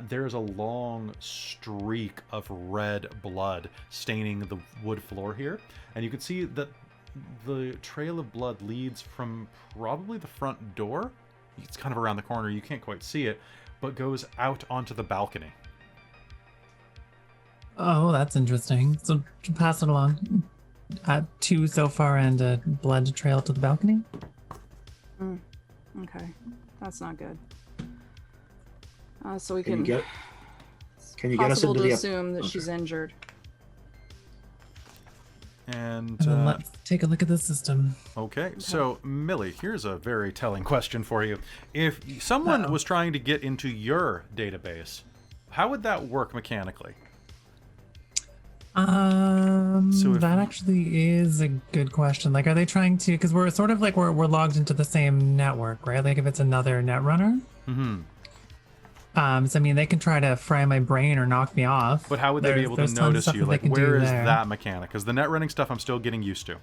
There is a long streak of red blood staining the wood floor here, and you can see that the trail of blood leads from probably the front door. It's kind of around the corner, you can't quite see it, but goes out onto the balcony. Oh, that's interesting. So pass it along. 2 so far and a blood trail to the balcony. Okay, that's not good. So we Can can. you get us into to the assume that she's injured. And then let's take a look at the system. okay, so Millie, here's a very telling question for you. If someone was trying to get into your database, how would that work mechanically? That actually is a good question. Like, are they trying to? Because we're sort of like we're logged into the same network, right? Like, if it's another netrunner. Mm-hmm. So I mean, they can try to fry my brain or knock me off. But how would they be able to notice you? Like, where is that mechanic? Because the net running stuff, I'm still getting used to.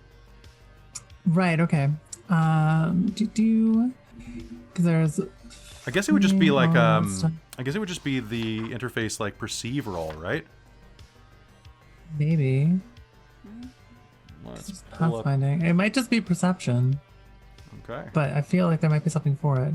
Right. Okay. Because there's. I guess it would just be like I guess it would just be the interface like perceive roll, right? Maybe. Let's pull up. Pathfinding. It might just be perception. Okay. But I feel like there might be something for it.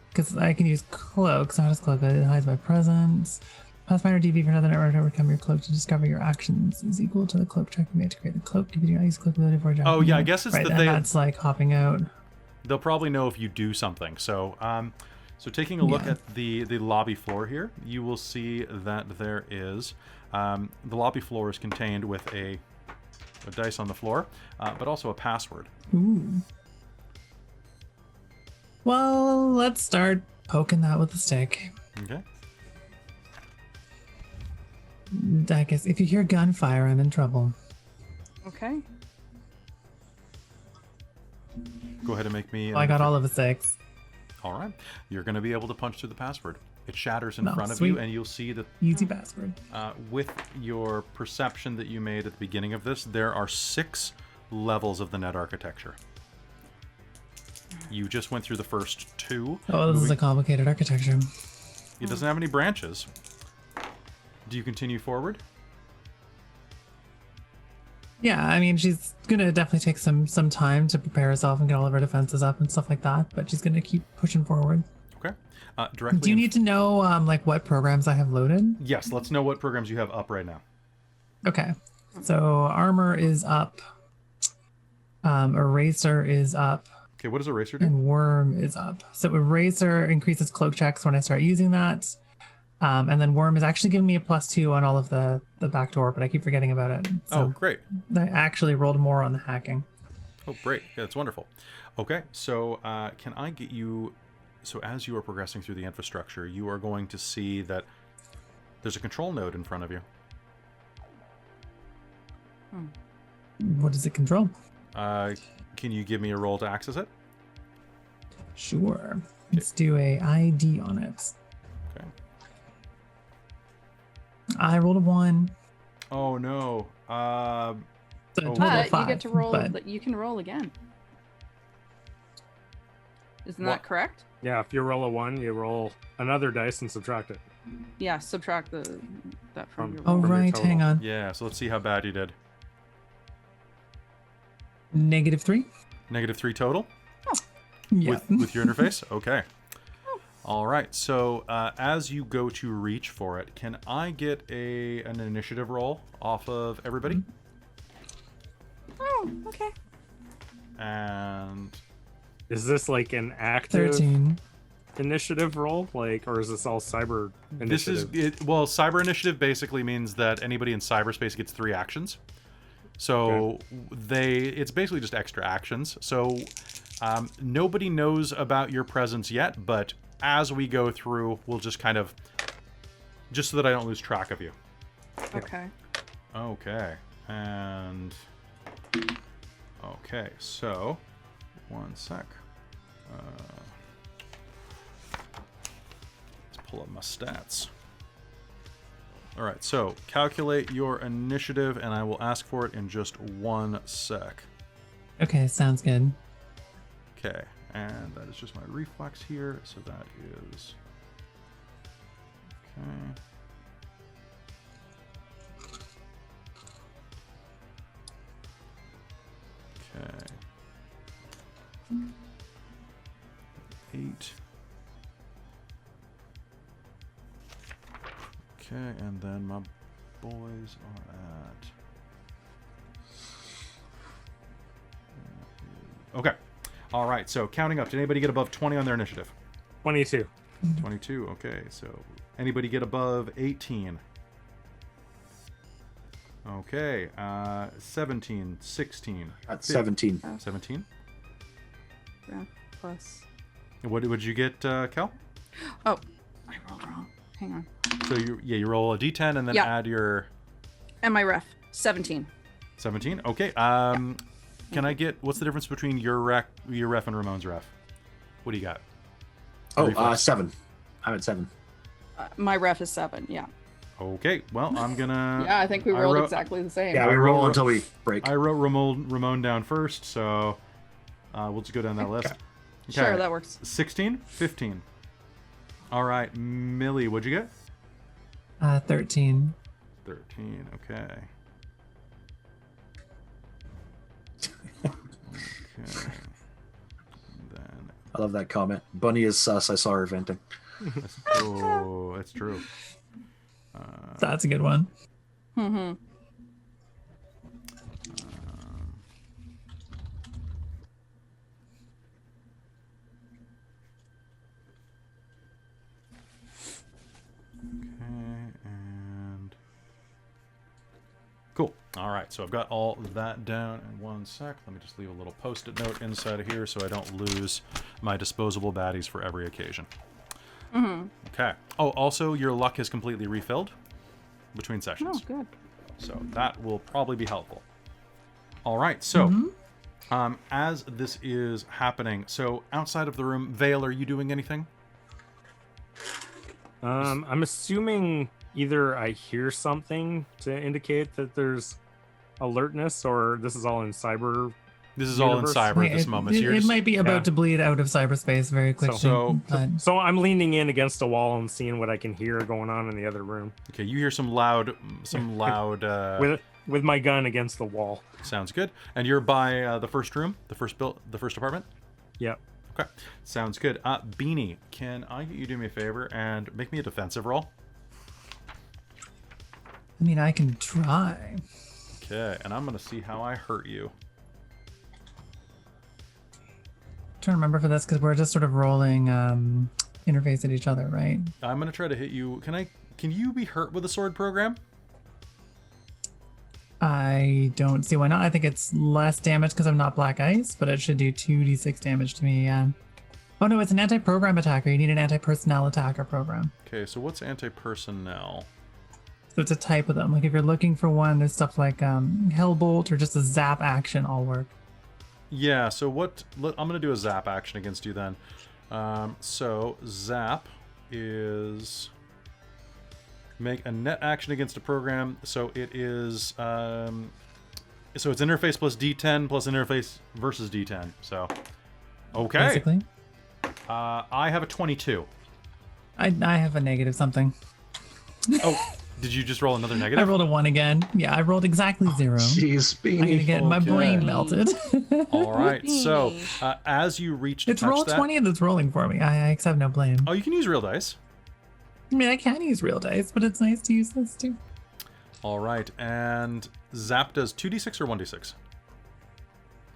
Because I can use cloak. So how does cloak? It hides my presence. Pathfinder DB for another network to overcome your cloak to discover your actions is equal to the cloak check you made to create the cloak. If you do not use cloak ability for a job. Oh yeah, I guess it's right, that and that's like hopping out. They'll probably know if you do something. So so taking a look at the lobby floor here, you will see that there is the lobby floor is contained with a dice on the floor, but also a password. Ooh. Well, let's start poking that with a stick. Okay. I guess if you hear gunfire, I'm in trouble. Okay. Go ahead and make me. I got all of a 6. All right. You're going to be able to punch through the password. It shatters in front sweet. of you, and you'll see that Easy password. with your perception that you made at the beginning of this, there are 6 levels of the net architecture. You just went through the first 2. Oh, this is a complicated architecture. It doesn't have any branches. Do you continue forward? Yeah, I mean, she's gonna definitely take some time to prepare herself and get all of her defenses up and stuff like that. But she's gonna keep pushing forward. Okay. Directly. Do you need to know like what programs I have loaded? Yes. Let's know what programs you have up right now. Okay. So armor is up. Eraser is up. Okay. What does Eraser do? And Worm is up. So Eraser increases cloak checks when I start using that. And then Worm is actually giving me a +2 on all of the backdoor, but I keep forgetting about it. So Oh, great. I actually rolled more on the hacking. Oh, great. Yeah, that's wonderful. Okay. So can I get you... So as you are progressing through the infrastructure, you are going to see that there's a control node in front of you. What does it control? Can you give me a roll to access it? Sure. Let's do a ID on it. Okay. I rolled a 1. Oh, no. So a total of But you 5, get to roll. but- You can roll again. Isn't that correct? Yeah, if you roll a 1, you roll another dice and subtract it. Yeah. Subtract that from your Oh, roll. From your right. total. Hang on. Yeah, so let's see how bad you did. -3. -3 total? Yeah. With your interface? Okay. All right. So as you go to reach for it, can I get an initiative roll off of everybody? Oh, okay. And Is this like an active 13. initiative roll, like, or is this all cyber this initiative? is it. Well, cyber initiative basically means that anybody in cyberspace gets 3 actions. So it's basically just extra actions. So nobody knows about your presence yet, but as we go through, we'll just kind of, just so that I don't lose track of you. Okay. Okay, and okay, so 1 sec. Let's pull up my stats. All right, so calculate your initiative, and I will ask for it in just 1 sec. Okay, sounds good. Okay, and that is just my reflex here, so that is okay. Okay. 8. Okay, and then my boys are at... Okay. All right, so counting up. Did anybody get above 20 on their initiative? 22. 22, okay. So anybody get above 18? Okay. 17, 16. That's 17. 17. Yeah, plus. What did you get, Kel? Oh, I rolled wrong. Hang on. So you roll a d10 and then add your... And my ref, 17. 17. Okay. Can I get... What's the difference between your ref and Ramon's ref? What do you got? Oh, 7. I'm at 7. My ref is 7, yeah. Okay. Well, I'm gonna... Yeah, I think we rolled exactly the same. Yeah, we roll until we break. I wrote Ramon down first, so we'll just go down that list. Okay. Sure, that works. 16, 15. All right, Millie, what'd you get? 13. 13. Okay. Okay. Then. I love that comment. Bunny is sus. I saw her venting. Oh, that's true. That's a good one. Mm-hmm. And cool. All right, so I've got all that down in one sec. Let me just leave a little post-it note inside of here so I don't lose my disposable baddies for every occasion. Mm-hmm. Okay. Oh, also, your luck is completely refilled between sessions. Oh, good. So that will probably be helpful. All right, so as this is happening, so outside of the room, Vale, are you doing anything? I'm assuming either I hear something to indicate that there's alertness, or this is all in cyber. This is all in Universe? cyber at this moment. So It might be about to bleed out of cyberspace very quickly. So I'm leaning in against a wall and seeing what I can hear going on in the other room. Okay, you hear some loud. With my gun against the wall. Sounds good. And you're by the first room, the first apartment. Yep. Okay, sounds good. Beanie, can I get you to do me a favor and make me a defensive roll? I mean, I can try. Okay, and I'm gonna see how I hurt you. Trying to remember for this because we're just sort of rolling interface at each other, right? I'm gonna try to hit you. Can you be hurt with a sword program? I don't see why not. I think it's less damage because I'm not black ice, but it should do 2d6 damage to me. Oh no, it's an anti-program attacker. You need an anti-personnel attacker program. Okay, so what's anti-personnel? So it's a type of them. Like if you're looking for one, there's stuff like Hellbolt or just a zap action all work. Yeah, so I'm gonna do a zap action against you then. So zap is make a net action against a program. So it is so it's interface plus D10 plus interface versus D10. So okay. Basically. I have a 22. I have a negative something. Oh, did you just roll another negative? I rolled a 1 again. Yeah, I rolled exactly 0. Jeez, I'm gonna get my brain melted. All right. So as you reach to it's touch roll that, 20 that's rolling for me. I accept no blame. oh, you can use real dice. I mean, I can use real dice, but it's nice to use this too. All right, and zap does 2d6 or 1d6.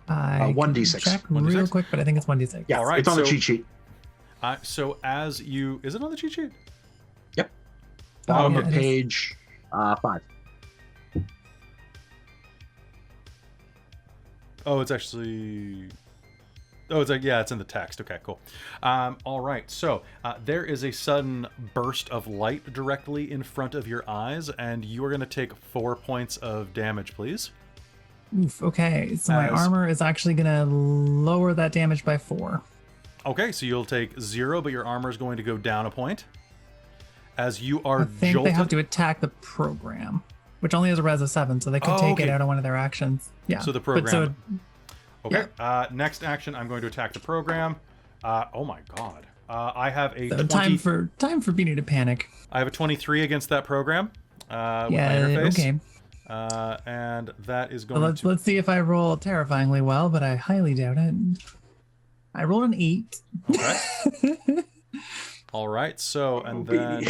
1d6. Check 1d6? real quick, but I think it's 1d6. Yeah, All right, it's on the so- cheat sheet. So as you, is it on the cheat sheet? Yep. Bottom yeah, of it is. page 5. Oh, it's actually. Oh, it's like, yeah, it's in the text. Okay, cool. All right, so there is a sudden burst of light directly in front of your eyes, and you are going to take 4 points of damage, please. Oof, okay, so my As- armor is actually gonna lower that damage by 4. Okay, so you'll take 0, but your armor is going to go down a point. As you are I think jolted. they have to attack the program, which only has a res of 7, so they could take it okay. out of one of their actions. Yeah. So the But program. Okay. Next action, I'm going to attack the program. Oh my god. I have a so 20. time for Beanie to panic. I have a 23 against that program. With my Yeah. interface. Okay. And that is So going to. let's see if I roll terrifyingly well, but I highly doubt it. I rolled an 8. Okay. All right. So and then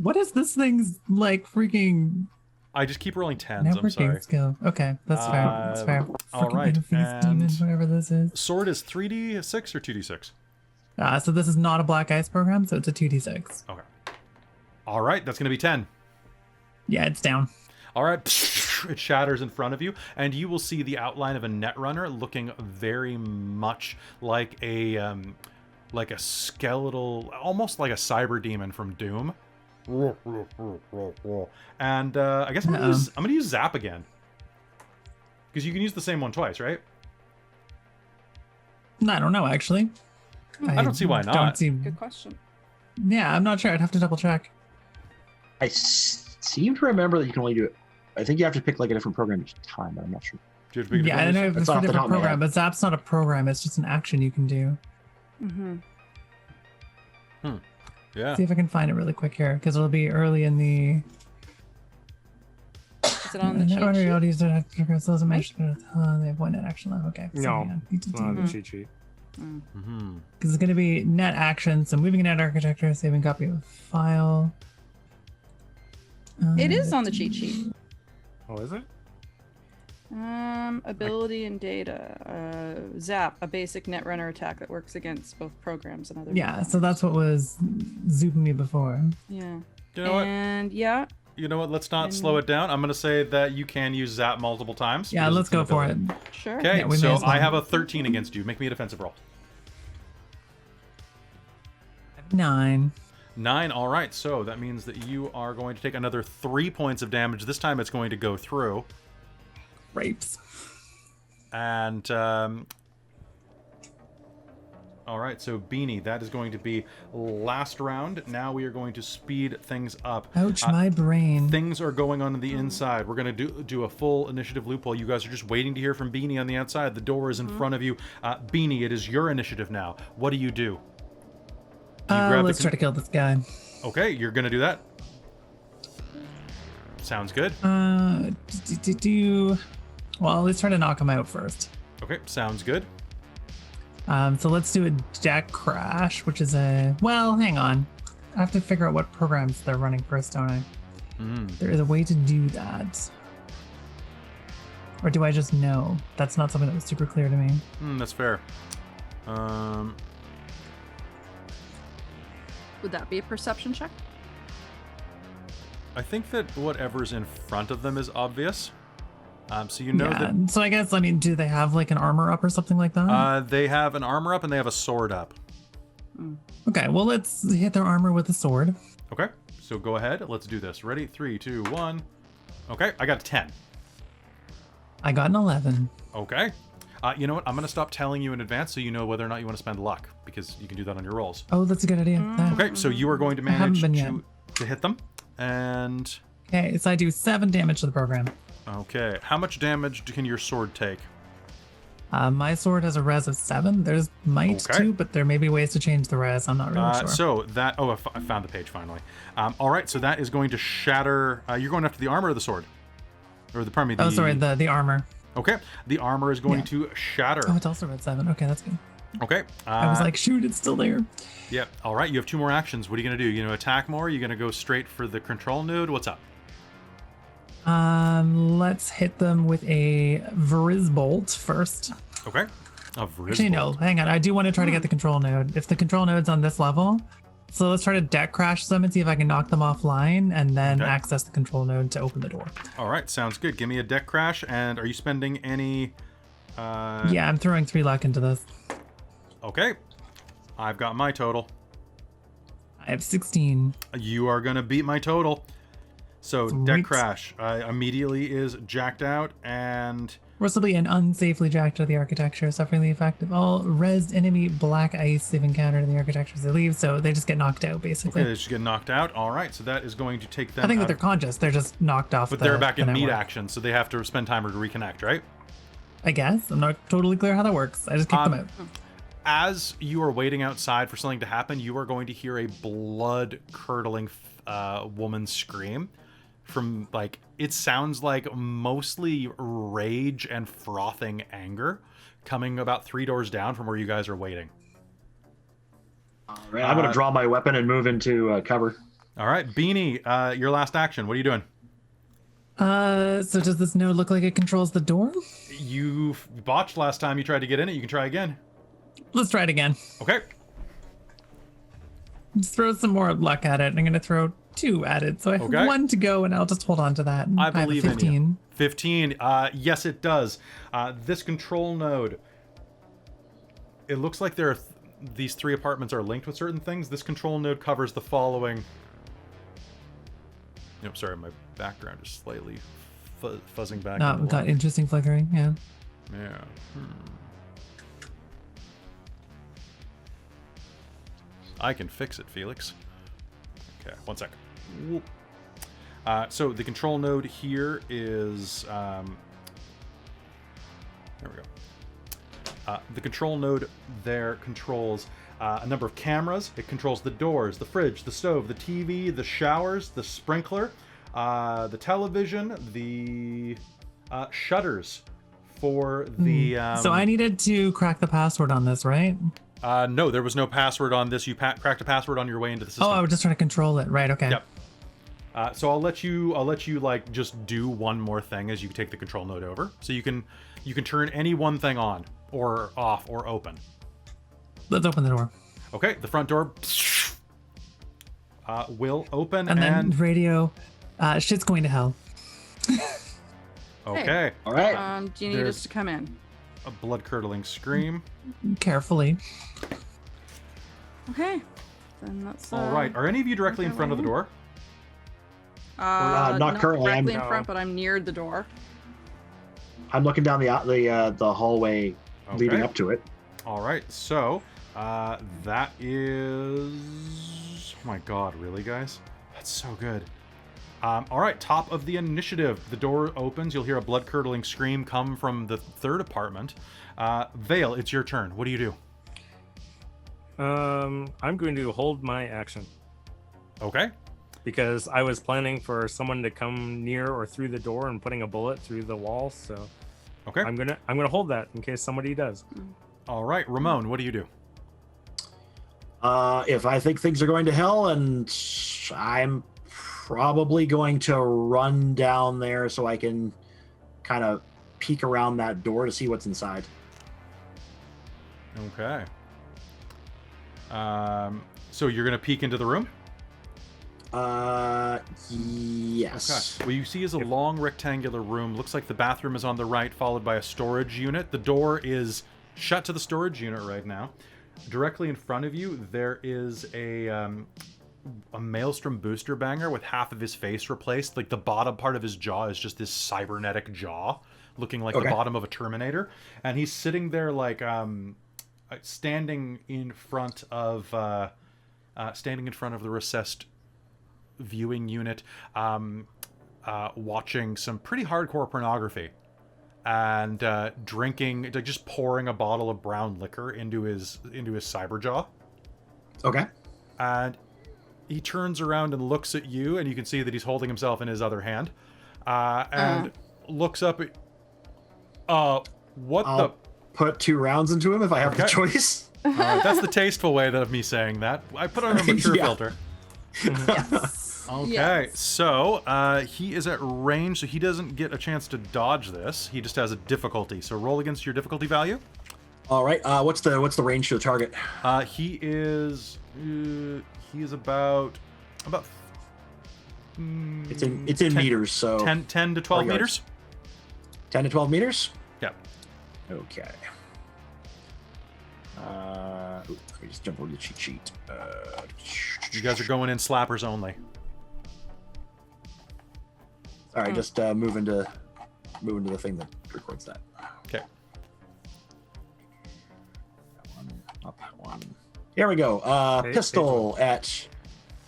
What is this thing's like freaking I just keep rolling 10s. I'm sorry. networking skill? Okay, that's fair. That's fair. all Freaking right, interface demon, and- whatever this is. Sword is 3d6 or 2d6. So this is not a black ice program, so it's a 2d6. Okay. All right. That's going to be 10. Yeah, it's down. All right. it shatters in front of you, and you will see the outline of a netrunner looking very much like a skeletal, almost like a cyber demon from Doom. And I guess I'm gonna use Zap again, because you can use the same one twice, right? I don't know, actually. I don't see why not. Good question. Yeah, I'm not sure. I'd have to double check. I seem to remember that you can only do it. I think you have to pick like a different program each time, but I'm not sure. Yeah, I don't know if it's a different program, but Zap's not a program. It's just an action you can do. Yeah. See if I can find it really quick here, because it'll be early in the. Is it on the cheat sheet? They have one net action left. Okay. So No, it's not on the cheat sheet. Because it's going to be net action, so moving a net architecture, saving copy of file. It is on the cheat sheet. Oh, is it? Ability and data. Zap, a basic netrunner attack that works against both programs and other. Yeah, so that's what was zooping me before. Yeah. You know what? And yeah. You know what? Let's not slow it down. I'm going to say that you can use Zap multiple times. Yeah, let's go for it. Sure. Okay, Yeah, we may so as well. I have a 13 against you. Make me a defensive roll. 9. 9. All right. So that means that you are going to take another 3 points of damage. This time it's going to go through. Rapes. And all right, so Beanie, that is going to be last round. Now we are going to speed things up. Ouch, my brain. Things are going on the inside. We're going to do a full initiative loophole. You guys are just waiting to hear from Beanie on the outside. The door is in front of you. Beanie, it is your initiative now. What do you do? Let's try to kill this guy. Okay, you're going to do that. Sounds good. Well, let's try to knock him out first. Okay, sounds good. So let's do a deck crash, which is well, hang on. I have to figure out what programs they're running first, don't I? There is a way to do that. Or do I just know? That's not something that was super clear to me. That's fair. Would that be a perception check? I think that whatever's in front of them is obvious. So you know that. So I guess, do they have like an armor up or something like that? They have an armor up and they have a sword up. Okay, well, let's hit their armor with a sword. Okay, so go ahead. Let's do this. Ready? 3, 2, 1. Okay, I got a 10. I got an 11. Okay. You know what? I'm going to stop telling you in advance so you know whether or not you want to spend luck, because you can do that on your rolls. Oh, that's a good idea. Okay, so you are going to manage to hit them. And... Okay, so I do 7 damage to the program. Okay, how much damage can your sword take? My sword has a res of 7. There's might too, but there may be ways to change the res. I'm not really sure. So that... Oh, I found the page finally. All right, so that is going to shatter... you're going after the armor or the sword? Or pardon me, the armor. Okay, the armor is going to shatter. Oh, it's also red 7. Okay, that's good. Okay. I was like, shoot, it's still there. Yep. All right, you have 2 more actions. What are you going to do? You going to attack more? Are you going to go straight for the control node? What's up? Let's hit them with a Vrizbolt first. Okay. A Vrizbolt. Actually, no, hang on. I do want to try to get the control node. If the control node's on this level, so let's try to deck crash them and see if I can knock them offline and then access the control node to open the door. All right, sounds good. Give me a deck crash, and are you spending any... Yeah, I'm throwing 3 luck into this. Okay. I've got my total. I have 16. You are going to beat my total. So, deck crash immediately is jacked out, and... Forcibly and unsafely jacked to the architecture, suffering the effect of all res enemy black ice they've encountered in the architecture as they leave, so they just get knocked out, basically. Okay, they just get knocked out. All right, so that is going to take them... I think that they're conscious. They're just knocked off. But they're back in meat action, so they have to spend time to reconnect, right? I guess. I'm not totally clear how that works. I just kicked them out. As you are waiting outside for something to happen, you are going to hear a blood-curdling woman scream. From, like, it sounds like mostly rage and frothing anger coming about 3 doors down from where you guys are waiting. All right, I'm going to draw my weapon and move into cover. All right, Beanie, your last action. What are you doing? So does this node look like it controls the door? You botched last time you tried to get in it. You can try again. Let's try it again. Okay. Just throw some more luck at it. I'm going to throw 2 at it. So I have 1 to go, and I'll just hold on to that. I believe have 15. in you. 15. Yes, it does. This control node, it looks like there are these 3 apartments are linked with certain things. This control node covers the following. Nope, sorry, my background is slightly fuzzing back. Got interesting flickering, yeah. Yeah. I can fix it, Felix. Okay, 1 second. Whoop. So the control node here is... there we go. The control node there controls a number of cameras. It controls the doors, the fridge, the stove, the TV, the showers, the sprinkler, the television, the shutters for the... So I needed to crack the password on this, right? No, there was no password on this. You cracked a password on your way into the system. Oh, I was just trying to control it. Right, okay. Yep. So I'll let you like just do one more thing as you take the control node over. So you can turn any one thing on or off or open. Let's open the door. Okay, the front door will open And then radio, shit's going to hell. Okay. Hey. All right. Do you need us to come in? A blood-curdling scream. Carefully. Okay. Then that's All right. Are any of you directly in okay, front of the door? Not currently, I'm- directly in front, but I'm near the door. I'm looking down the hallway leading Okay. up to it. All right. So that is. Oh my God! Really, guys? That's so good. All right, top of the initiative. The door opens. You'll hear a blood-curdling scream come from the 3rd apartment. Vale, it's your turn. What do you do? I'm going to hold my action Okay. because I was planning for someone to come near or through the door and putting a bullet through the wall. So Okay. I'm gonna hold that in case somebody does. All right, Ramon, what do you do? If I think things are going to hell, and I'm probably going to run down there so I can kind of peek around that door to see what's inside. Okay. So you're gonna peek into the room? Yes. Okay. What you see is a long rectangular room. Looks like the bathroom is on the right, followed by a storage unit. The door is shut to the storage unit right now. Directly in front of you, there is a Maelstrom booster banger with half of his face replaced. Like the bottom part of his jaw is just this cybernetic jaw, looking like the bottom of a Terminator. And he's sitting there like standing in front of the recessed viewing unit, watching some pretty hardcore pornography and drinking, like just pouring a bottle of brown liquor into his cyber jaw. Okay. And he turns around and looks at you, and you can see that he's holding himself in his other hand, and looks up at what I'll put 2 rounds into him if I have the Okay. choice. that's the tasteful way of me saying that. I put on a mature Yeah. filter. Yes. Okay, Yes. so he is at range, so he doesn't get a chance to dodge this. He just has a difficulty. So roll against your difficulty value. All right. What's the range to the target? He is about It's in meters, so 10 to 12 yards. meters. 10 to 12 meters. Yeah. Okay. Let me just jump over the cheat sheet. You guys are going in slappers only. All right, just move into the thing that records that. Okay. Up one. Here we go. Pistol at.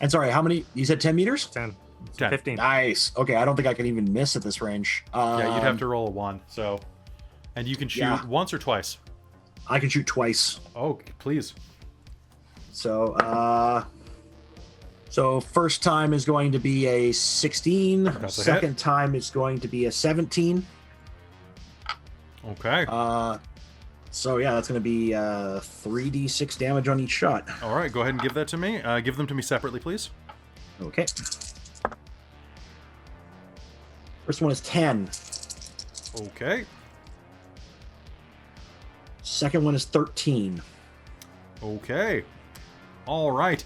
And sorry, how many? You said 10 meters? 10. 10. 15. Nice. Okay, I don't think I can even miss at this range. Yeah, you'd have to roll a 1. So, and you can shoot once or twice. I can shoot twice. Oh, please. So, first time is going to be a 16. That's a Second hit. time is going to be a 17. Okay. So yeah, that's going to be 3d6 damage on each shot. All right, go ahead and give that to me. Give them to me separately, please. Okay. First one is 10. Okay. Second one is 13. Okay. All right.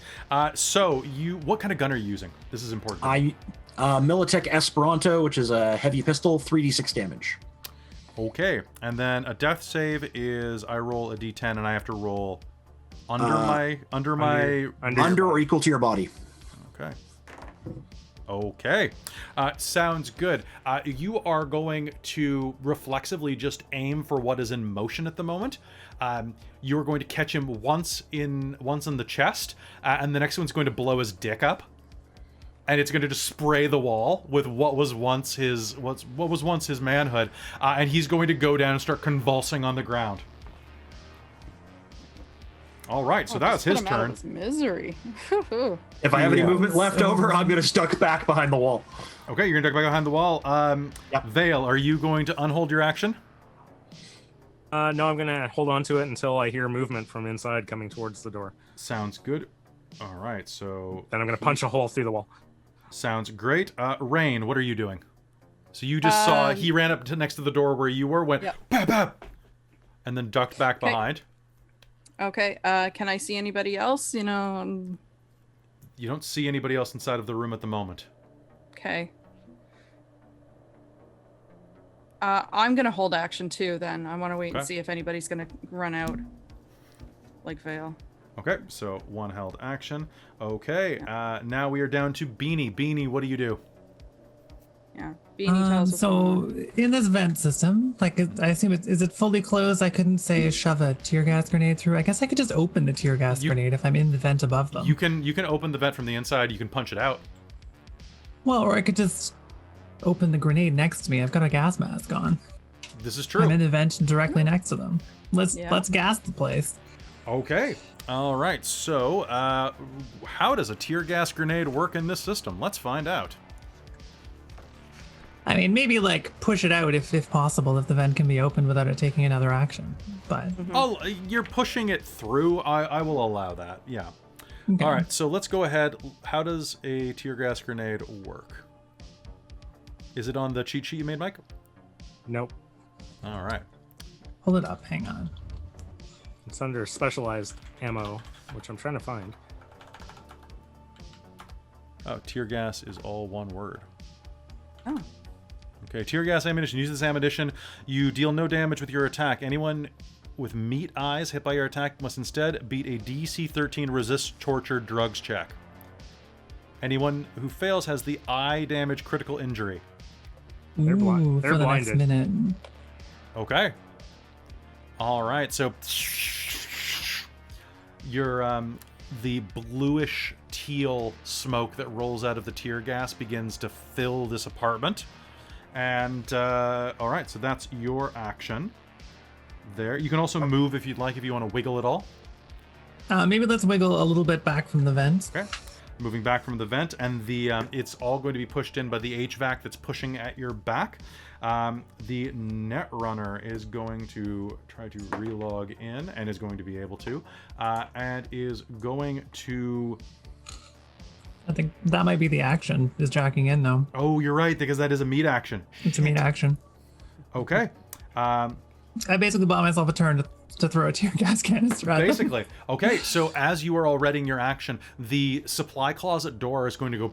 So what kind of gun are you using? This is important. Militech Esperanto, which is a heavy pistol, 3d6 damage. Okay, and then a death save is I roll a d10 and I have to roll under or equal to your body. Okay. Okay. Sounds good. You are going to reflexively just aim for what is in motion at the moment. You're going to catch him once in the chest, and the next one's going to blow his dick up. And it's going to just spray the wall with what was once his manhood, and he's going to go down and start convulsing on the ground. All right, so that was his turn. Misery. If I have any movement left over, I'm going to duck back behind the wall. Okay, you're going to duck back behind the wall. Yep. Vale, are you going to unhold your action? No, I'm going to hold on to it until I hear movement from inside coming towards the door. Sounds good. All right, so... Then I'm going to punch a hole through the wall. Sounds great. Rain, what are you doing? So you just saw he ran up to next to the door where you were, went, bap, bap, and then ducked back behind. Okay, can I see anybody else? You know... You don't see anybody else inside of the room at the moment. Okay. I'm gonna hold action too then. I want to wait and see if anybody's gonna run out. Like Vale. Okay, so one held action. Okay, now we are down to Beanie. Beanie, what do you do? Yeah, Beanie tells us. So in this vent system, like I assume is it fully closed? I couldn't say shove a tear gas grenade through. I guess I could just open the tear gas grenade if I'm in the vent above them. You can open the vent from the inside. You can punch it out. Well, or I could just open the grenade next to me. I've got a gas mask on. This is true. I'm in the vent directly next to them. Let's gas the place. Okay. All right. So, how does a tear gas grenade work in this system? Let's find out. I mean, maybe like push it out if possible, if the vent can be opened without it taking another action. But Oh, you're pushing it through. I will allow that. Yeah. okay. All right. So let's go ahead. How does a tear gas grenade work? Is it on the cheat sheet you made, Mike? Nope. All right. Pull it up. Hang on. It's under specialized ammo, which I'm trying to find. Oh, tear gas is all one word. Oh. Okay, tear gas ammunition. Use this ammunition. You deal no damage with your attack. Anyone with meat eyes hit by your attack must instead beat a DC 13 resist torture drugs check. Anyone who fails has the eye damage critical injury. They're blind. Ooh, They're for the blinded. next minute. Okay. All right, so your the bluish teal smoke that rolls out of the tear gas begins to fill this apartment. And all right, so that's your action there. You can also move if you'd like, if you want to wiggle at all. Maybe let's wiggle a little bit back from the vent. Okay. Moving back from the vent, and the it's all going to be pushed in by the HVAC that's pushing at your back. The Netrunner is going to try to relog in, and is going to be able to, and is going to... I think that might be the action, is jacking in though. Oh, you're right, because that is a meat action. It's a meat action. Okay. I basically bought myself a turn to throw a tear gas canister at them. Basically. Okay, so as you are all readying your action, the supply closet door is going to go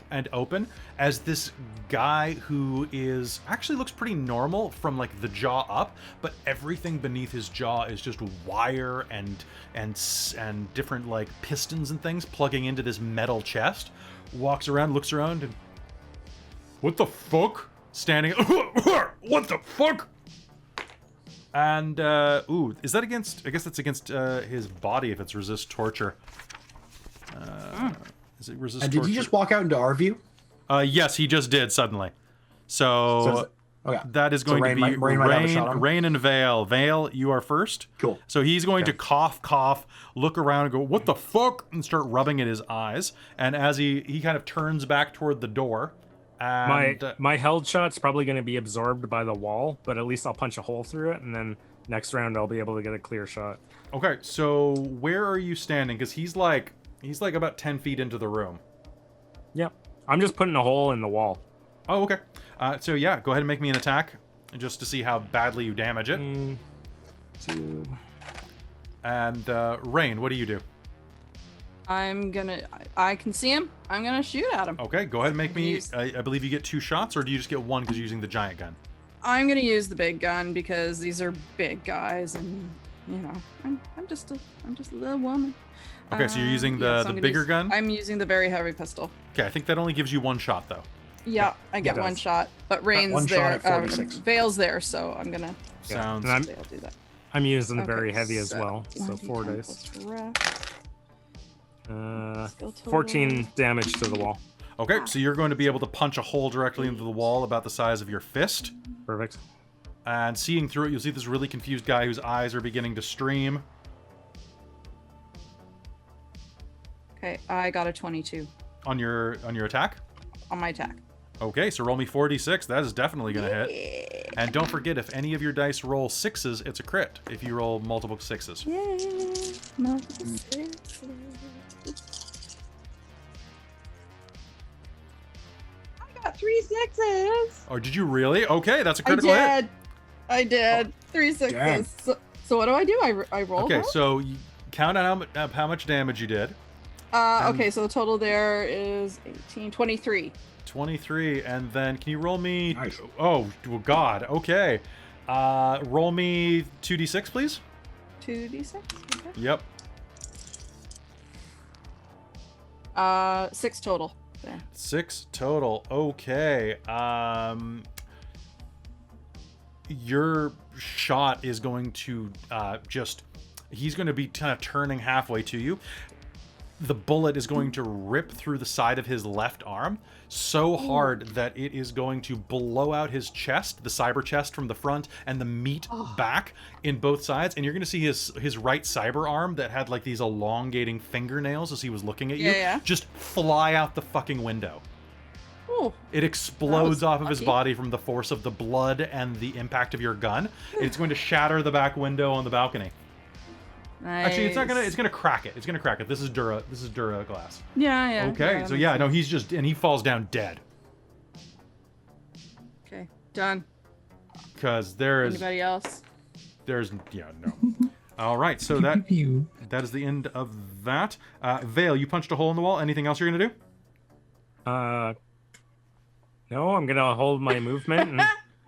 and open as this guy who is actually looks pretty normal from like the jaw up, but everything beneath his jaw is just wire and different like pistons and things plugging into this metal chest. Walks around, looks around, and what the fuck? Standing. What the fuck? And, ooh, is that against, I guess that's against his body if it's resist torture. Is it resist torture? And did he just walk out into our view? Yes, he just did suddenly. So okay. that is going to be Rain might have a shot on him. Rain and Vale. Vale, you are first. Cool. So he's going to cough, look around and go, what the fuck? And start rubbing at his eyes. And as he kind of turns back toward the door. And, My held shot's probably going to be absorbed by the wall, but at least I'll punch a hole through it, and then next round I'll be able to get a clear shot. Okay, so where are you standing? Because he's like about 10 feet into the room. Yep. I'm just putting a hole in the wall. Oh, okay. So yeah, go ahead and make me an attack, just to see how badly you damage it. 2. And Rain, what do you do? I can see him. I'm gonna shoot at him. Okay, go ahead and make me. I believe you get 2 shots, or do you just get 1 because you're using the giant gun? I'm gonna use the big gun because these are big guys, and you know, I'm just a little woman. Okay, so you're using the bigger gun? I'm using the very heavy pistol. Okay, I think that only gives you 1 shot though. Yeah, I get 1 shot, but Rain's one there. shot at 46. Veil's there, so I'm gonna. Sounds. And I'll do that. I'm using Okay, very heavy as so well, so 4 1d10 dice. plus ref. Skill total. 14 damage to the wall. Okay, so you're going to be able to punch a hole directly into the wall about the size of your fist. Perfect. And seeing through it, you'll see this really confused guy whose eyes are beginning to stream. Okay, I got a 22 On your attack? on my attack. Okay, so roll me 4d6. That is definitely going to hit. And don't forget, if any of your dice roll 6s, it's a crit. If you roll multiple 6s. Yay! Multiple sixes. I got 3 6s. Oh, did you really? Okay, that's a critical hit. I did. 3 6s. damn. So what do? I roll. Okay, that? so you count on how much damage you did. Okay, so the total there is 18, 23. 23, and then can you roll me? Nice. Oh, well, God. Okay. Roll me 2d6, please. 2d6. Okay. Yep. 6 total. There. 6 total. Okay. Your shot is going to he's going to be kind of turning halfway to you. The bullet is going to rip through the side of his left arm so hard that it is going to blow out his chest, the cyber chest from the front, and the meat back in both sides. And you're going to see his right cyber arm that had like these elongating fingernails as he was looking at you, just fly out the fucking window. Ooh. It explodes off of his lucky. body from the force of the blood and the impact of your gun. It's going to shatter the back window on the balcony. Nice. Actually, it's not gonna. It's gonna crack it. It's gonna crack it. This is Dura glass. Yeah. Okay, so yeah, no, he's just, and he falls down dead. Okay, done. Because there's no. All right, so that is the end of that. Vale, you punched a hole in the wall. Anything else you're gonna do? No, I'm gonna hold my movement, and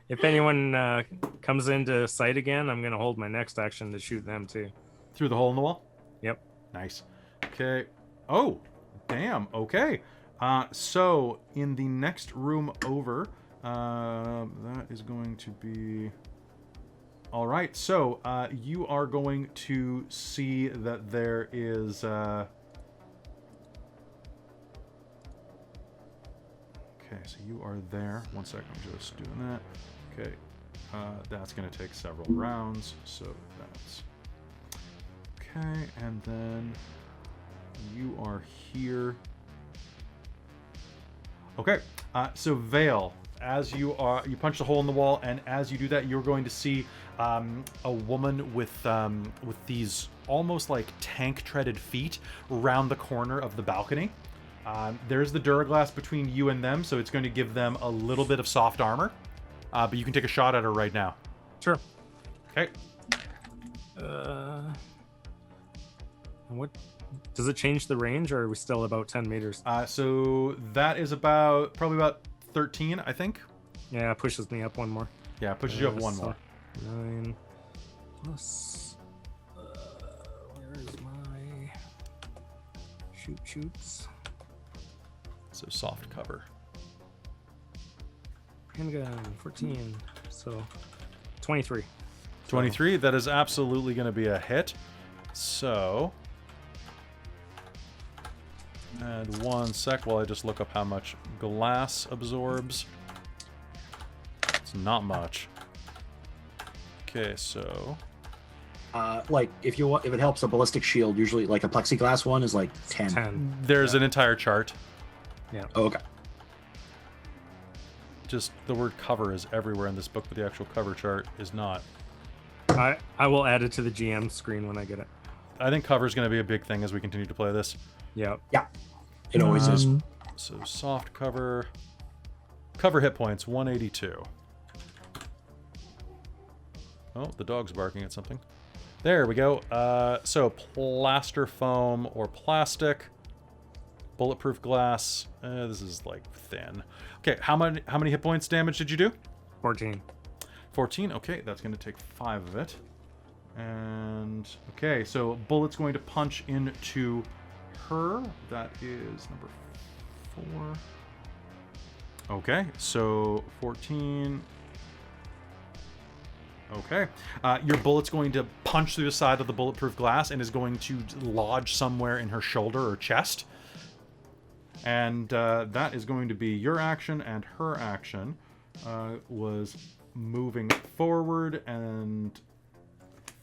if anyone comes into sight again, I'm gonna hold my next action to shoot them too. Through the hole in the wall? Yep. Nice. Okay. Oh, damn. Okay. So in the next room over, that is going to be. All right. So you are going to see that there is. Okay, so you are there. 1 second. I'm just doing that. Okay. That's going to take several rounds. So that's. Okay, and then you are here. Okay, so Vale, as you punch the hole in the wall, and as you do that, you're going to see a woman with these almost like tank-treaded feet around the corner of the balcony. There's the Duraglass between you and them, so it's going to give them a little bit of soft armor. But you can take a shot at her right now. Sure. Okay. What does it change the range, or are we still about 10 meters? So that is probably about 13, I think. Yeah, it pushes me up 1 more. Yeah, it pushes you up 1 so more. 9 plus. Where is my shoots? So soft cover. Handgun 14, so 23. 23, that is absolutely going to be a hit. So, and 1 sec while I just look up how much glass absorbs. It's not much. Okay, so Like if it helps, a ballistic shield usually, like a plexiglass one, is like 10. 10. there's an entire chart. Yeah. Oh, okay. Just the word cover is everywhere in this book, but the actual cover chart is not. I will add it to the GM screen when I get it. I think cover is going to be a big thing as we continue to play this. Yeah. Yeah. It always is. So soft cover. Cover hit points, 182. Oh, the dog's barking at something. There we go. So plaster foam or plastic, bulletproof glass. This is like thin. Okay, how many hit points damage did you do? 14. 14. Okay, that's going to take 5 of it. And okay, so bullet's going to punch into her. That is number 4. Okay, so 14. Okay. Your bullet's going to punch through the side of the bulletproof glass and is going to lodge somewhere in her shoulder or chest. And that is going to be your action, and her action was moving forward and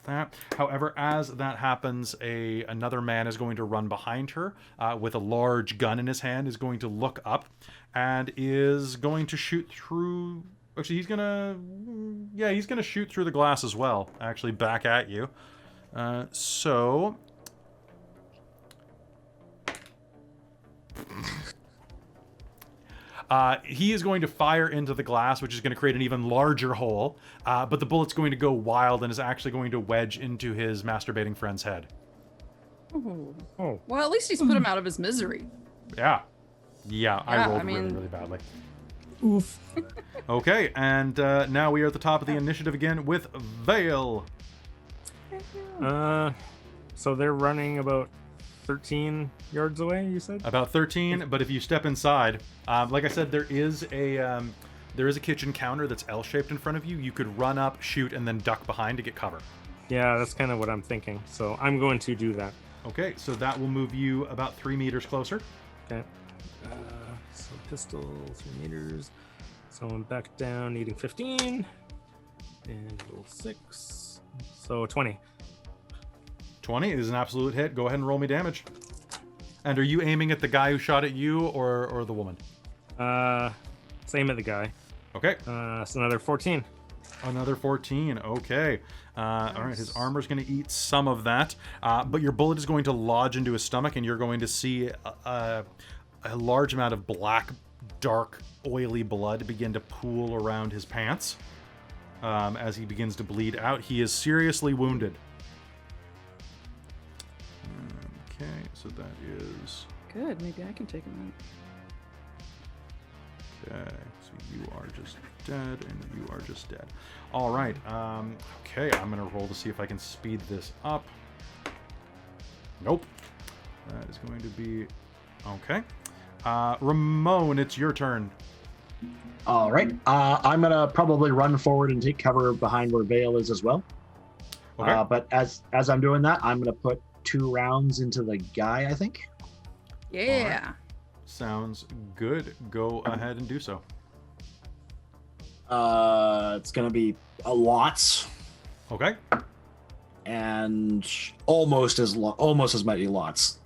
that. However, as that happens, another man is going to run behind her with a large gun in his hand, is going to look up and is going to shoot through... Actually, he's gonna shoot through the glass as well, actually, back at you. So... he is going to fire into the glass, which is going to create an even larger hole, but the bullet's going to go wild and is actually going to wedge into his masturbating friend's head. Ooh. Oh. Well, at least he's put him out of his misery. Yeah, I rolled I mean- really, really badly. Oof. Okay, and now we are at the top of the initiative again with Vale. So they're running about 13 yards away, you said? About 13, but if you step inside, like I said, there is a kitchen counter that's L-shaped in front of you. You could run up, shoot, and then duck behind to get cover. Yeah, that's kind of what I'm thinking. So I'm going to do that. Okay, so that will move you about 3 meters closer. Okay. So pistol, 3 meters. So I'm back down, needing 15. And roll 6. So 20. 20 is an absolute hit. Go ahead and roll me damage. And are you aiming at the guy who shot at you or the woman? Same at the guy. Okay. So another 14. Another 14. Okay. All right. His armor's going to eat some of that, but your bullet is going to lodge into his stomach, and you're going to see a large amount of black, dark, oily blood begin to pool around his pants as he begins to bleed out. He is seriously wounded. Okay, so that is... Good. Maybe I can take him out. Okay, so you are just dead, and you are just dead. All right, okay, I'm going to roll to see if I can speed this up. Nope. That is going to be... Okay. Ramon, it's your turn. All right. I'm gonna probably run forward and take cover behind where Vale is as well. Okay. But as I'm doing that, I'm gonna put 2 rounds into the guy, I think. Yeah. Sounds good. Go ahead and do so. It's gonna be a lots Okay. and almost as many lots.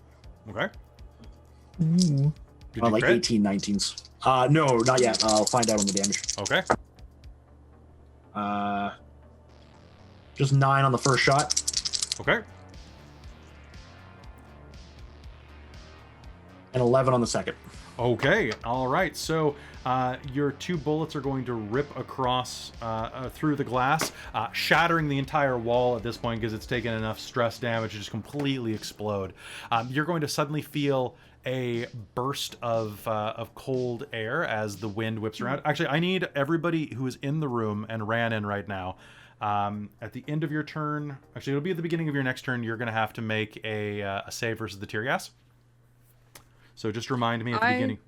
Okay. Ooh. Did you Like crit? 18, 19s. No, not yet. I'll find out on the damage. Okay. Just 9 on the first shot. Okay. And 11 on the second. Okay, all right. So your 2 bullets are going to rip across through the glass, shattering the entire wall at this point because it's taken enough stress damage to just completely explode. You're going to suddenly feel a burst of cold air as the wind whips around. Actually, I need everybody who is in the room and ran in right now. At the end of your turn, actually, it'll be at the beginning of your next turn. You're going to have to make a save versus the tear gas. So just remind me at the beginning.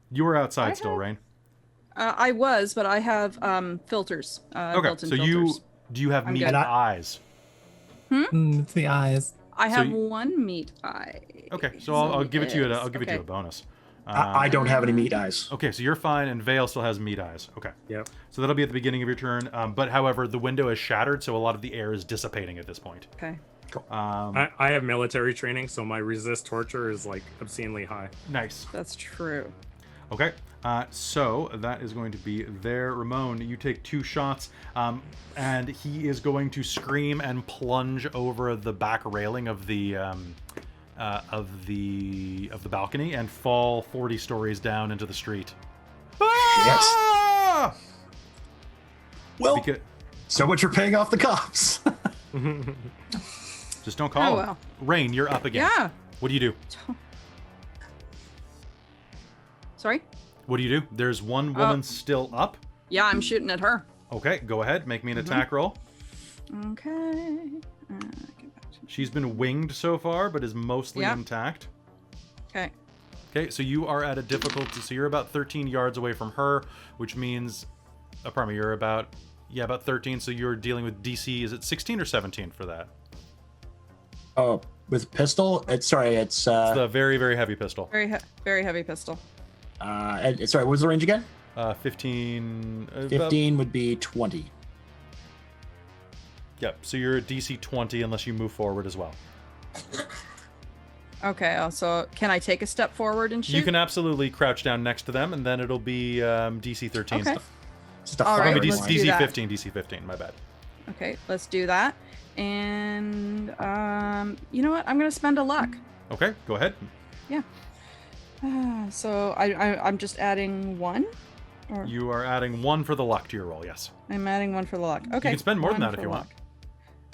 You were outside still, Rain? I was, but I have filters. Okay, Built-in so filters. do you have I'm meat good. eyes? It's the eyes. I have you- 1 meat eye. Okay, so I'll give it to you. I'll give it to you a Okay. bonus. I don't have any meat eyes. Okay, so you're fine, and Vale still has meat eyes. Okay. Yep. So that'll be at the beginning of your turn. But however, the window is shattered, so a lot of the air is dissipating at this point. Okay. I have military training, so my resist torture is like obscenely high. Nice. That's true. Okay. So that is going to be there. Ramon, you take 2 shots, and he is going to scream and plunge over the back railing of the balcony and fall 40 stories down into the street. Ah! Well, Because, so much for paying off the cops. Just don't call Oh, him. well. Rain, you're up again. Yeah. What do you do? Sorry? What do you do? There's one woman still up. Yeah, I'm shooting at her. Okay, go ahead. Make me an attack roll. Okay. Get back to- She's been winged so far, but is mostly Yeah. intact. Okay. Okay, so you are at a difficulty. So you're about 13 yards away from her, which means, pardon me, you're about 13. So you're dealing with DC. Is it 16 or 17 for that? Oh, with pistol? It's It's the very, very heavy pistol. Very heavy pistol. sorry, what was the range again? 15. 15 would be 20. Yep. So you're at DC 20 unless you move forward as well. Okay, so can I take a step forward and shoot? You can absolutely crouch down next to them, and then it'll be DC 13. Okay. Just a All right, firing let's line. do DC that. 15, DC 15, my bad. Okay, let's do that. And you know what? I'm gonna spend a luck. Okay, go ahead. Yeah. So I'm just adding one. Or You are adding 1 for the luck to your roll, yes. I'm adding one for the luck. Okay. You can spend more than one that if for you want.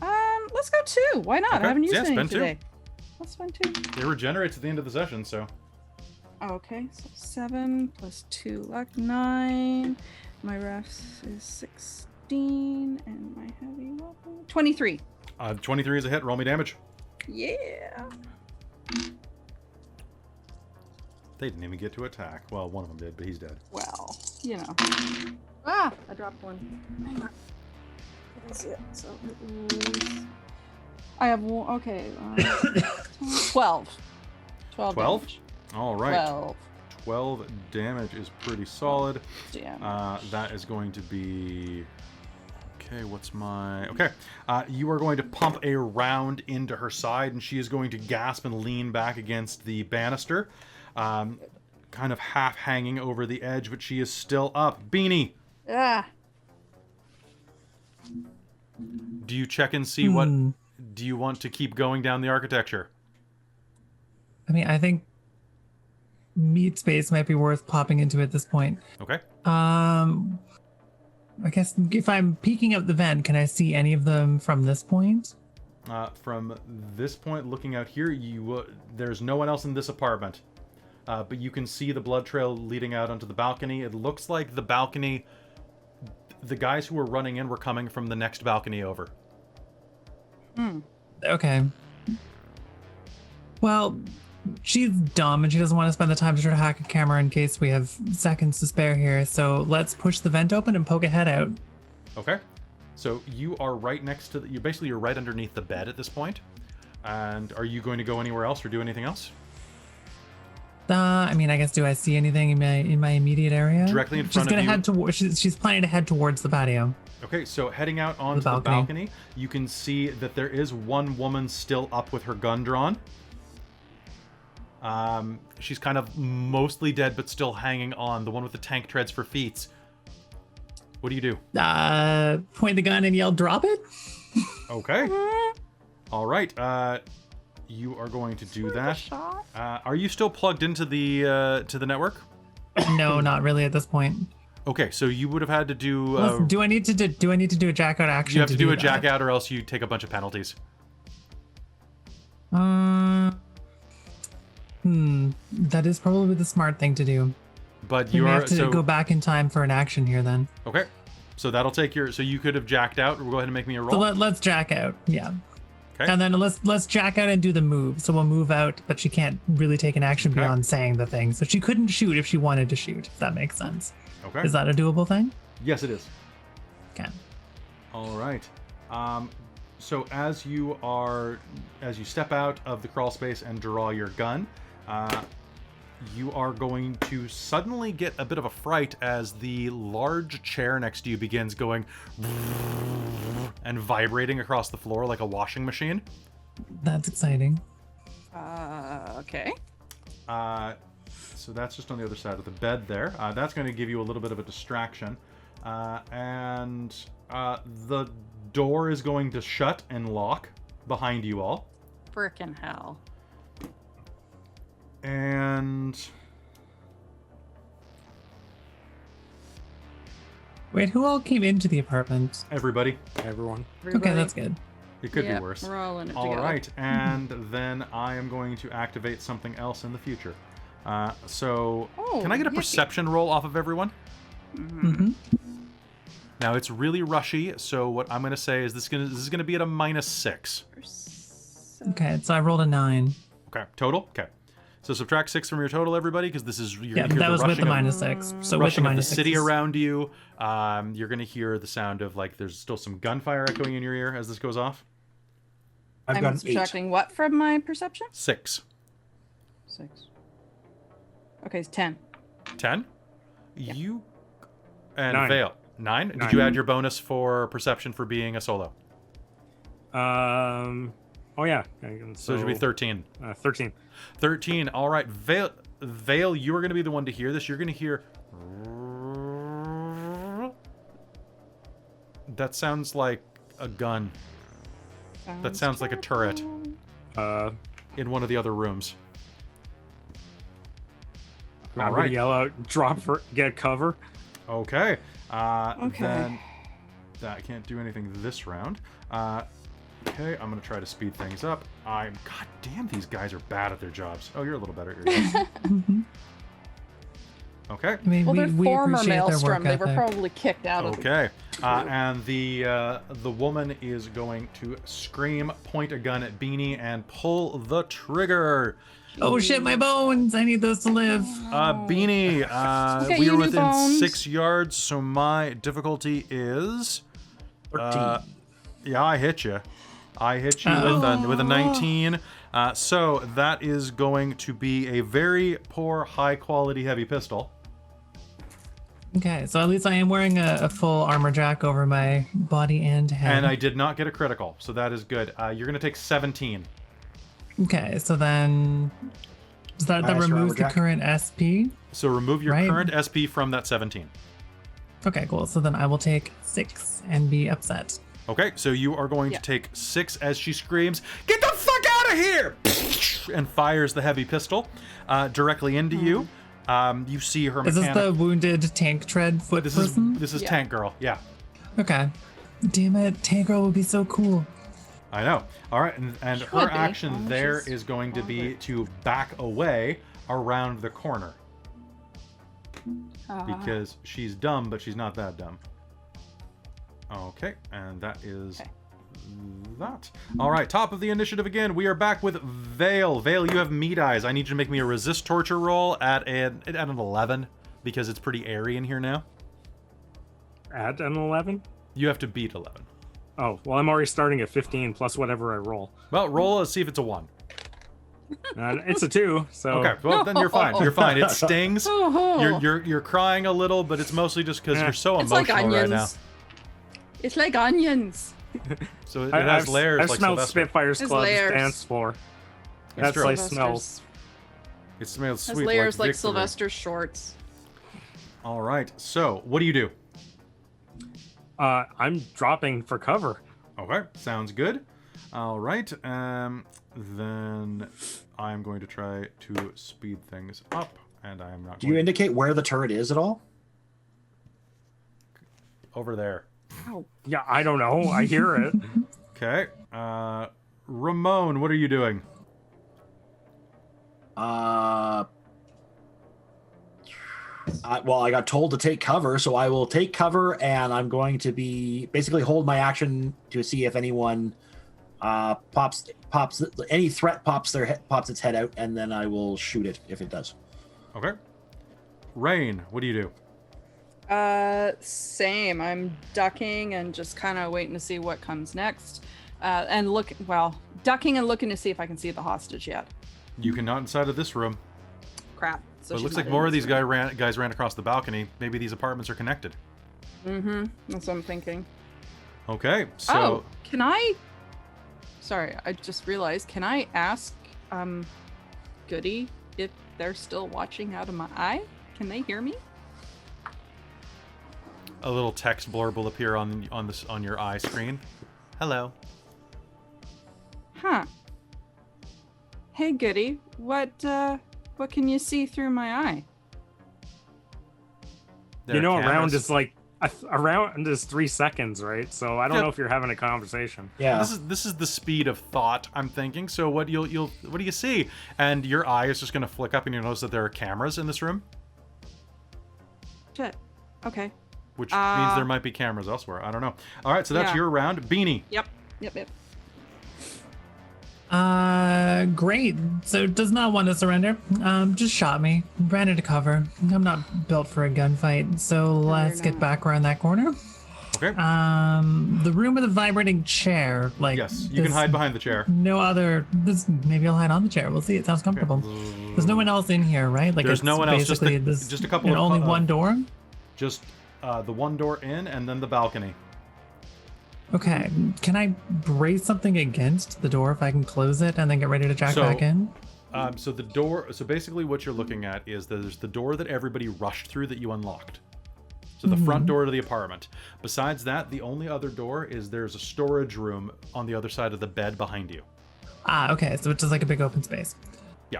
luck. Let's go 2. Why not? Okay, I haven't used yeah, any spend 2. today. Let's spend 2. It regenerates at the end of the session, so. Okay, so 7 plus 2 luck, 9. My refs is 16, and my heavy weapon 23. 23 is a hit. Roll me damage. Yeah. They didn't even get to attack. Well, one of them did, but he's dead. Well, you know. Ah, I dropped one. Hang on. What is it? So it is. I have one. Okay. 12. 12. 12? Damage. All right. 12 12 damage is pretty solid. damage. That is going to be... Okay, what's my... Okay. You are going to pump a round into her side, and she is going to gasp and lean back against the banister. Kind of half hanging over the edge, but she is still up. Beanie, Ah. do you check and see what... Do you want to keep going down the architecture? I mean, I think meat space might be worth popping into at this point. Okay. I guess if I'm peeking out the vent, can I see any of them from this point? From this point, looking out here, there's no one else in this apartment. But you can see the blood trail leading out onto the balcony. It looks like the balcony... The guys who were running in were coming from the next balcony over. Okay. Well, she's dumb and she doesn't want to spend the time to try to hack a camera in case we have seconds to spare here. So let's push the vent open and poke a head out. Okay. So you are right next to... You're right underneath the bed at this point. And are you going to go anywhere else or do anything else? I mean, I guess, do I see anything in my immediate area? Directly in She's front of gonna you. head towards. She's planning to head towards the patio. Okay, so heading out onto the balcony, you can see that there is one woman still up with her gun drawn. She's kind of mostly dead, but still hanging on. The one with the tank treads for feet. What do you do? Point the gun and yell, "Drop it!" Okay. All right. You are going to do that. Are you still plugged into the network? No, not really at this point. Okay, so you would have had to do. Do I need to do a jack out action? You have to do a that? jack out, or else you take a bunch of penalties. That is probably the smart thing to do. But You you may are have to go back in time for an action here then. Okay, so that'll take your. So you could have jacked out. We'll go ahead and make me a roll. So let's jack out. Yeah. Okay. And then let's jack out and do the move. So we'll move out, but she can't really take an action Okay. beyond saying the thing. So she couldn't shoot if she wanted to shoot, if that makes sense. Okay. Is that a doable thing? Yes, it is. Okay. All right. So as you step out of the crawl space and draw your gun, you are going to suddenly get a bit of a fright as the large chair next to you begins going and vibrating across the floor like a washing machine. That's exciting. Okay. So that's just on the other side of the bed there. That's going to give you a little bit of a distraction. And the door is going to shut and lock behind you all. Frickin' hell. And Wait, who all came into the apartment? everybody. Everyone. Okay, that's good. It could be Yep, worse. We're all in it All together. right, and then I am going to activate something else in the future. So, Oh, can I get a yippee. perception roll off of everyone? Mm-hmm. Now it's really rushy, so what I'm going to say is this is going to be at a -6. Okay, so I rolled a 9. Okay, total. Okay, so subtract 6 from your total, everybody, because this is you're Yeah, gonna hear that was with the rushing of- -6. So with the rushing of the -6. city around you. You're going to hear the sound of like there's still some gunfire echoing in your ear as this goes off. I've I'm got an 8. subtracting what from my perception? 6. 6. Okay, it's 10. 10. You and 9. Vale 9. Did 9. you add your bonus for perception for being a solo? Oh yeah. So it should be 13. 13. 13. All right, Vale, you are going to be the one to hear this. You're going to hear. That sounds like a gun. That sounds like a turret in one of the other rooms. I'm All gonna right. yell out, drop for get cover. Okay. Okay. Then I can't do anything this round. Okay, I'm gonna try to speed things up. God damn, these guys are bad at their jobs. Oh, you're a little better at your jobs. Okay. I mean, Well, they're we former appreciate their Maelstrom. work They were ethic. probably kicked out of the Okay. And the woman is going to scream, point a gun at Beanie, and pull the trigger. Oh shit, my bones! I need those to live. Beanie, Okay, we you are new within bones. 6 yards, so my difficulty is 13. yeah, I hit you. With a 19. So that is going to be a very poor, high-quality heavy pistol. Okay, so at least I am wearing a full armor jack over my body and head. And I did not get a critical, so that is good. You're going to take 17. Okay, so then that Nice, removes armor the jack. current SP. So remove your Right. current SP from that 17. Okay, cool. So then I will take 6 and be upset. Okay, so you are going Yeah. to take 6 as she screams, "Get the fuck out of here!" and fires the heavy pistol directly into you. You see her Is this mechanic. the wounded tank tread foot person? This is Yeah. Tank Girl. Yeah, Okay. Damn it, tank girl would be so cool. I know. All right, and her Should be. action Oh, there she's is going to be awkward. to back away around the corner because she's dumb, but she's not that dumb. Okay, and that is Okay. that. All right, top of the initiative again. We are back with Vale. Vale, you have meat eyes. I need you to make me a resist torture roll at an 11 because it's pretty airy in here now. At an 11. You have to beat 11. Oh well, I'm already starting at 15 plus whatever I roll. Well, roll and see if it's a 1. It's a 2. So Okay, well then you're fine. You're fine. It stings. Oh. You're crying a little, but it's mostly just because you're so It's emotional like onions. right now. It's like onions. So it has layers I've like smelled Sylvester. Spitfire's There's Club's layers. dance floor. It's That's true. like Sylvester's- smells. It smells Has sweet layers like victory. Sylvester's shorts. All right. So what do you do? I'm dropping for cover. Okay, sounds good. All right. Then I'm going to try to speed things up, and I am not. Do you going indicate where the turret is at all? over there. Yeah, I don't know. I hear it. Okay. Ramon, what are you doing? Well, I got told to take cover, so I will take cover, and I'm going to be basically hold my action to see if anyone pops any threat pops its head out, and then I will shoot it if it does. Okay. Rain, what do you do? Same. I'm ducking and just kind of waiting to see what comes next. Ducking and looking to see if I can see the hostage yet. You cannot inside of this room. Crap. So But it she's looks not like in more of this these room. guys ran across the balcony. Maybe these apartments are connected. Mm-hmm. That's what I'm thinking. Okay, so Oh, can I? Sorry, I just realized. Can I ask, Goody, if they're still watching out of my eye? Can they hear me? a little text blurb will appear on your eye screen. Hello. Huh. Hey, Goody, what can you see through my eye? There You are know, around cameras. is like Around is 3 seconds, right? So I don't Yep. know if you're having a conversation. Yeah. This is the speed of thought, I'm thinking. So what do you see? And your eye is just going to flick up, and you notice that there are cameras in this room, Shit. Okay. which means there might be cameras elsewhere. I don't know. All right, so that's Yeah. your round. Beanie. Yep. Great. So does not want to surrender. Just shot me. Ran into cover. I'm not built for a gunfight, so let's get not. back around that corner. Okay. The room with a vibrating chair. Like Yes, you can this- hide behind the chair. No other. Maybe I'll hide on the chair. We'll see. It sounds comfortable. There's no one else in here, right? Like There's it's no one else, just basically just a couple and of only one door. Just the one door in, and then the balcony. Okay. Can I brace something against the door if I can close it and then get ready to jack back in? So the door. So basically, what you're looking at is there's the door that everybody rushed through that you unlocked. So the front door to the apartment. Besides that, the only other door is there's a storage room on the other side of the bed behind you. Okay. So it's just like a big open space. Yeah.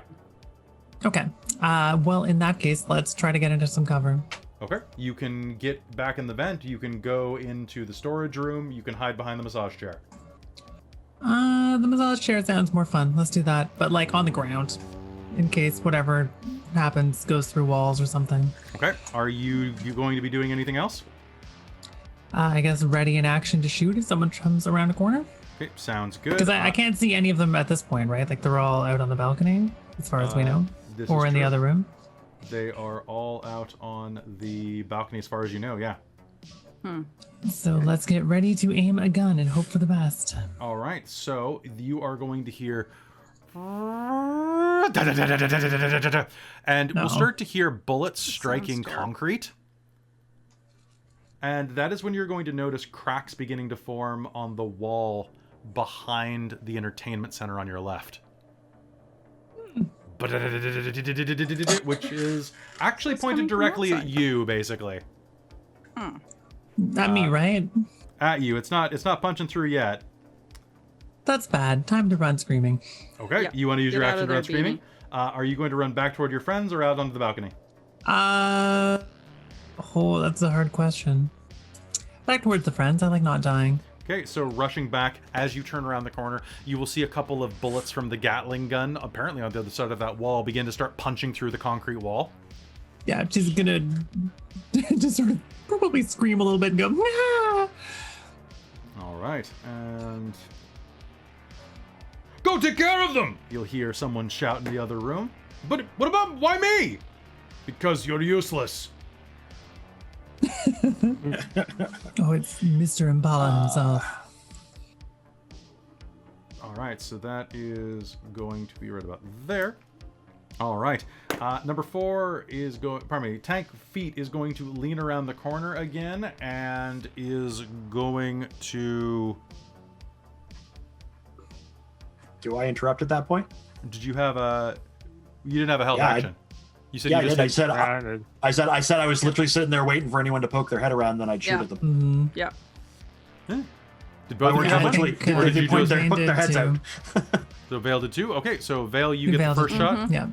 Okay. Well, in that case, let's try to get into some cover. Okay. You can get back in the vent. You can go into the storage room. You can hide behind the massage chair. The massage chair sounds more fun. Let's do that, but like on the ground, in case whatever happens goes through walls or something. Okay. Are you going to be doing anything else? I guess ready in action to shoot if someone comes around a corner. Okay. Sounds good. Because I can't see any of them at this point, right? Like they're all out on the balcony, as far as we know, this or is in the true. other room. They are all out on the balcony as far as you know, yeah. So let's get ready to aim a gun and hope for the best. All right, so you are going to hear... And we'll start to hear bullets striking terrible. concrete. And that is when you're going to notice cracks beginning to form on the wall behind the entertainment center on your left. Which is actually pointed coming from directly at outside. you, basically. Not me, right? At you. It's not punching through yet. That's bad. Time to run screaming. Okay, Yep. you want to use Get your out action of to run there, screaming? Are you going to run back toward your friends or out onto the balcony? Oh, that's a hard question. Back towards the friends. I like not dying. Okay, so rushing back, as you turn around the corner, you will see a couple of bullets from the Gatling gun, apparently on the other side of that wall, begin to start punching through the concrete wall. Yeah, she's gonna just sort of probably scream a little bit and go, "Ah!" All right, and... Go take care of them! You'll hear someone shout in the other room. But what about... Why me? Because you're useless. Oh, it's Mr. Impala himself. All right, so that is going to be right about there. All right, number 4 is going. Pardon me. Tank Feet is going to lean around the corner again and is going to. Do I interrupt at that point? Did you have a? You didn't have a held Yeah, action. You said Yeah, you I just. did. hit- I said I was literally sitting there waiting for anyone to poke their head around, then I'd shoot Yeah. at them. Yeah. Did both of Or you just have one? literally, Or did they you point just? their, hook their Did heads too. out. So Vale did too. Okay, so Vale, you get the Vale first did- shot. Yeah.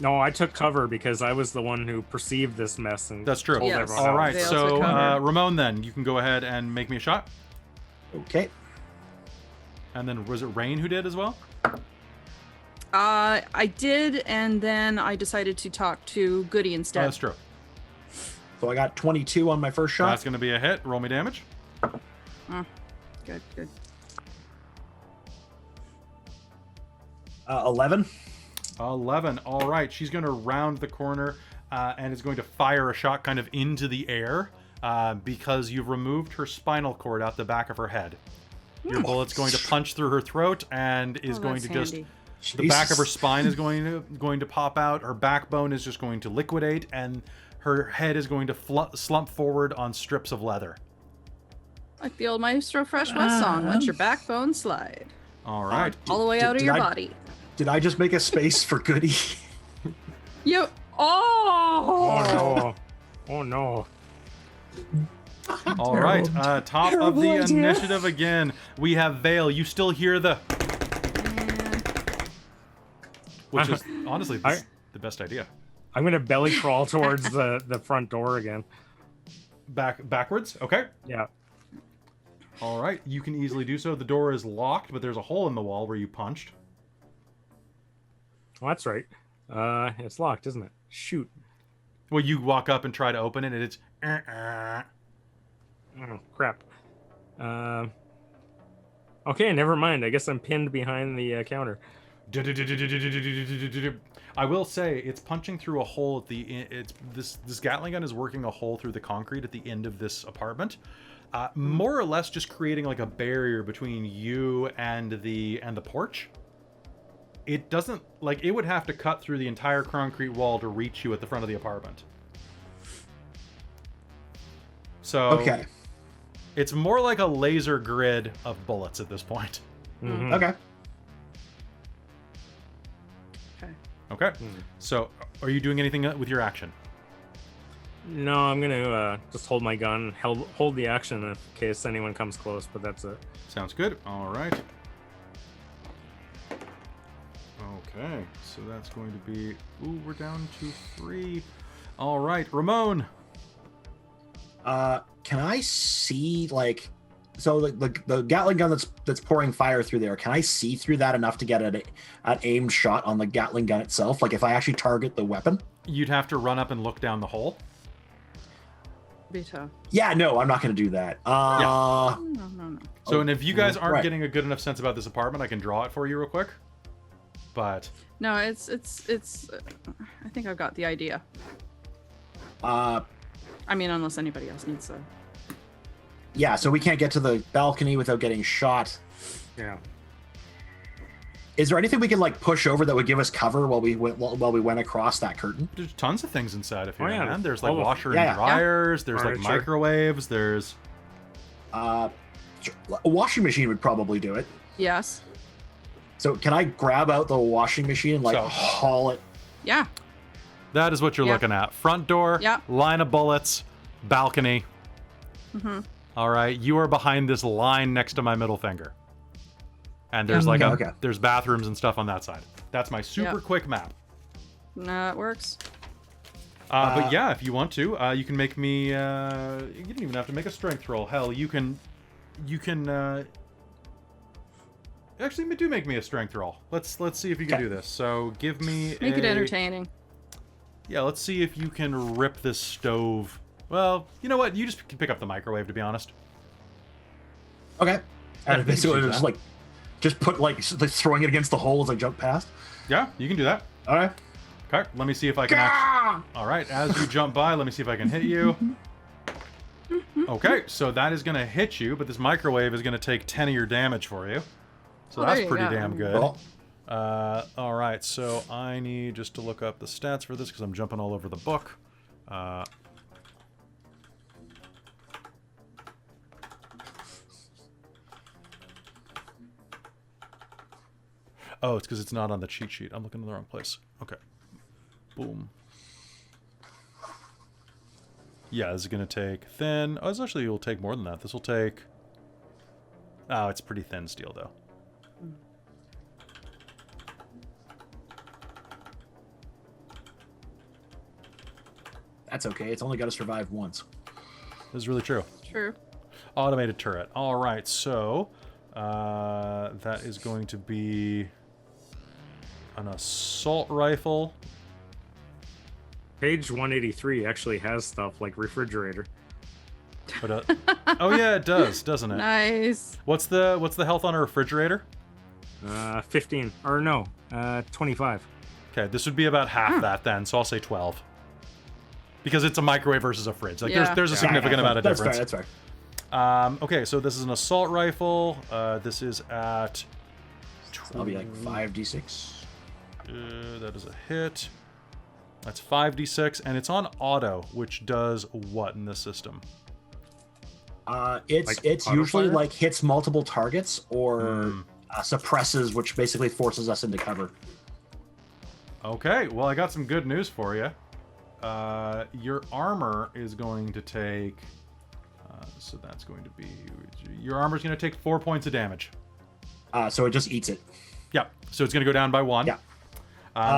No, I took cover because I was the one who perceived this mess and That's true. told Yes. everyone All else. right, Vale so took cover. Ramon, then you can go ahead and make me a shot. Okay. And then was it Rain who did as well? I did, and then I decided to talk to Goody Oh, instead. that's true. So I got 22 on my first shot. That's going to be a hit. Roll me damage. Good. 11. 11. All right. She's going to round the corner and is going to fire a shot kind of into the air because you've removed her spinal cord out the back of her head. Your bullet's going to punch through her throat and is going to that's just... handy. The back of her Jesus. spine is going to pop out. Her backbone is just going to liquidate, and her head is going to slump forward on strips of leather. Like the old Maestro Fresh West song, let your backbone slide. All right. All the way out of did your I- body. Did I just make a space for Goody? You. Oh! Oh no. All right. Terrible- Top of terrible the idea. initiative again. We have Vale. You still hear the... Which is, honestly, the best idea. I'm gonna belly crawl towards the front door again. backwards. Okay. Yeah. All right. You can easily do so. The door is locked, but there's a hole in the wall where you punched. Well, that's right. It's locked, isn't it? Shoot. Well, you walk up and try to open it, and it's. Oh, crap. Okay, never mind. I guess I'm pinned behind the counter. I will say it's punching through a hole at the. This Gatling gun is working a hole through the concrete at the end of this apartment, more or less just creating like a barrier between you and the porch. It doesn't like it would have to cut through the entire concrete wall to reach you at the front of the apartment. So Okay. It's more like a laser grid of bullets at this point. Mhm. Okay. Okay. So, are you doing anything with your action? No, I'm gonna just hold my gun, hold the action in case anyone comes close, but that's it. Sounds good. All right. Okay, so that's going to be... Ooh, we're down to 3. All right, Ramon. Can I see like, so the Gatling gun that's pouring fire through there? Can I see through that enough to get an aimed shot on the Gatling gun itself? Like if I actually target the weapon? You'd have to run up and look down the hole. Be tough. Yeah, no, I'm not going to do that. No. So, and if you guys aren't right. getting a good enough sense about this apartment, I can draw it for you real quick. But No, it's. I think I've got the idea. I mean, unless anybody else needs to. Yeah, so we can't get to the balcony without getting shot. Yeah. Is there anything we can like push over that would give us cover while we went across that curtain? there's tons of things inside of here, Oh, yeah. man. There's like All of- washer yeah. and dryers. There's like Furniture. microwaves. There's... A washing machine would probably do it. Yes. So can I grab out the washing machine and like So- haul it? Yeah. That is what you're Yeah. looking at. Front door, Yeah. line of bullets, balcony. Mm-hmm. All right, you are behind this line next to my middle finger. And there's Yeah. like Okay. there's bathrooms and stuff on that side. That's my super Yeah. quick map. No, it works. But yeah, if you want to, you can make me. You didn't even have to make a strength roll. Hell, you can. Actually, do make me a strength roll. Let's see if you can Okay. do this. So give me. Make it entertaining. Yeah, let's see if you can rip this stove. Well, you know what? You just can pick up the microwave, to be honest. Okay. Yeah, And basically you can just do like put like throwing it against the hole as I jump past. Yeah, you can do that. All right. Okay, let me see if I can. All right, as you jump by, let me see if I can hit you. Okay, so that is going to hit you, but this microwave is going to take 10 of your damage for you. So Oh, that's there you pretty go. damn good. Well, All right, so I need just to look up the stats for this because I'm jumping all over the book. Oh, it's because it's not on the cheat sheet. I'm looking in the wrong place. Okay. Boom. Yeah, this is going to take thin. Oh, this actually will take more than that. This will take... Oh, it's pretty thin steel, though. that's okay. It's only got to survive once. This is really true. True. Automated turret. All right, so that is going to be an assault rifle. Page 183 actually has stuff like refrigerator. But oh yeah, it does, doesn't it? Nice. What's the health on a refrigerator? 15 or no, 25. Okay, this would be about half that then, so I'll say 12. Because it's a microwave versus a fridge. Like Yeah. there's a significant amount of That's difference. fair. That's fair. Okay, so this is an assault rifle. This is at. I'll be like 5d6. That is a hit. That's 5d6, and it's on auto, which does what in this system? It's Like usually auto-fire? like hits multiple targets or suppresses, which basically forces us into cover. Okay, well, I got some good news for you. Your armor is going to take... so that's going to be... Your armor is going to take 4 points of damage. So it just eats it. Yep, so it's going to go down by 1. Yeah.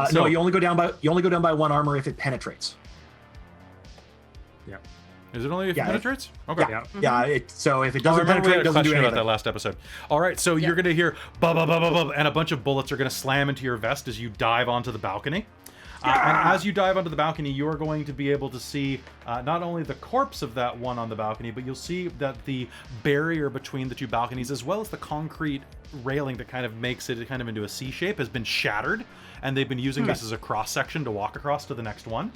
So- No, you only go down by one armor if it penetrates. Yeah. Is it only if it Yeah, penetrates? Okay. Yeah. Yeah. So if it I doesn't remember we penetrate, had it a doesn't do question about anything. that last episode. All right, so you're going to hear bub, bub, bub, bub, bub, and a bunch of bullets are going to slam into your vest as you dive onto the balcony. And as you dive onto the balcony, you are going to be able to see not only the corpse of that one on the balcony, but you'll see that the barrier between the two balconies, as well as the concrete railing that kind of makes it kind of into a C shape, has been shattered, and they've been using this as a cross section to walk across to the next one.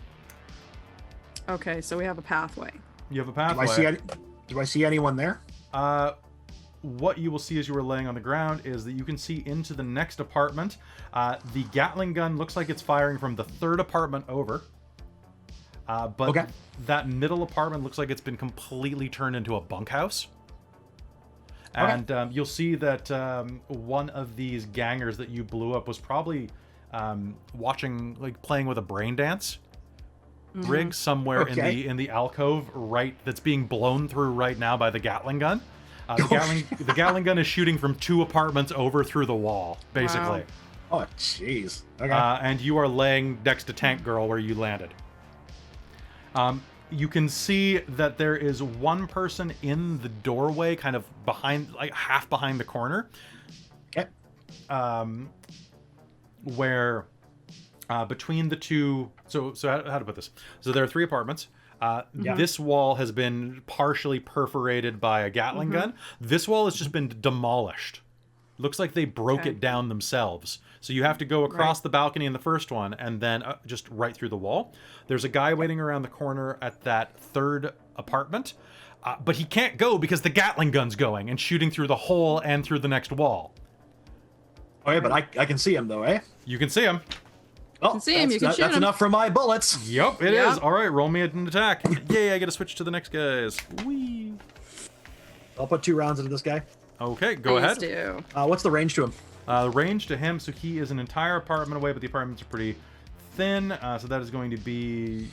Okay, so we have a pathway. You have a Do pathway. I see anyone there? What you will see as you are laying on the ground is that you can see into the next apartment. The Gatling gun looks like it's firing from the third apartment over. But Okay. that middle apartment looks like it's been completely turned into a bunkhouse. And you'll see that one of these gangers that you blew up was probably playing with a brain dance rig somewhere in the alcove that's being blown through right now by the Gatling gun. The Gatling gun is shooting from 2 apartments over through the wall, basically. Oh, jeez. Okay. And you are laying next to Tank Girl where you landed. You can see that there is one person in the doorway, kind of behind, like half behind the corner. Okay. Where between the two, so how to put this? So there are 3 apartments. This wall has been partially perforated by a Gatling gun. This wall has just been demolished. Looks like they broke it down themselves. So you have to go across the balcony in the first one and then just right through the wall. There's a guy waiting around the corner at that 3rd apartment. But he can't go because the Gatling gun's going and shooting through the hole and through the next wall. Okay, but I can see him though, eh? You can see him. Oh, can see him, you can shoot that's him. enough for my bullets. Yep, it Yep. is. All right, roll me an attack. Yay, I get to switch to the next guys. Whee. I'll put 2 rounds into this guy. Okay, go Please ahead. do. What's the range to him? The range to him, so he is an entire apartment away, but the apartments are pretty thin. So that is going to be,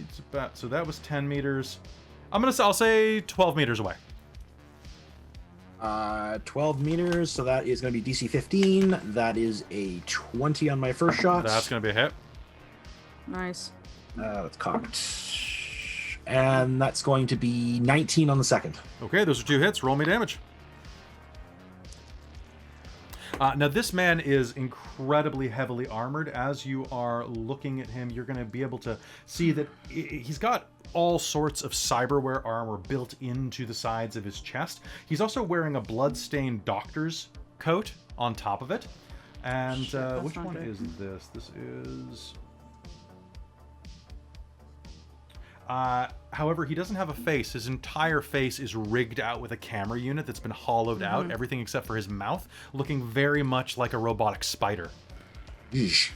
it's about, so that was 10 meters. I'll say 12 meters away. 12 meters, so that is going to be DC 15. That is a 20 on my first shot. That's going to be a hit. Nice. That's cocked. And that's going to be 19 on the second. Okay, those are 2 hits. Roll me damage. Now, this man is incredibly heavily armored. As you are looking at him, you're going to be able to see that he's got all sorts of cyberware armor built into the sides of his chest. He's also wearing a blood-stained doctor's coat on top of it. And which not one good. is this? This is... however, he doesn't have a face. His entire face is rigged out with a camera unit that's been hollowed out, everything except for his mouth, looking very much like a robotic spider. Yeesh.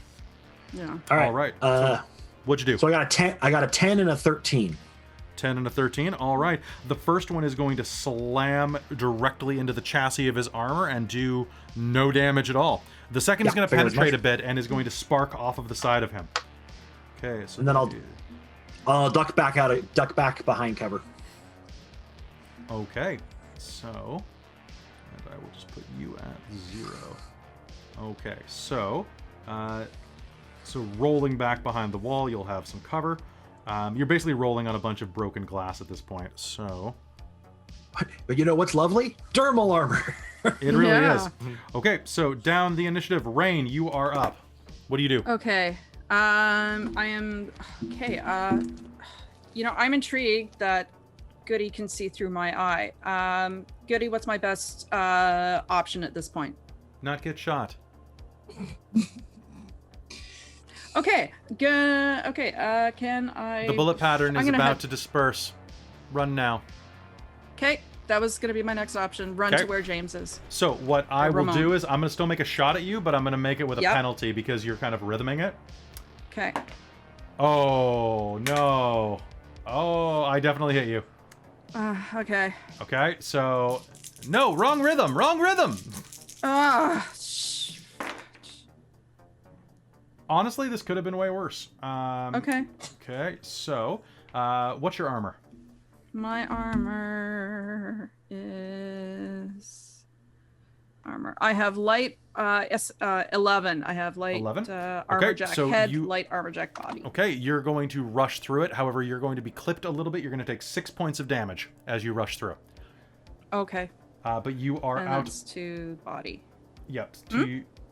Yeah. All right. So what'd you do? So I got a 10. I got a 10 and a 13. 10 and a 13. All right. The first one is going to slam directly into the chassis of his armor and do no damage at all. The second is going to figured as penetrate much. a bit and is going to spark off of the side of him. Okay. So And then I'll duck back behind cover. Okay, so, and I will just put you at 0. Okay, so rolling back behind the wall, you'll have some cover. You're basically rolling on a bunch of broken glass at this point, so... But you know what's lovely? Dermal armor. It really Yeah. is. Okay, so down the initiative. Rain, you are up. What do you do? Okay. I am okay. I'm intrigued that Goody can see through my eye. Goody, what's my best option at this point? Not get shot. Okay. Can I? The bullet pattern I'm is gonna about have- to disperse. Run now. Okay, that was gonna be my next option. Run Okay. to where James is. So what I will Ramon. do is I'm going to still make a shot at you, but I'm going to make it with a Yep. penalty because you're kind of rhythming it. Okay. Oh, no. Oh, I definitely hit you. Okay. Okay, so... No, wrong rhythm, wrong rhythm! Honestly, this could have been way worse. Okay. Okay, so... what's your armor? My armor is... I have light Yes, 11. I have light 11? armor Okay, jack so head, you- light armor jack body. Okay, you're going to rush through it. However, you're going to be clipped a little bit. You're going to take 6 points of damage as you rush through. Okay. But you are And out. that's to body. Yep.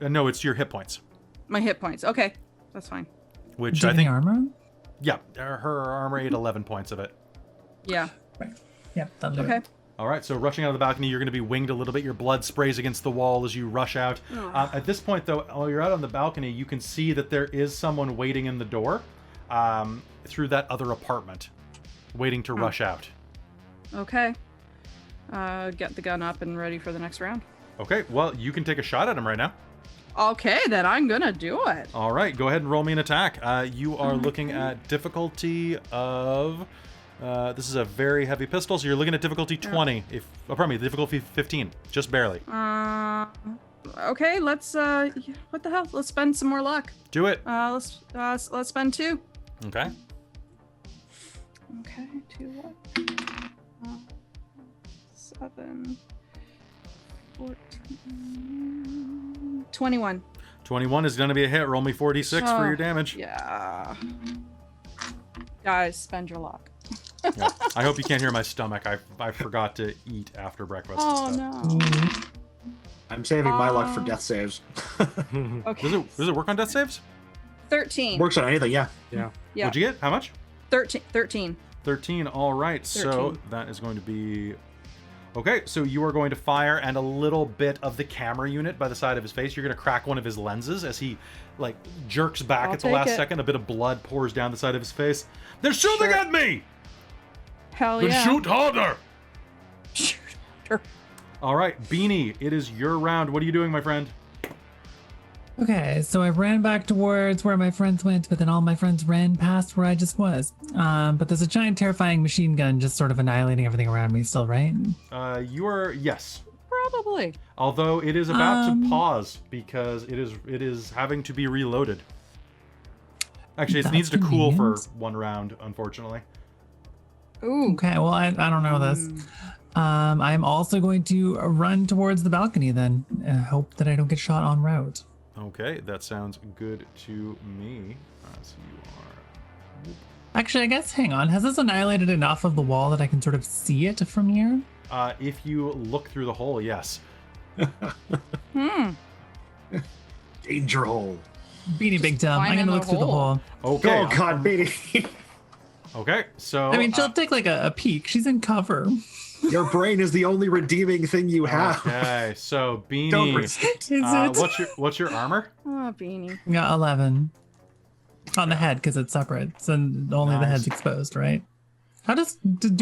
No, it's your hit points. My hit points. Okay, that's fine. Which Do you I have any think. armor? Yeah, her armor ate 11 points of it. Yeah. Right. Yep, that'll do Okay. it. All right, so rushing out of the balcony, you're going to be winged a little bit. Your blood sprays against the wall as you rush out. At this point, though, while you're out on the balcony, you can see that there is someone waiting in the door through that other apartment, waiting to rush out. Okay. Get the gun up and ready for the next round. Okay, well, you can take a shot at him right now. Okay, then I'm gonna do it. All right, go ahead and roll me an attack. You are looking at difficulty of... this is a very heavy pistol, so you're looking at difficulty 20. Pardon me, difficulty 15, just barely. Okay, let's what the hell? Let's spend some more luck. Do it. Let's spend 2. Okay. Okay, 2 what? 7 14 21. 21 is going to be a hit. Roll me 4d6 for your damage. Yeah. Guys, spend your luck. Yeah. I hope you can't hear my stomach. I forgot to eat after breakfast. Oh and stuff. no. I'm saving my luck for death saves. Okay. Does it work on death saves? 13. Works on anything, yeah. Yeah. Yeah. What'd you get? How much? 13. 13. All right. So 13. that is going to be... Okay, so you are going to fire, and a little bit of the camera unit by the side of his face, you're going to crack one of his lenses as he, like, jerks back I'll at the take last it. second. A bit of blood pours down the side of his face. They're shooting Sure. at me! Hell Then yeah. shoot harder! Sure. All right, Beanie, it is your round. What are you doing, my friend? Okay, so I ran back towards where my friends went, but then all my friends ran past where I just was. But there's a giant, terrifying machine gun just sort of annihilating everything around me still, right? You are... Yes. Probably. Although it is about to pause because it is having to be reloaded. Actually, it That's needs to cool for convenient. 1 round, unfortunately. Ooh. Okay, well, I don't know this. I'm also going to run towards the balcony then. Hope that I don't get shot en route. Okay, that sounds good to me. So you Actually, I guess, hang on. Has this annihilated enough of the wall that I can sort of see it from here? are... if you look through the hole, yes. Danger hole. Beanie Big Dumb. I'm climb going in to the look through the hole. hole. Okay. Oh, God, baby. Okay, so... I mean, she'll take like a peek. She's in cover. Your brain is the only redeeming thing you have. Okay, so Don't Beanie... risk it. Is it? What's your armor? Oh, Beanie. Yeah, 11. On the head, because it's separate. So only the Nice. head's exposed, right? How do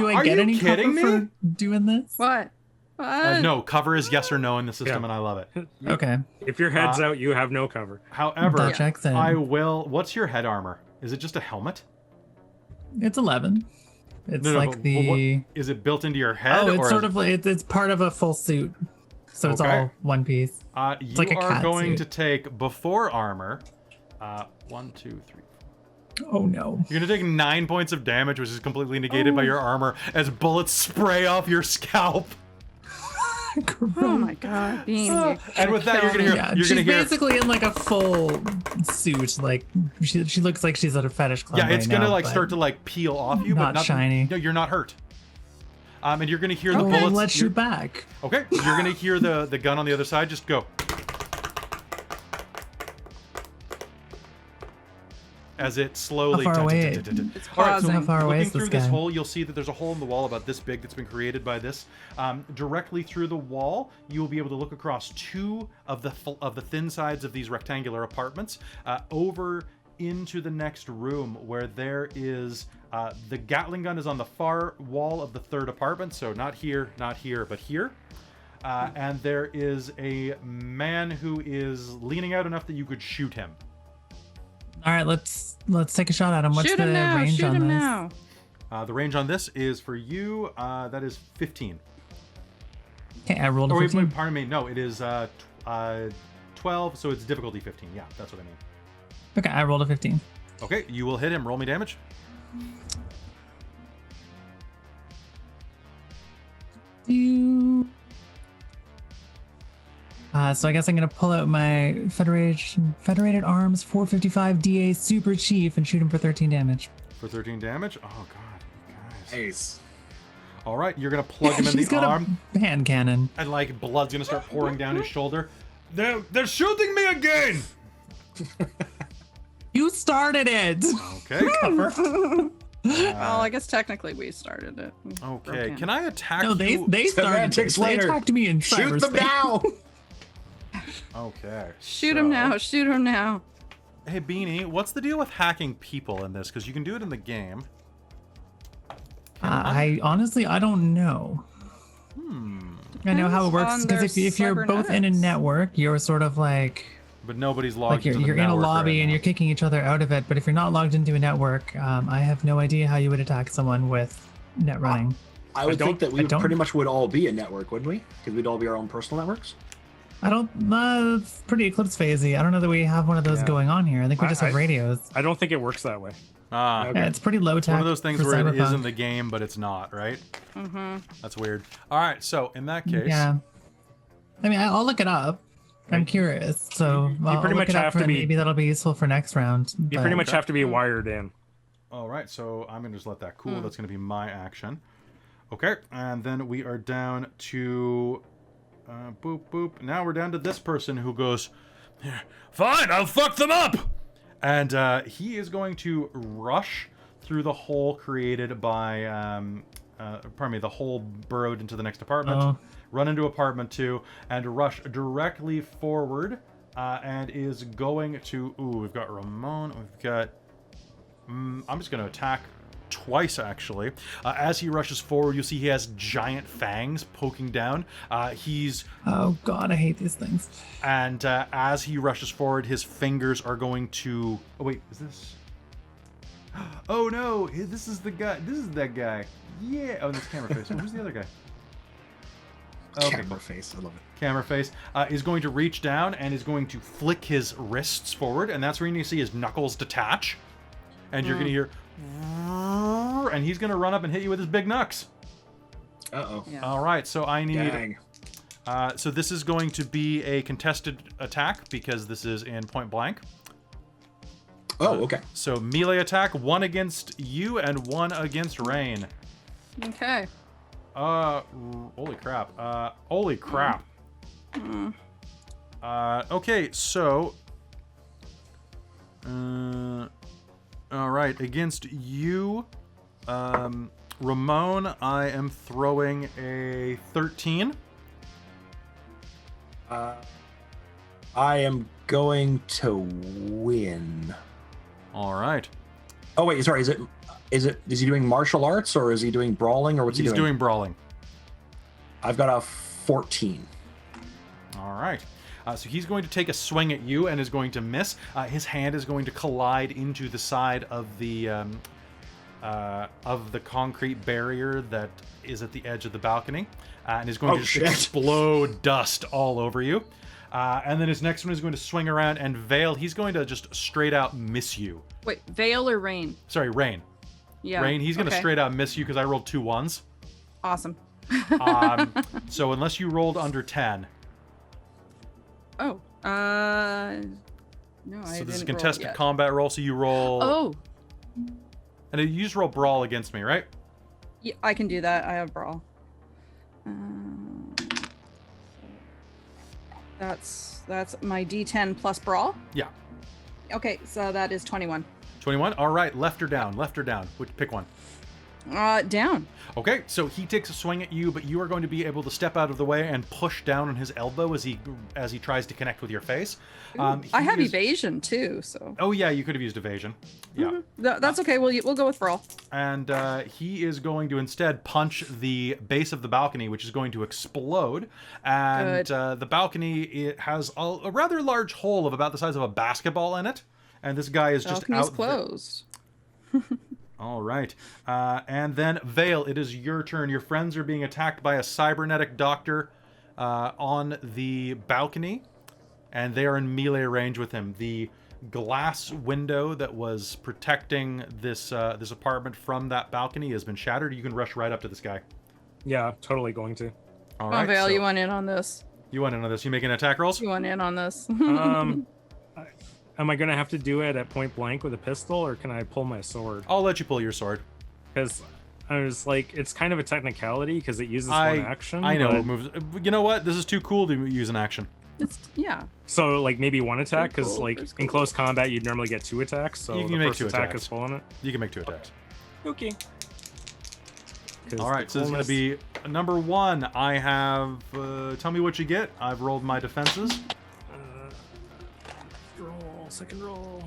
I Are get you any kidding cover me? for doing this? What? What? No, cover is yes or no in the system, Yeah. and I love it. Okay. If your head's out, you have no cover. However, That checks in. I will... What's your head armor? Is it just a helmet? It's 11. It's No, like but the... is it built into your head? Oh, it's or sort is- of like it's part of a full suit. So it's Okay. all one piece. You like a are cat going suit. to take before armor. 1, 2, 3. Oh no. You're gonna take 9 points of damage, which is completely negated by your armor as bullets spray off your scalp. Oh my God, Beanie. And with that, you're gonna hear. Yeah, You're she's gonna hear. basically in like a full suit. Like she looks like she's at a fetish club. Yeah, it's right gonna now, like but- start to like peel off you, Not but shiny. No, you're not hurt. And you're gonna hear the Okay, bullets. let's you're- shoot back. Okay, you're gonna hear the gun on the other side. Just go. As it slowly. How far away? It's All right, so pausing. How far away looking is this through this guy? hole, you'll see that there's a hole in the wall about this big that's been created by this. Directly through the wall, you will be able to look across 2 of the thin sides of these rectangular apartments over into the next room, where there is the Gatling gun is on the far wall of the 3rd apartment, so not here, but here. And there is a man who is leaning out enough that you could shoot him. All right, let's take a shot at him. What's Shoot the him now. range Shoot on him this? now. The range on this is for you. That is 15. Okay, I rolled a Oh, wait, 15. pardon me. No, it is 12, so it's difficulty 15. Yeah, that's what I mean. Okay, I rolled a 15. Okay, you will hit him. Roll me damage. So I guess I'm gonna pull out my Federated Arms 455 DA Super Chief and shoot him for 13 damage. For 13 damage? Oh god, you guys. Nice. All right, you're gonna plug him in He's the got arm, a hand cannon. and like blood's gonna start pouring down his shoulder. They're shooting me again. You started it. Okay. Well, I guess technically we started it. We broke Okay. in. Can I attack No, you? they started Semantics it. They later. attacked me in Shoot them cyberspace. now. Okay. Shoot him so- now! Shoot him now! Hey Beanie, what's the deal with hacking people in this? Because you can do it in the game. I honestly, I don't know. I know how it Depends works on because their if you're both in a cybernetics. network, you're sort of like But nobody's logged you're into the in a network lobby right and now. you're kicking each other out of it. But if you're not logged into a network, I have no idea how you would attack someone with net running. I would think that we I don't- pretty much would all be a network, wouldn't we? Because we'd all be our own personal networks. I don't. It's pretty Eclipse phasey. I don't know that we have one of those Yeah. going on here. I think we just have radios. I don't think it works that way. Ah, Okay. Yeah, it's pretty low tech. one of those things for where it is Cyberpunk. in the game, but it's not, right? Mm-hmm. That's weird. All right, so in that case, Yeah. I mean, I'll look it up. I'm curious, so I'll pretty look much it up have for to it. be- Maybe that'll be useful for next round. You but- pretty much have to be wired in. all right, so I'm gonna just let that cool. That's gonna be my action. Okay, and then we are down to boop boop. Now we're down to this person who goes, "Yeah, fine, I'll fuck them up, and he is going to rush through the hole created by pardon me, the hole burrowed into the next apartment, Oh. run into apartment 2, and rush directly forward, and is going to. Ooh, we've got Ramon. We've got. I'm just going to attack twice, actually. As he rushes forward, you see he has giant fangs poking down. He's Oh god, I hate these things. and as he rushes forward, his fingers are going to. Oh wait, is this? Oh no, this is the guy. This is that guy. Yeah. Oh, that's camera face. Who's the other guy? Okay, Camera face. I love it. camera face, is going to reach down and is going to flick his wrists forward, and that's where you see his knuckles detach. And you're going to hear, and he's going to run up and hit you with his big knucks. Uh-oh. Yeah. All right, so I need. Dang. So this is going to be a contested attack because this is in point blank. Oh, okay. So melee attack, 1 against you and 1 against Rain. Okay. Holy crap. Holy crap. Okay, so. All right, against you, Ramon, I am throwing a 13. I am going to win. All right. Oh wait, sorry. Is he doing martial arts or is he doing brawling or what's He's he doing? doing brawling. I've got a 14. All right. So he's going to take a swing at you and is going to miss. His hand is going to collide into the side of the concrete barrier that is at the edge of the balcony, and is going to just shit. explode dust all over you. And then his next one is going to swing around and Veil. He's going to just straight out miss you. Wait, Veil or Rain? Sorry, Rain. Yeah. Rain. He's going to okay. straight out miss you because I rolled 2 1s. Awesome. So unless you rolled under 10. Oh. No, I So didn't this is a roll contested yet. combat roll, so you roll. Oh, And you just roll brawl against me, right? yeah, I can do that. I have brawl. That's my D10 plus brawl. Yeah. Okay, so that is 21. 21. All right, left or down? Left or down? Which pick one? Down. Okay, so he takes a swing at you, but you are going to be able to step out of the way and push down on his elbow as he tries to connect with your face. I he have is- evasion too, so Oh yeah, you could have used evasion. Yeah. that's okay. We'll go with brawl. And he is going to instead punch the base of the balcony, which is going to explode. And Good. the balcony, it has a rather large hole of about the size of a basketball in it. And this guy is just Balcony's out. closed. All right. And then, Vale, it is your turn. Your friends are being attacked by a cybernetic doctor on the balcony, and they are in melee range with him. The glass window that was protecting this this apartment from that balcony has been shattered. You can rush right up to this guy. Yeah, totally going to. All Come on, right. Vale, so you want in on this? You want in on this? You making attack rolls? You want in on this? Am I gonna have to do it at point blank with a pistol, or can I pull my sword? I'll let you pull your sword. Because I was like, it's kind of a technicality because it uses one action. I know but- it moves. You know what? This is too cool to use an action. Yeah. So like maybe one attack, because Cool, like that's in cool. close combat you'd normally get 2 attacks. So You can the make first 2 attack attacks. is pulling it. You can make 2 attacks. Okay. All right, so this is going to be number 1. I have. Tell me what you get. I've rolled my defenses. Roll, second roll.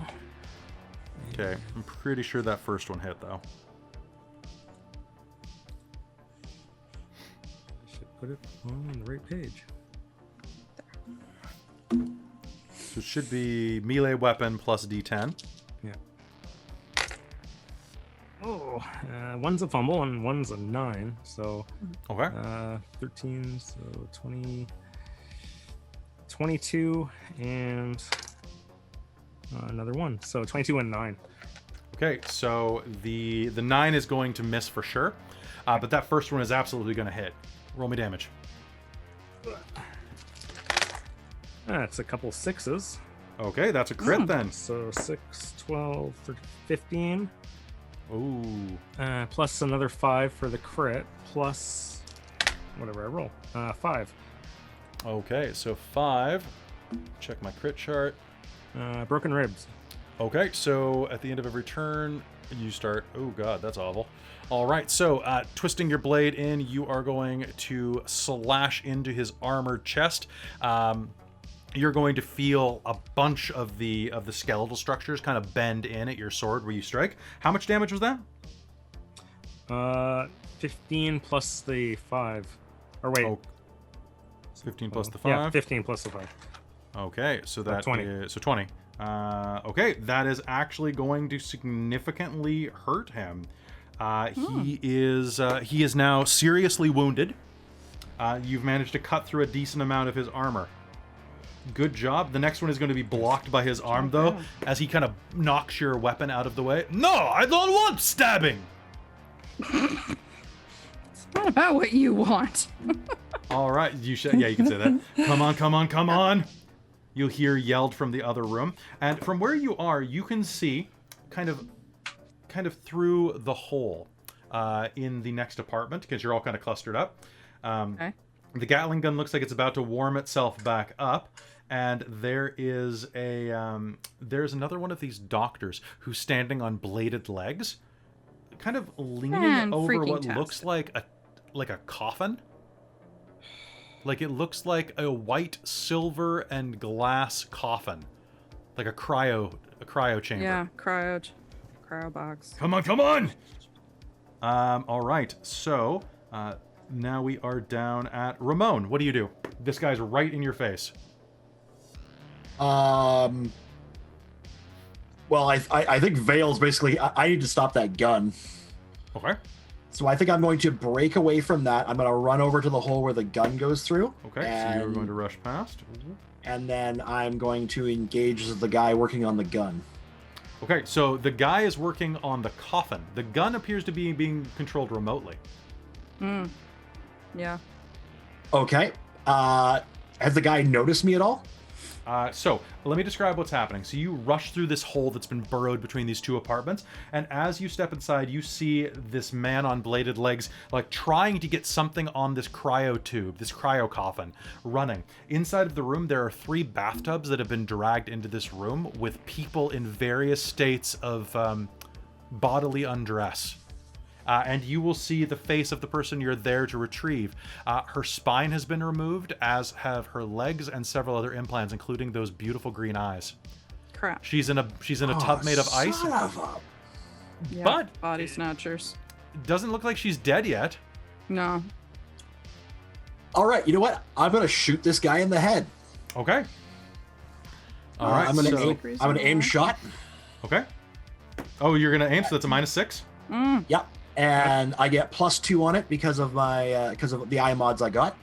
Okay, I'm pretty sure that first one hit though. I should put it on the right page. So it should be melee weapon plus D10. Yeah. Oh, one's a fumble and one's a 9. So Okay. 13, so 20, 22, and another 1. So 22 and 9. Okay, so the 9 is going to miss for sure, but that first one is absolutely going to hit. Roll me damage. That's a couple 6s. Okay, that's a crit then. So 6, 12, 13, 15. Ooh. Plus another 5 for the crit, plus whatever I roll. 5. Okay, so 5. Check my crit chart. Broken ribs. Okay, so at the end of every turn, you start... Oh god, that's awful. All right, so twisting your blade in, you are going to slash into his armored chest. You're going to feel a bunch of the skeletal structures kind of bend in at your sword where you strike. How much damage was that? 15 plus the 5. Or wait. Oh, 15 plus the 5? Yeah, 15 plus the 5. Okay, so that 20. is... So 20. Okay, that is actually going to significantly hurt him. He is now seriously wounded. You've managed to cut through a decent amount of his armor. Good job. The next one is going to be blocked by his arm, though, as he kind of knocks your weapon out of the way. No, I don't want stabbing! It's not about what you want. All right, you should. Yeah, you can say that. Come on, come on, come on! You'll hear yelled from the other room, and from where you are, you can see kind of through the hole in the next apartment, because you're all kind of clustered up. Okay. The Gatling gun looks like it's about to warm itself back up, and there is there's another one of these doctors who's standing on bladed legs, kind of leaning over what looks like a coffin. Like it looks like a white, silver, and glass coffin, like a cryo chamber. Yeah, cryo box. Come on, come on! All right, so now we are down at Ramon. What do you do? This guy's right in your face. Well, I think Vale's basically... I need to stop that gun. Okay. So I think I'm going to break away from that. I'm going to run over to the hole where the gun goes through. Okay, so you're going to rush past. And then I'm going to engage the guy working on the gun. Okay, so the guy is working on the coffin. The gun appears to be being controlled remotely. Yeah. Okay. Has the guy noticed me at all? So let me describe what's happening. So you rush through this hole that's been burrowed between these two apartments, and as you step inside, you see this man on bladed legs, like trying to get something on this cryo tube, this cryo coffin, running. Inside of the room, there are 3 bathtubs that have been dragged into this room with people in various states of bodily undress. And you will see the face of the person you're there to retrieve. Her spine has been removed, as have her legs and several other implants, including those beautiful green eyes. Crap. She's in a tub made of ice, Son of a... Yeah, but- body snatchers. doesn't look like she's dead yet. No. All right, you know what? I'm going to shoot this guy in the head. Okay. All right. I'm going so, to aim shot. Okay. Oh, you're gonna aim, so that's a -6. Yep. And I get +2 on it because of my because of the eye mods I got.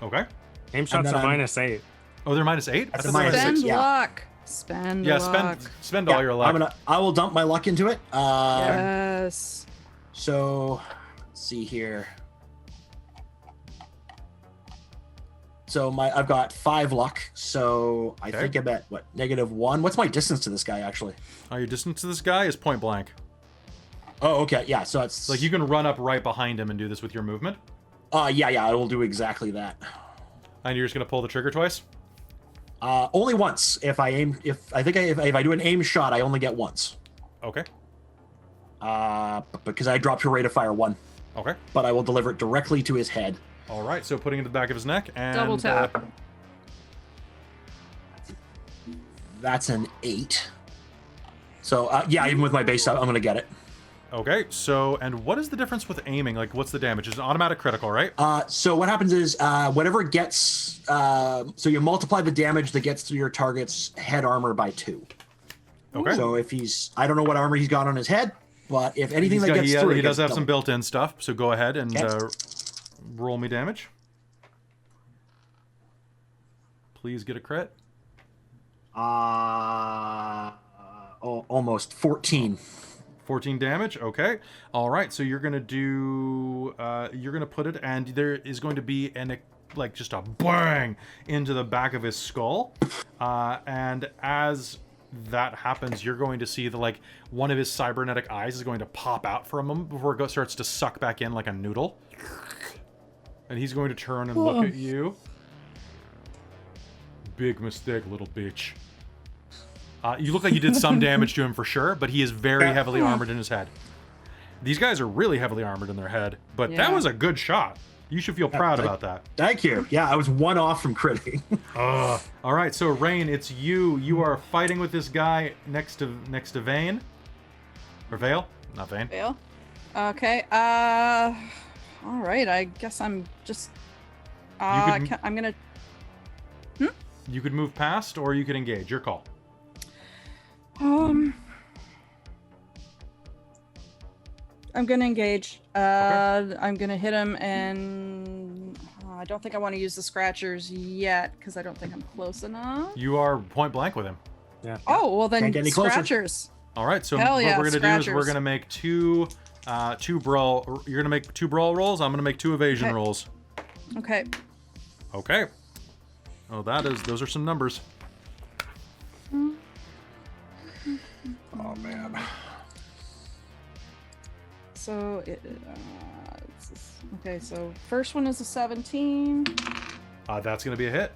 Okay. Aim shots then are I'm- -8. Oh, they're -8. That's I a thought they were -6, Spend yeah. luck. Spend Yeah, luck. spend all your luck. I will dump my luck into it. Yes. So let's see here. So I've got 5 luck. So I Okay. think I'm at what, -1. What's my distance to this guy actually? Your distance to this guy is point blank. Oh, okay. Yeah. So it's Like you can run up right behind him and do this with your movement. Yeah. I will do exactly that. And you're just gonna pull the trigger twice. Only once. If I do an aim shot, I only get once. Okay. Because I dropped your rate of fire 1. Okay. But I will deliver it directly to his head. All right. So putting it to the back of his neck and Double tap. That's an 8. So yeah, even with my base, I'm gonna get it. Okay. So and what is the difference with aiming? Like, what's the damage? It's an automatic critical, right? So what happens is whatever gets, so you multiply the damage that gets to your target's head armor by 2. Okay. So if I don't know what armor he's got on his head, but if anything that gets through, he it does gets have some doubled. built-in stuff. So go ahead and Yes. roll me damage. Please get a crit. Almost 14. 14 damage. Okay. All right. So you're gonna do. You're gonna put it, and there is going to be like just a bang into the back of his skull, and as that happens, you're going to see one of his cybernetic eyes is going to pop out for a moment before it starts to suck back in like a noodle, and he's going to turn and look at you. Big mistake, little bitch. You look like you did some damage to him for sure, but he is very heavily armored in his head. These guys are really heavily armored in their head, but that Yeah. was a good shot. You should feel proud about that. Thank you. Yeah, I was 1 off from critting. All right, so Rain, it's you. You are fighting with this guy next to Vane. Or Vale? Not Vane. Fail. Okay. All right. I guess I'm just. I'm gonna. You could move past, or you could engage. Your call. I'm gonna engage. Okay. I'm gonna hit him, and I don't think I want to use the scratchers yet because I don't think I'm close enough. You are point blank with him. Yeah. Oh well, then Can't get any closer. scratchers. All right, so Hell what yeah, we're gonna do is we're scratchers. gonna make two brawl. You're gonna make 2 brawl rolls. I'm gonna make 2 evasion Okay. rolls. Okay. Okay. Oh, those are some numbers. Oh, man. So okay. So first one is a 17, That's gonna be a hit.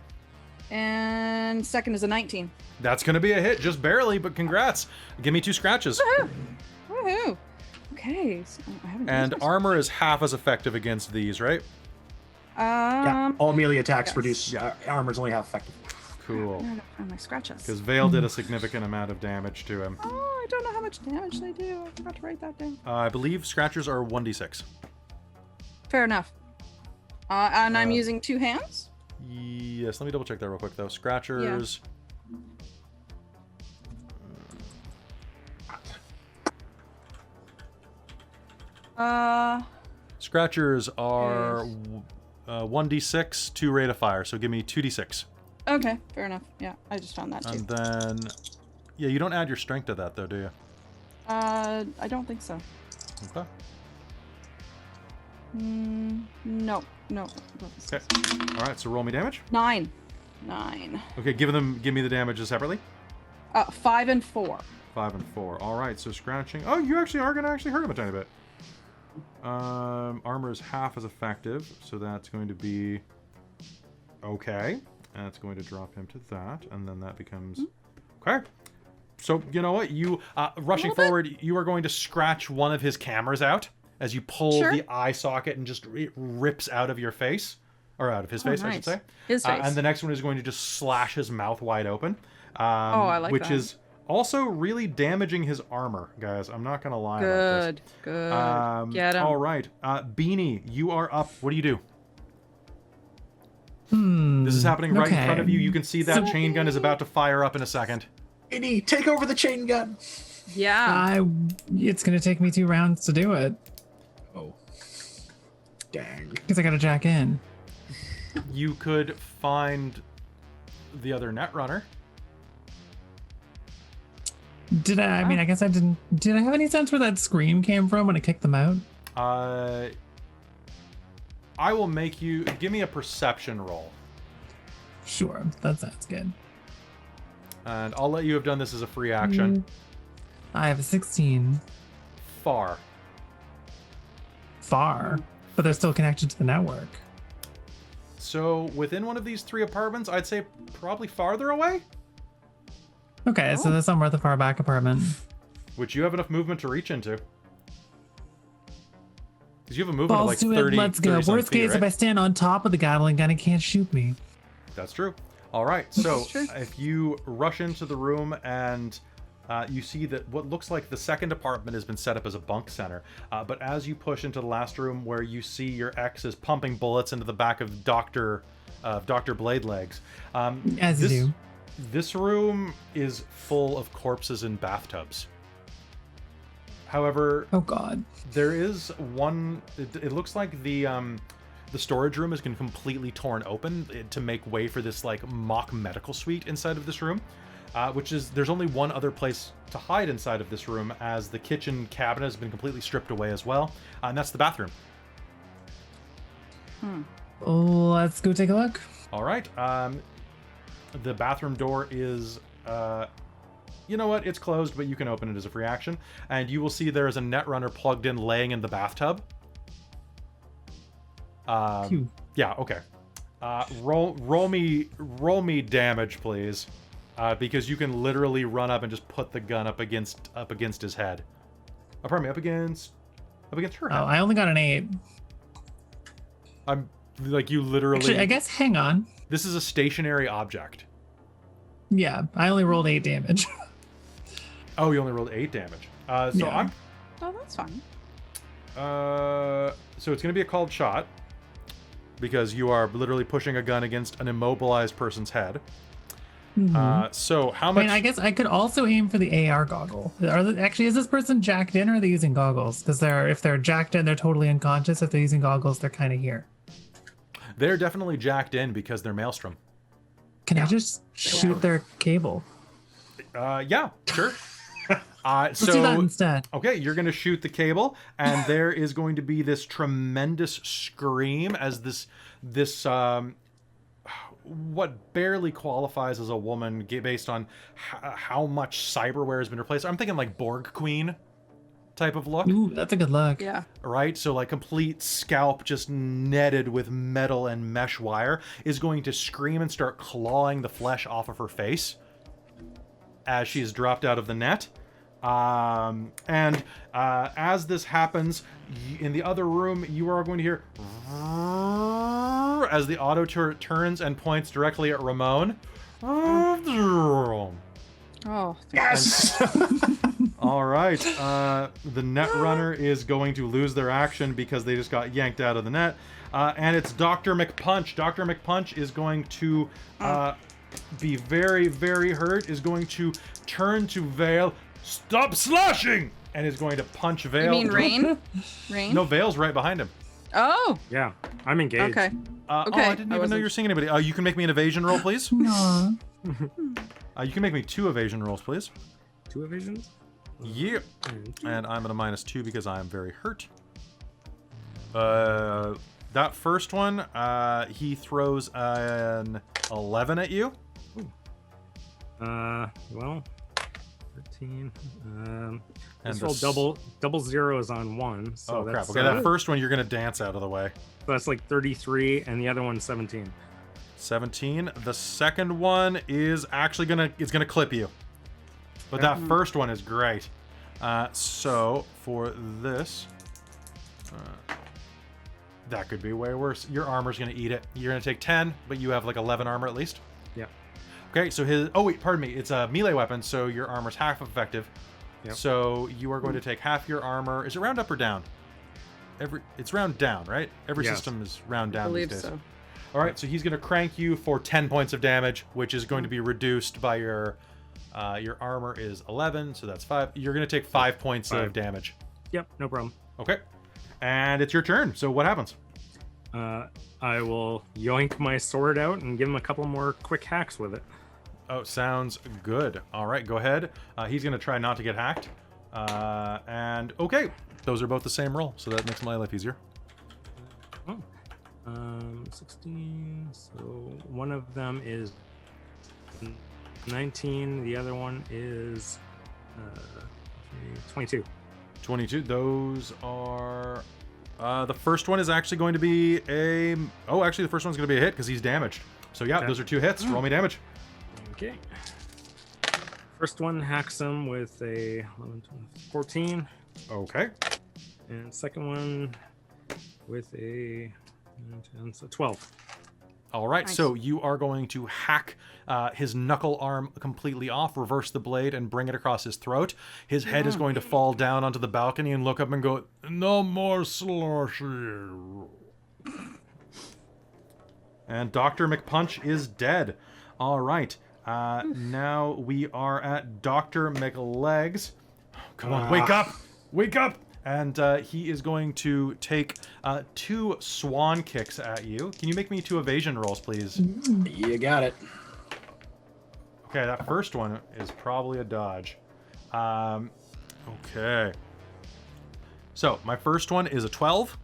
and second is a 19. That's gonna be a hit, just barely, but congrats. Give me 2 scratches. Woohoo! Okay. So I haven't. And used my- armor is half as effective against these, right? Yeah, all melee attacks yes. produce armor's only half effective. Cool. I don't find my scratches. Because Vale did a significant amount of damage to him. Oh, I don't know how much damage they do. I forgot to write that down. I believe scratchers are 1d6. Fair enough. And I'm using 2 hands. Yes, let me double check that real quick though. Scratchers. Scratchers are 1d6, 2 rate of fire. So give me 2d6. Okay, fair enough. Yeah, I just found that too. And then, yeah, you don't add your strength to that though, do you? I don't think so. Okay. No. Okay. All right. So roll me damage. 9. Okay. Give me the damages separately. 5 and 4. 5 and 4. All right. So scratching. Oh, you actually are gonna hurt him a tiny bit. Armor is half as effective, so that's going to be okay. That's going to drop him to that, and then that becomes okay. So you know what? You rushing forward, you are going to scratch one of his cameras out as you pull the eye socket and just it rips out of your face, or out of his face, I should say. His face. And the next one is going to just slash his mouth wide open. I like which that. is also really damaging his armor, guys. I'm not gonna lie about this. Good. Get him. All right, Beanie, you are up. What do you do? This is happening right in front of you. You can see that chain gun is about to fire up in a second. Indy, take over the chain gun. Yeah. It's gonna take me 2 rounds to do it Oh, dang. because I gotta jack in. You could find the other Netrunner. Did I? I mean, I guess I didn't. Did I have any sense where that scream came from when I kicked them out? I will make you give me a perception roll. Sure, that sounds good. And I'll let you have done this as a free action. I have a 16. Far. Far, but they're still connected to the network. So within one of these 3 apartments, I'd say probably farther away, Okay, so they're somewhere at the far back apartment. which you have enough movement to reach into. Because you have a movement Balls of like to 30, it, let's go. 30-some Worst feet, case, right? if I stand on top of the Gatling gun, it can't shoot me. That's true. All right, so is true. if you rush into the room and you see that what looks like the second apartment has been set up as a bunk center, but as you push into the last room where you see your ex is pumping bullets into the back of Dr. Blade Legs, As you do. this room is full of corpses in bathtubs. However, Oh god. there is one. It looks like the storage room has been completely torn open to make way for this like mock medical suite inside of this room, which is there's only one other place to hide inside of this room, as the kitchen cabinet has been completely stripped away as well, and that's the bathroom. Let's go take a look. All right, the bathroom door is. You know what? It's closed, but you can open it as a free action, and you will see there is a netrunner plugged in, laying in the bathtub. Phew. Yeah, okay. Roll me damage, please, because you can literally run up and just put the gun up against his head. Oh, pardon me, up against her head. Oh, I only got an 8. I'm like you literally. Actually, I guess hang on. This is a stationary object. Yeah, I only rolled 8 damage. Oh, you only rolled 8 damage. So Yeah. I'm. Oh, that's fine. So it's going to be a called shot, because you are literally pushing a gun against an immobilized person's head. So how I much? mean, I guess I could also aim for the AR goggle. Actually, is this person jacked in, or are they using goggles? Because if they're jacked in, they're totally unconscious. If they're using goggles, they're kind of here. They're definitely jacked in because they're Maelstrom. Can I just shoot their cable? Yeah, sure. Let's do that instead. Okay, you're going to shoot the cable, and there is going to be this tremendous scream as this what barely qualifies as a woman based on how much cyberware has been replaced. I'm thinking like Borg Queen type of look. Ooh, that's a good look. Yeah. Right? So like complete scalp just netted with metal and mesh wire is going to scream and start clawing the flesh off of her face as she is dropped out of the net. As this happens, in the other room, you are going to hear as the auto turret turns and points directly at Ramon. Oh, Yes. All right. The net runner is going to lose their action because they just got yanked out of the net. And it's Dr. McPunch. Dr. McPunch is going to be very, very hurt, is going to turn to Vale. Stop slashing! And is going to punch Vale. You mean Rain? Rain? No, Vale's right behind him. Oh, Yeah, I'm engaged. okay. Oh, Okay, I didn't I even know wasn't- you were seeing anybody. You can make me an evasion roll, please. Aw. You can make me 2 evasion rolls, please. 2 evasions? Yeah. And I'm at a -2 because I am very hurt. That first one, he throws an 11 at you. Well, 13. And Let's the roll double zeros on one. So Oh crap! that's, Okay, that first one you're gonna dance out of the way. that's like 33, and the other one's 17. 17. The second one is actually gonna clip you, but that first one is great. So for this, that could be way worse. Your armor's gonna eat it. You're gonna take 10, but you have like 11 armor at least. Yeah. Okay, so his. Oh wait, pardon me. It's a melee weapon, so your armor's half effective. Yep. So you are going to take half your armor. Is it round up or down? It's round down, right? Every Yes. system is round I down these believe days. so. All right, so he's going to crank you for 10 points of damage, which is going to be reduced by your armor is 11, so that's 5. You're going to take 5 points of 5. damage. Yep, no problem. Okay. And it's your turn. So what happens? I will yoink my sword out and give him a couple more quick hacks with it. Oh, sounds good. All right, go ahead. He's going to try not to get hacked. And okay, those are both the same roll, so that makes my life easier. Oh. 16. So one of them is 19. The other one is 22. 22. Those are... the first one is actually going to be a... Oh, actually, the first one's going to be a hit because he's damaged. So yeah, those are 2 hits. Roll me damage. Okay. First one hacks him with a 11, 14. Okay. And second one with a 10, so 12. All right, Nice. so you are going to hack his knuckle arm completely off, reverse the blade, and bring it across his throat. His head is going to fall down onto the balcony and look up and go, "No more slushy." And Dr. McPunch is dead. All right, now we are at Dr. McLegs. Come on, wake up! Wake up! And he is going to take 2 swan kicks at you. Can you make me 2 evasion rolls, please? You got it. Okay, that first one is probably a dodge. Okay. So, my first one is a 12.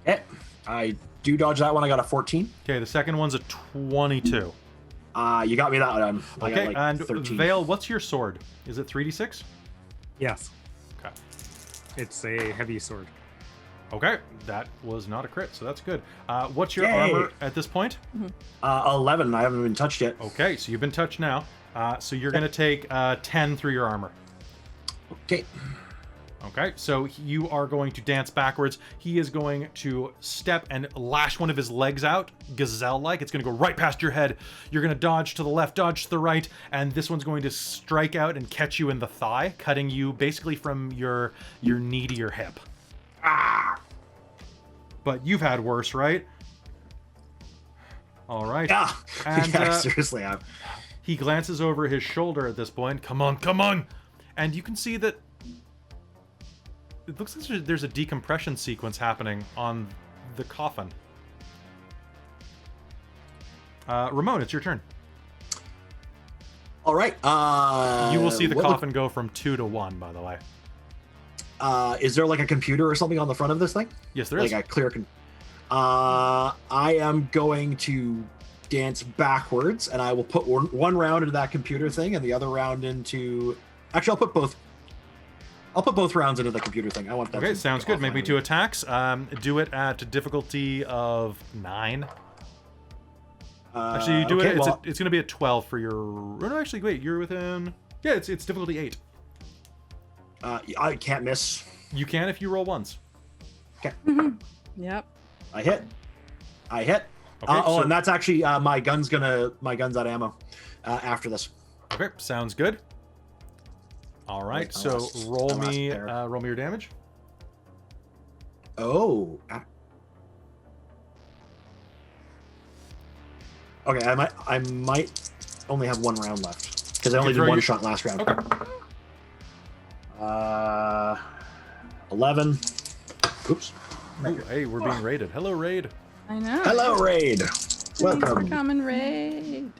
Okay. I do dodge that one. I got a 14. Okay, the second one's a 22. You got me that one. I Okay, got like and 13. Vale, what's your sword? Is it 3d6? Yes. Okay. It's a heavy sword. Okay, that was not a crit, so that's good. What's your Yay! armor at this point? 11. I haven't been touched yet. Okay, so you've been touched now. So you're going to take 10 through your armor. Okay. Okay, so you are going to dance backwards. He is going to step and lash one of his legs out, gazelle-like. It's going to go right past your head. You're going to dodge to the left, dodge to the right, and this one's going to strike out and catch you in the thigh, cutting you basically from your knee to your hip. Ah! But you've had worse, right? All right. Ah, And, yeah, seriously, he glances over his shoulder at this point. Come on, come on! And you can see that it looks like there's a decompression sequence happening on the coffin. Ramon, it's your turn. All right. You will see the what coffin go from 2 to 1, by the way. Is there like a computer or something on the front of this thing? Yes, there is. Like a clear. I am going to dance backwards, and I will put one round into that computer thing, and the other round into. Actually, I'll put both. I'll put both rounds into the computer thing. I want that. Okay, to sounds off good. my Make me 2 attacks. Do it at difficulty of 9. Actually, you do okay, it. well, It's going to be at 12 for your. Oh, no, actually, wait. You're within. Yeah, it's difficulty 8. I can't miss. You can if you roll once. Okay. Yep. I hit. Okay, oh, so- and that's actually my gun's out of ammo after this. Okay, sounds good. All right, Wait, so roll I lost me there. roll me your damage. Oh. Okay, I might only have 1 round left because I only did throw 1 your- shot last round. Okay. 11. Oops. Ooh, hey, we're being raided. Hello, raid. I know. Hello, Raid. Thanks for Welcome. coming, Raid.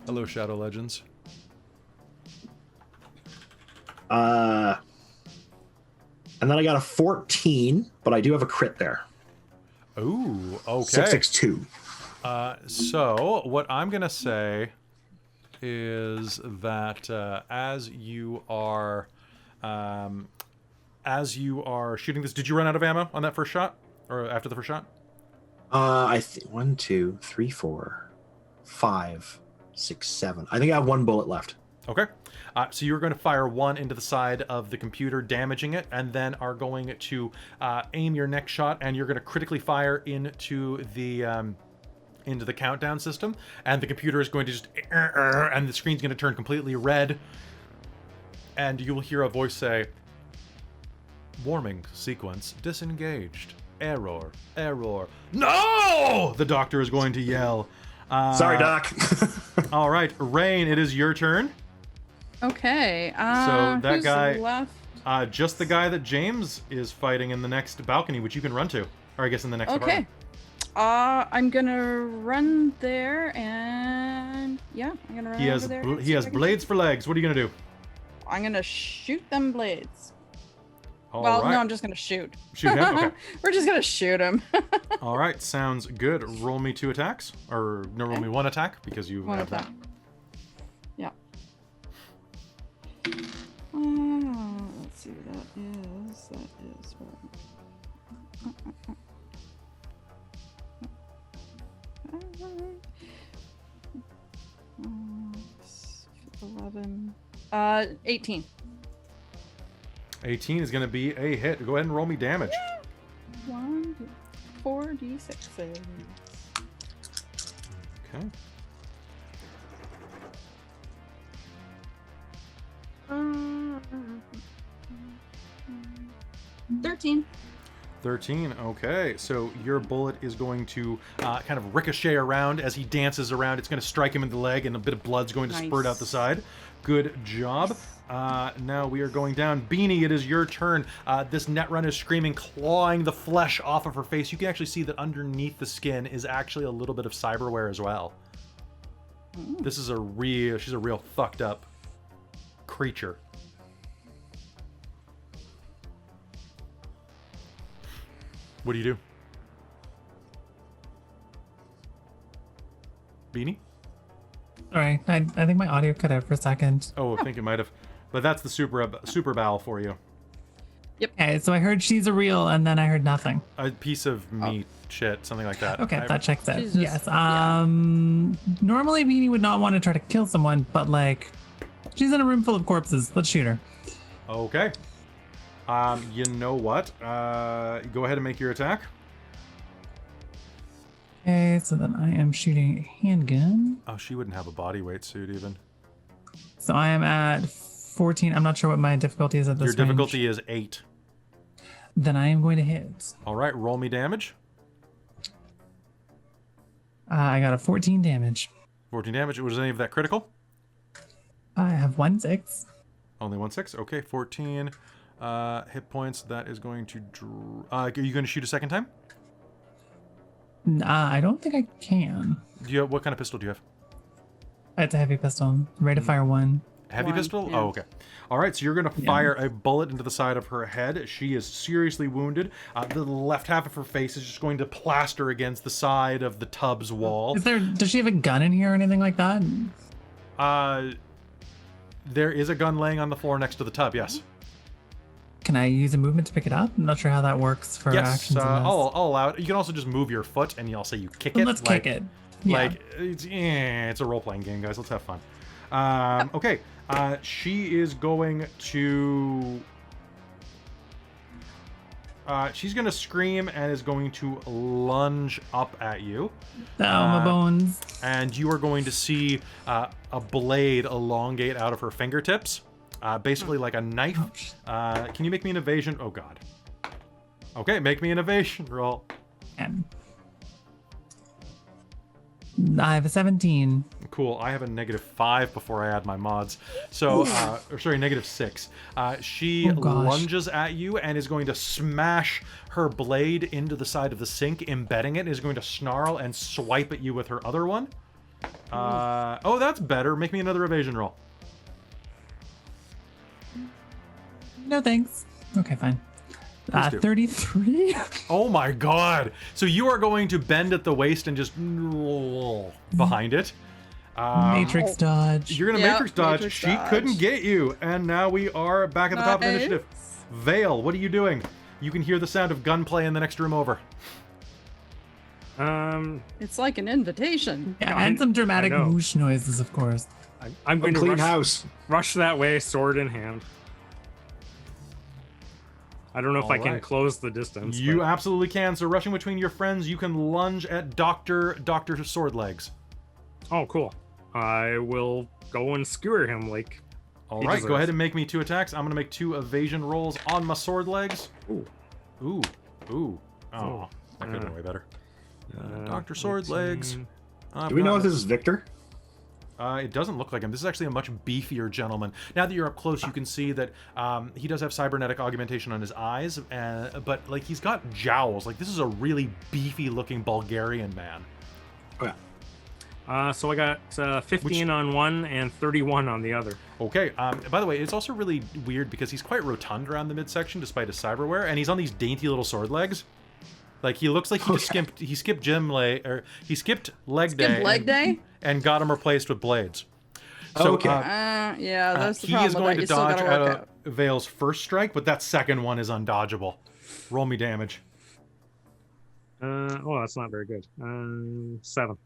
Hello, Shadow Legends. And then I got a 14, but I do have a crit there. Ooh, okay. 662. So what I'm gonna say is that as you are shooting this, did you run out of ammo on that first shot, or after the first shot? I think 1, 2, 3, 4, 5, 6, 7. I think I have 1 bullet left. Okay. So you're going to fire 1 into the side of the computer, damaging it, and then are going to aim your next shot, and you're going to critically fire into the countdown system, and the computer is going to just and the screen's going to turn completely red, and you will hear a voice say, "Warming sequence disengaged. Error. Error. No!" The doctor is going to yell. Sorry, Doc. All right, Rain, it is your turn. Okay. So that who's guy- left? Just the guy that James is fighting in the next balcony, which you can run to, or I guess in the next Okay. apartment. I'm gonna run there and yeah, I'm gonna run over there. and He see if has I can blades shoot- for legs. What are you gonna do? I'm gonna shoot them blades. All well, right. no, I'm just gonna shoot. Shoot him? Okay. We're just gonna shoot him. All right, sounds good. Roll me 2 attacks. Or, no, roll me 1 attack, because you One have that. attack. Yeah. Let's see what that is. That is what? 11. 18. 18 is going to be a hit. Go ahead and roll me damage. 4d6. Okay. Um, 13. 13. Okay, so your bullet is going to kind of ricochet around as he dances around. It's going to strike him in the leg, and a bit of blood's going to spurt out the side. Good job. Now we are going down. Beanie, it is your turn. This netrunner is screaming, clawing the flesh off of her face. You can actually see that underneath the skin is actually a little bit of cyberware as well. This is she's a real fucked up creature. What do you do? Beanie? Sorry, I think my audio cut out for a second. Oh, I think it might have. But that's the super bowel for you. Okay, so I heard she's a real, and then I heard nothing. A piece of meat, shit, something like that. Okay, that checks out. She's just- Yes. Normally Beanie would not want to try to kill someone, but like, she's in a room full of corpses. Let's shoot her. Okay. You know what? Go ahead and make your attack. Okay, so then I am shooting a handgun. Oh, she wouldn't have a body weight suit even. So I am at 14. I'm not sure what my difficulty is at this Your range. difficulty is 8. Then I am going to hit. All right, roll me damage. I got a 14 damage. 14 damage. Was any of that critical? I have 1/6. Only 1/6. Okay, 14 hit points. That is going to. Are you going to shoot a second time? I don't think I can. What kind of pistol do you have? It's a heavy pistol. Rate of fire 1. Heavy 1, pistol? yeah. Oh, okay. All right, so you're going to fire a bullet into the side of her head. She is seriously wounded. The left half of her face is just going to plaster against the side of the tub's wall. Does she have a gun in here or anything like that? There is a gun laying on the floor next to the tub, yes. Can I use a movement to pick it up? I'm not sure how that works for Yes, actions in this. I'll allow it. You can also just move your foot and you'll say you kick it. Let's kick it. Yeah. Like, it's a role-playing game, guys. Let's have fun. Okay, she is going to... she's going to scream and is going to lunge up at you. Oh, my bones. And you are going to see a blade elongate out of her fingertips. Basically like a knife. Can you make me an evasion? Oh, God. Okay, make me an evasion roll. I have a 17. Cool. I have a -5 before I add my mods. So, or sorry, -6. She Oh, gosh. lunges at you and is going to smash her blade into the side of the sink, embedding it, is going to snarl and swipe at you with her other one. Oh, that's better. Make me another evasion roll. No thanks. Okay, fine. Please do. 33. Oh my God. So you are going to bend at the waist and just behind it. Matrix dodge. You're going to Yep, Matrix dodge. Matrix She dodge. couldn't get you. And now we are back at the top of the Nice. initiative. Vale, what are you doing? You can hear the sound of gunplay in the next room over. It's like an invitation. Yeah, and some dramatic I know. whoosh noises, of course. I'm going to Clean rush, house. rush that way, sword in hand. I don't know if I can Alright. close the distance. You but- absolutely can. So rushing between your friends, you can lunge at Dr. Sword Legs. Oh, cool. I will go and skewer him like. All He right, go deserves. ahead and make me 2 attacks. I'm going to make 2 evasion rolls on my sword legs. Ooh. Ooh. Ooh. Oh, that could have been way better. Dr. Sword 18. Legs. Do we know if this is Victor? It doesn't look like him. This is actually a much beefier gentleman. Now that you're up close, you can see that he does have cybernetic augmentation on his eyes, but like he's got jowls. Like this is a really beefy-looking Bulgarian man. Oh, So I got 15 on one and 31 on the other. Okay. By the way, it's also really weird because he's quite rotund around the midsection despite his cyberware, and he's on these dainty little sword legs. Like he looks like he just skipped gym leg, or he skipped leg day. And got him replaced with blades. So, Okay. Yeah, that's the he problem. is going to You still dodge gotta work out. Vale's first strike, but that second one is undodgeable. Roll me damage. Oh, that's not very good. 7.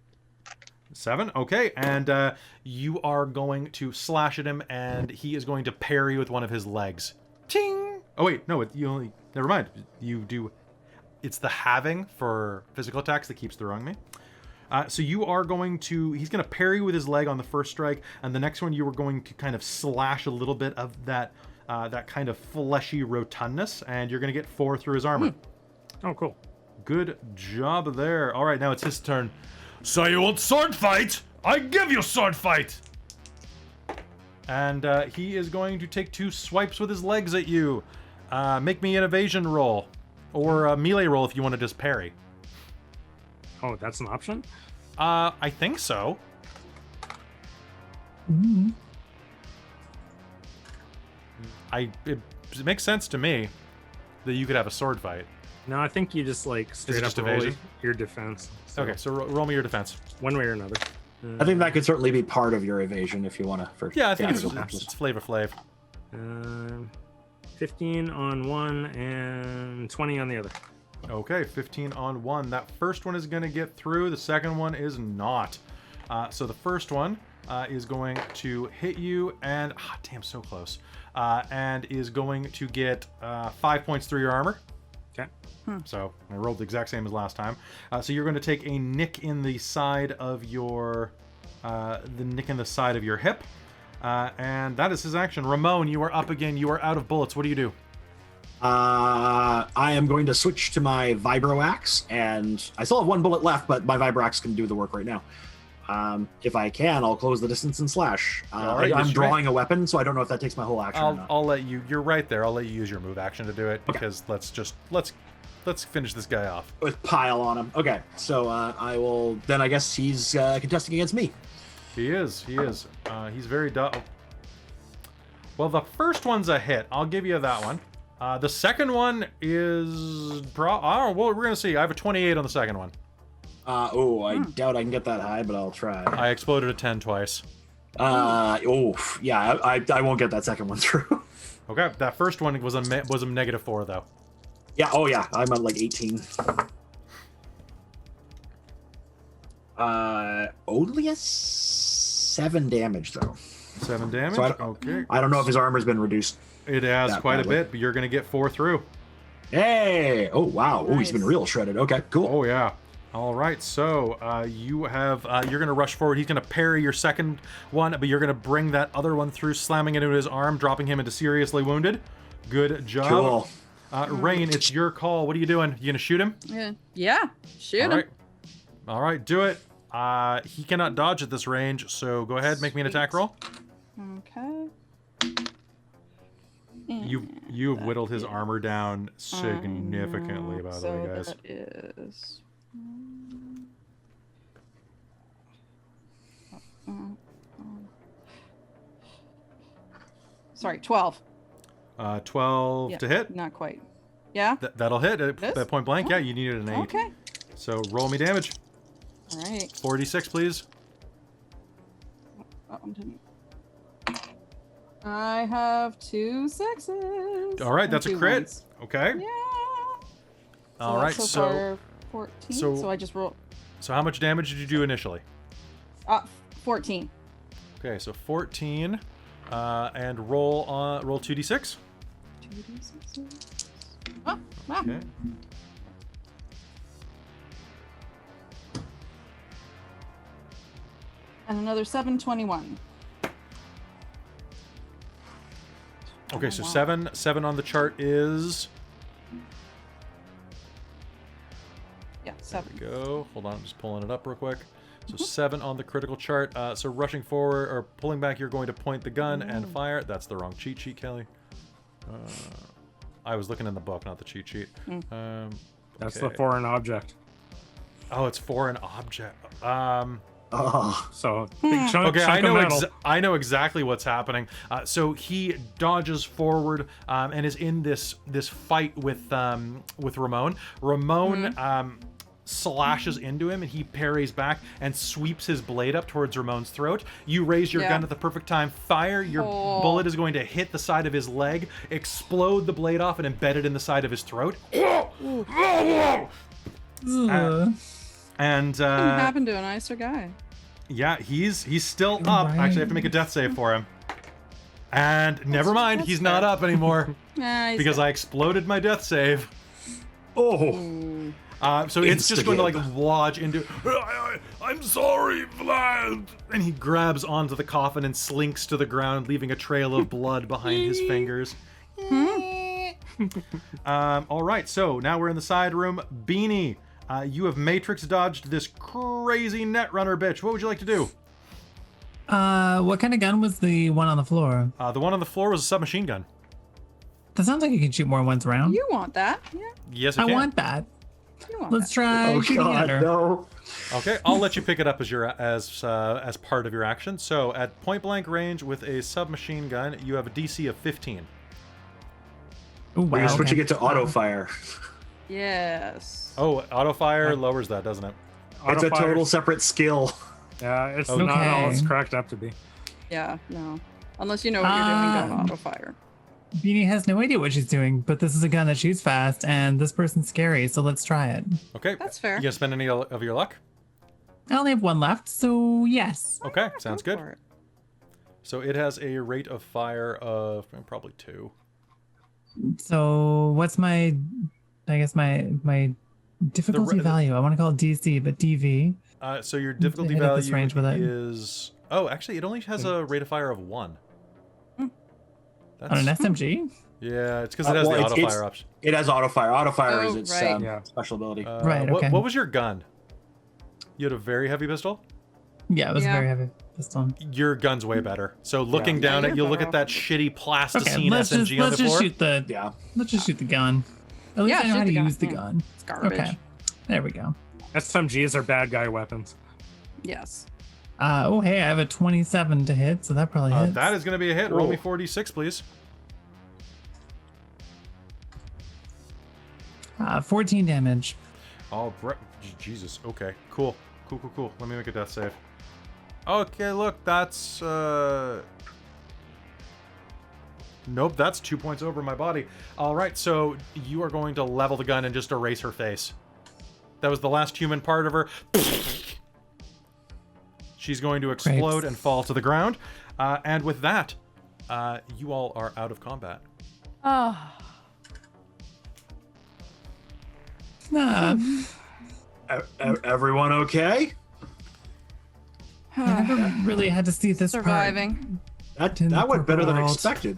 7, okay, and you are going to slash at him, and he is going to parry with one of his legs. Ting! Oh wait, no, never mind. You do. It's the halving for physical attacks that keeps throwing me. So you are going to. He's going to parry with his leg on the first strike, and the next one you are going to kind of slash a little bit of that kind of fleshy rotundness, and you're going to get 4 through his armor. Oh, cool. Good job there. All right, now it's his turn. So you want sword fight? I give you sword fight. And he is going to take 2 swipes with his legs at you. Make me an evasion roll, or a melee roll if you want to just parry. Oh, that's an option? I think so. It makes sense to me that you could have a sword fight. No, I think you just like straight just up roll evasion? your defense. So Okay, so roll me your defense. one way or another. I think that could certainly be part of your evasion if you want to. Yeah, I think theatrical it's Flavor Flav. 15 on one and 20 on the other. Okay, 15 on 1. That first one is going to get through. The second one is not. So the first one is going to hit you, and damn, so close. And is going to get 5 points through your armor. Okay. So I rolled the exact same as last time. So you're going to take a nick in the side of your hip, and that is his action. Ramon, you are up again. You are out of bullets. What do you do? I am going to switch to my vibro axe, and I still have 1 bullet left, but my vibro axe can do the work right now. If I can, I'll close the distance and slash. All right, I'm drawing a weapon, so I don't know if that takes my whole action or not. I'll let you. You're right there. I'll let you use your move action to do it because let's finish this guy off. With pile on him. Okay, so I will. Then I guess he's contesting against me. He is. He's very Well, the first one's a hit. I'll give you that one. The second one is well, we're gonna see. I have a 28 on the second one. I doubt I can get that high, but I'll try. I exploded a 10 twice. I won't get that second one through. Okay, that first one was a -4 though. Yeah. Oh yeah, I'm at like 18. Only a 7 damage though. 7 damage. So okay. I don't know if his armor's been reduced. It has quite badly. a bit, but you're gonna get 4 through. Hey! Oh wow! Oh, he's been Nice. real shredded. Okay, cool. Oh yeah. All right. So you're gonna rush forward. He's gonna parry your second one, but you're gonna bring that other one through, slamming it into his arm, dropping him into seriously wounded. Good job. Cool. Rain, it's your call. What are you doing? You gonna shoot him? Yeah. Shoot him. All right. Do it. He cannot dodge at this range, so go ahead, make me an attack roll. Okay. You've whittled his armor down significantly, by the way, guys. That is. Sorry, 12. 12 Yeah, to hit. Not quite. Yeah. That'll hit at This? point blank. Yeah, you needed an 8. Okay. So roll me damage. All right. 4d6, please. That one didn't. I have 2 6s. All right, and that's a 2 crit. ones. Okay. Yeah. All right, that's so far 14. so- So I just rolled. how much damage did you do initially? 14. Okay, so 14, and roll 2d6. 2d6. Oh, wow. Okay. And another 721. Okay, so wow. 7 on the chart is. Yeah, 7. Go. Hold on, I'm just pulling it up real quick. So 7 on the critical chart. So rushing forward or pulling back, you're going to point the gun and fire. That's the wrong cheat sheet, Kelly. I was looking in the book, not the cheat sheet. That's okay. the foreign object. Oh, it's foreign object. Oh, So big chunk, Okay, chunk of metal. I know exactly what's happening. So he dodges forward and is in this fight with Ramon. Ramon slashes into him, and he parries back and sweeps his blade up towards Ramon's throat. You raise your gun at the perfect time, fire. Your bullet is going to hit the side of his leg, explode the blade off, and embed it in the side of his throat. And What happened to a nicer guy? yeah, he's still up. Right. Actually, I have to make a death save for him. And never mind, he's not up anymore because I exploded my death save. Oh, So it's just going to like Insta-game. lodge into. I'm sorry, Vlad. And he grabs onto the coffin and slinks to the ground, leaving a trail of blood behind his fingers. All right, so now we're in the side room. Beanie, you have matrix dodged this crazy netrunner bitch. What would you like to do? What kind of gun was the one on the floor? The one on the floor was a submachine gun. That sounds like you can shoot more ones around. You want that? Yeah, Yes, you I can. want that. you want Let's that. try oh shooting God, at her. no. Okay, I'll let you pick it up as your as part of your action. So at point blank range with a submachine gun, you have a DC of 15. Ooh, We're wow, switching okay. it to auto fire. Yes. Oh, auto fire lowers that, doesn't it? It's a Autofire. total separate skill. Yeah, it's Okay. not all it's cracked up to be. Yeah, no. Unless you know what you're doing, don't auto fire. Beanie has no idea what she's doing, but this is a gun that shoots fast, and this person's scary, so let's try it. Okay. That's fair. You gonna spend any of your luck? I only have one left, so yes. Okay, sounds Go good. for it. So it has a rate of fire of probably 2. So what's my, I guess my difficulty the- value? I want to call it DC, but DV. So your difficulty hit at this value range with it. is... Oh, actually, it only has a rate of fire of 1. On an SMG? Yeah, it's because it has Well, the it's- auto fire option. It has auto fire. Auto fire Oh, is its right. Yeah. special ability. Right, okay. What was your gun? You had a very heavy pistol? Yeah, it was Yeah. a very heavy pistol. Your gun's way better. So looking down Yeah, at you, you're look at better that shitty plasticine Okay, let's SMG just on the floor. shoot the Yeah. let's just shoot the gun. At least Yeah, I know how shoot to the gun. use the Yeah. gun. It's garbage. Okay, there we go. SMGs are bad guy weapons. Yes. Oh hey, I have a 27 to hit, so that probably hits. That is going to be a hit. Roll me Cool. 4d6, please. 14 damage. Oh, Jesus. Okay, cool. Cool. Let me make a death save. Okay, look, that's... Nope, that's 2 points over my body. All right, so you are going to level the gun and just erase her face. That was the last human part of her. She's going to explode Great. and fall to the ground. And with that, you all are out of combat. Oh. Nah, Everyone okay? I never really had to see this Surviving. That In the went better than corporate world. expected.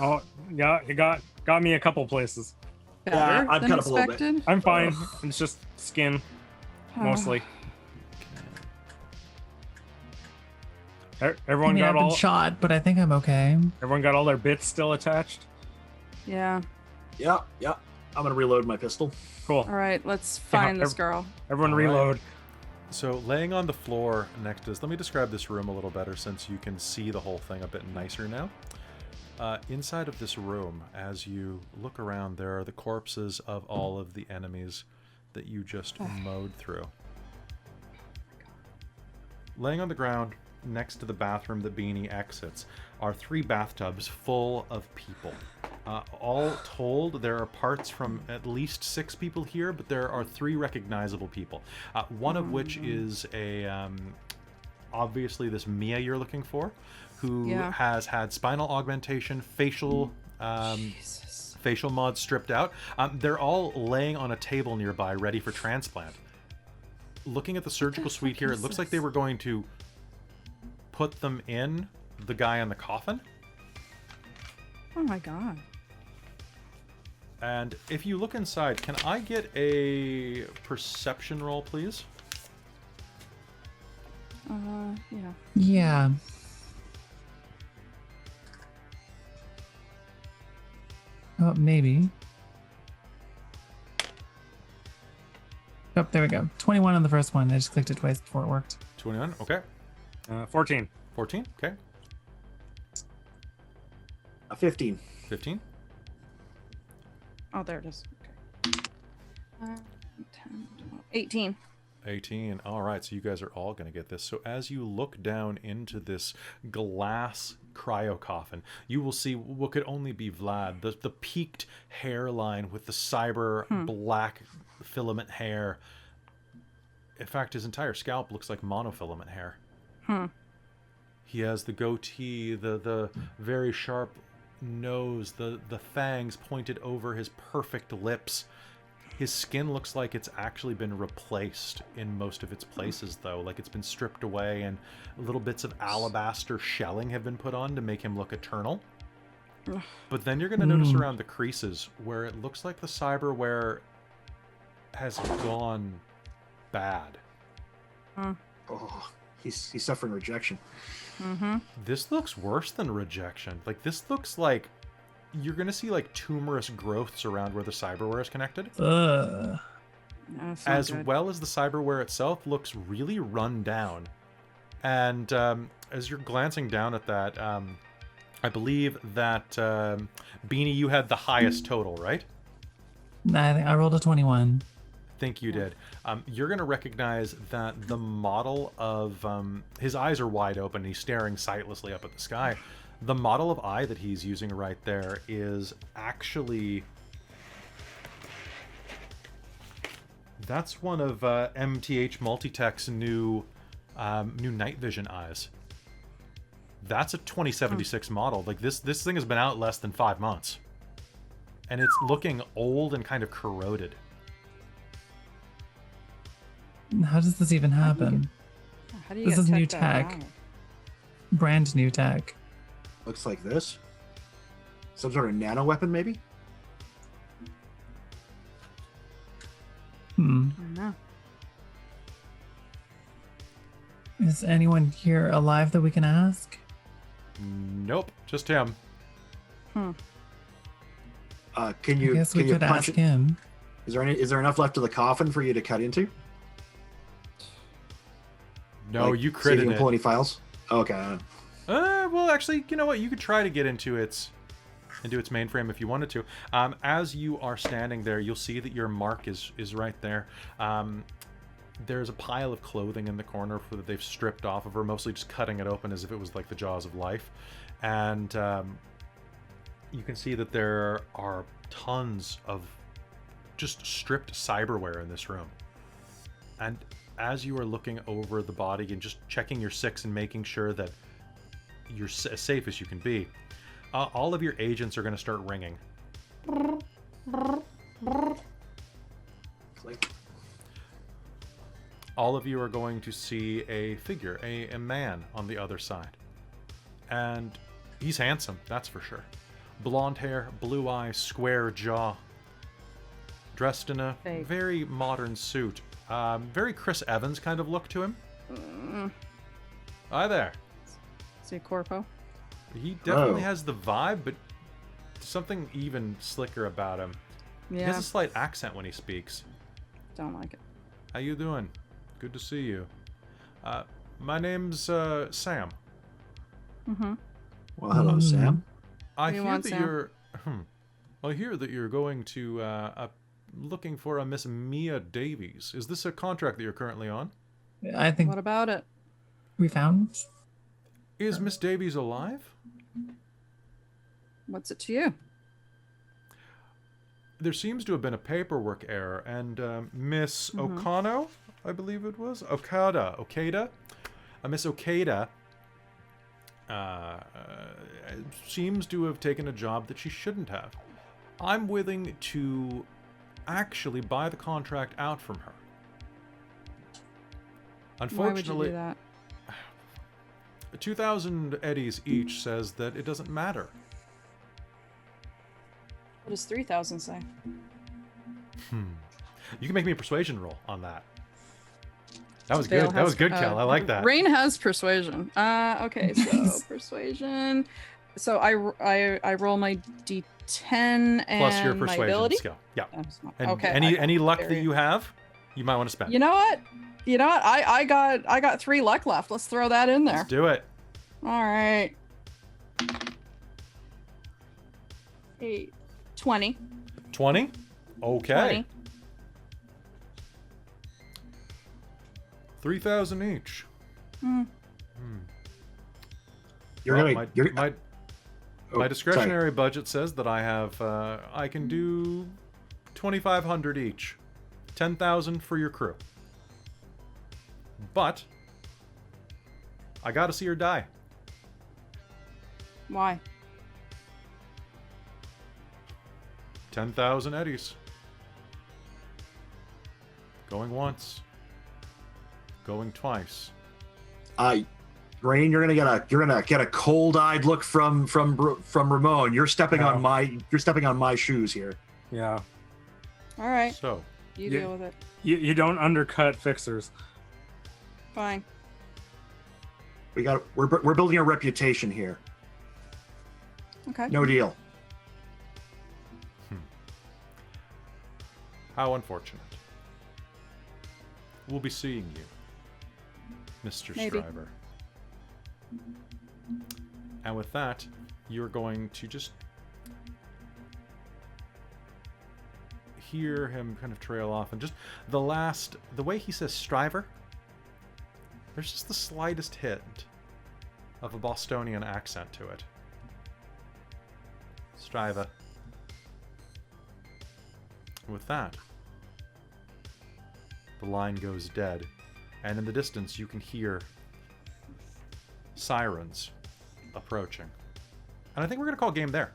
Oh, yeah, you got me a couple places. Better Yeah, I'm than cut up a little bit. expected. I'm fine. It's just skin, Oh. mostly. part. I Everyone mean, I've got been all. shot, but I think I'm okay. Everyone got all their bits still attached. Yeah. Yeah. I'm gonna reload my pistol. Cool. All right, let's find this ev- girl. Everyone All right. reload. So laying on the floor next to us, let me describe this room a little better since you can see the whole thing a bit nicer now. Inside of this room, as you look around, there are the corpses of all of the enemies that you just mowed through. Laying on the ground next to the bathroom that Beanie exits are 3 bathtubs full of people. All told, there are parts from at least 6 people here, but there are 3 recognizable people. One of which is obviously this M.I.A you're looking for, who has had spinal augmentation, facial facial mods stripped out. They're all laying on a table nearby, ready for transplant. Looking at the surgical suite here, it looks like they were going to put them in the guy in the coffin. Oh my god. And if you look inside, can I get a perception roll, please? Yeah. Yeah. Oh, maybe. Oh, there we go. 21 on the first one. I just clicked it twice before it worked. 21. Okay. 14. 14. Okay. 15. 15. Oh, there it is. Okay. 10, 12, 18. 18. All right, so you guys are all going to get this. So as you look down into this glass cryo coffin, you will see what could only be Vlad, the peaked hairline with the cyber black filament hair. In fact, his entire scalp looks like monofilament hair. He has the goatee, the very sharp nose, the fangs pointed over his perfect lips. His skin looks like it's actually been replaced in most of its places, though. Like it's been stripped away, and little bits of alabaster shelling have been put on to make him look eternal. But then you're going to notice around the creases where it looks like the cyberware has gone bad. Oh, he's suffering rejection. This looks worse than rejection. Like, this looks like you're going to see, like, tumorous growths around where the cyberware is connected. Ugh. That's not As good. well as the cyberware itself looks really run down. And as you're glancing down at that, I believe that, Beanie, you had the highest total, right? I think I rolled a 21. Think you did. You're going to recognize that the model of his eyes are wide open. He's staring sightlessly up at the sky. The model of eye that he's using right there is actually, that's one of MTH Multitech's new night vision eyes. That's a 2076 model. Like this thing has been out less than 5 months, and it's looking old and kind of corroded. How does this even happen? How do you This get is new that tech. out? Brand new tech. Looks like this. Some sort of nano weapon, maybe? I don't know. Is anyone here alive that we can ask? Nope, just him. Can I you guess we can you could punch ask it? him. Is there enough left of the coffin for you to cut into? No, Like, you see if you critted can pull it. any files? Okay. Well, actually, you know what? You could try to get into its mainframe if you wanted to. As you are standing there, you'll see that your mark is right there. There's a pile of clothing in the corner that they've stripped off of her, mostly just cutting it open as if it was like the jaws of life. And you can see that there are tons of just stripped cyberware in this room. And as you are looking over the body and just checking your 6 and making sure that you're as safe as you can be, all of your agents are going to start ringing. Click. All of you are going to see a figure, a man on the other side. And he's handsome, that's for sure. Blonde hair, blue eyes, square jaw. Dressed in a Fake. very modern suit. Very Chris Evans kind of look to him. Hi there. See Corpo? He definitely Oh. has the vibe, but something even slicker about him. He has Yeah, a slight accent when he speaks. don't like it. How you doing? Good to see you. My name's Sam. Well, hello, Sam. I You hear want that Sam? you're. I hear that you're going to looking for a Miss M.I.A. Davies. Is this a contract that you're currently on? I think What about it? we found. Is Miss Davies alive? What's it to you? There seems to have been a paperwork error, and Miss Okano, I believe it was Okada. Miss Okada seems to have taken a job that she shouldn't have. I'm willing to actually buy the contract out from her. Why would you Unfortunately, do that? 2,000 eddies each says that it doesn't matter. What does 3,000 say? You can make me a persuasion roll on that. That was Vale good. That was has- good, Kel. I like that. Rain has persuasion. Okay, so persuasion. So I roll my d10 and Plus your my persuasion ability. skill. Yeah. Oh, smart. And okay. any luck Very- that you have? you might want to spend. You know what? I got 3 luck left. Let's throw that in there. Let's do it. All right. 20. 20? Okay. 20. 3,000 each. You're Well, gonna. You're, my oh, discretionary budget says that I have I can do 2,500 each. 10,000 for your crew. But I gotta see her die. Why? 10,000 eddies. Going once. Going twice. Rain, you're gonna get a cold-eyed look from Ramon. You're stepping on my shoes here. Yeah. All right. So, You Yeah. deal with it. You don't undercut fixers. Fine. We're building a reputation here. Okay. No deal. how unfortunate. We'll be seeing you, Mr. Maybe. Striver. And with that, you're going to just hear him kind of trail off, and just the way he says Striver, there's just the slightest hint of a Bostonian accent to it. Striver. With that, the line goes dead, and in the distance you can hear sirens approaching. And I think we're going to call game there.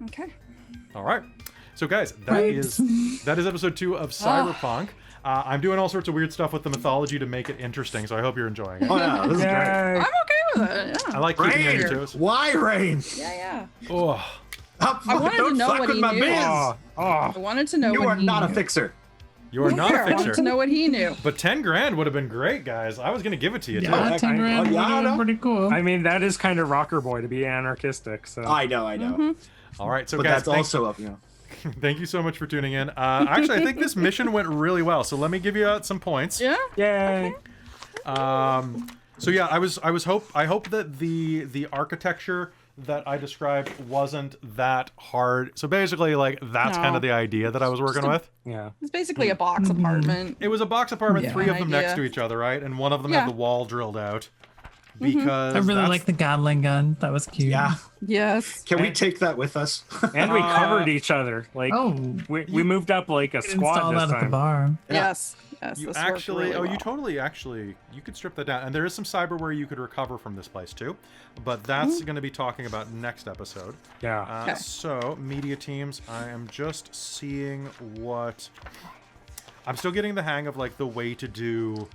Okay. All right. So guys, that Right. is episode 2 of Cyberpunk. I'm doing all sorts of weird stuff with the mythology to make it interesting, so I hope you're enjoying it. Oh yeah, this is great. I'm okay with it. I Yeah. like keeping you on your Rain, toes. why Rain? Yeah. Oh, I wanted to Don't know fuck what with he my knew. biz. Oh, I wanted to know You what are he not a knew. fixer. you are not Fair. a I wanted fixer. to know what he knew. But 10 grand would have been great, guys. I was going to give it to you. too. Yeah, 10 grand yeah, I would have know. been pretty cool. I mean, that is kind of rocker boy to be anarchistic. So I know. Mm-hmm. All right, so But guys, that's also up, thank you so much for tuning in. Actually, I think this mission went really well, so let me give you some points. Yeah. yay. So yeah, I hope that the architecture that I described wasn't that hard. So basically, like, that's No. kind of the idea that I was working with. Yeah. It's basically a box apartment. It was a box apartment, Yeah. 3 of them next Idea. to each other, right? And one of them Yeah. had the wall drilled out. Because I really that's- like the Gatling gun. That was cute. Yeah. Yes. Can we take that with us? And we covered each other. Like, Oh, we moved up like a squad install this that at the time. bar. Yeah. Yes. Yes. You this worked actually, really you well. totally actually, you could strip that down. And there is some cyberware you could recover from this place too. But that's going to be talking about next episode. Yeah. Okay. So, media teams, I am just seeing what... I'm still getting the hang of, like, the way to do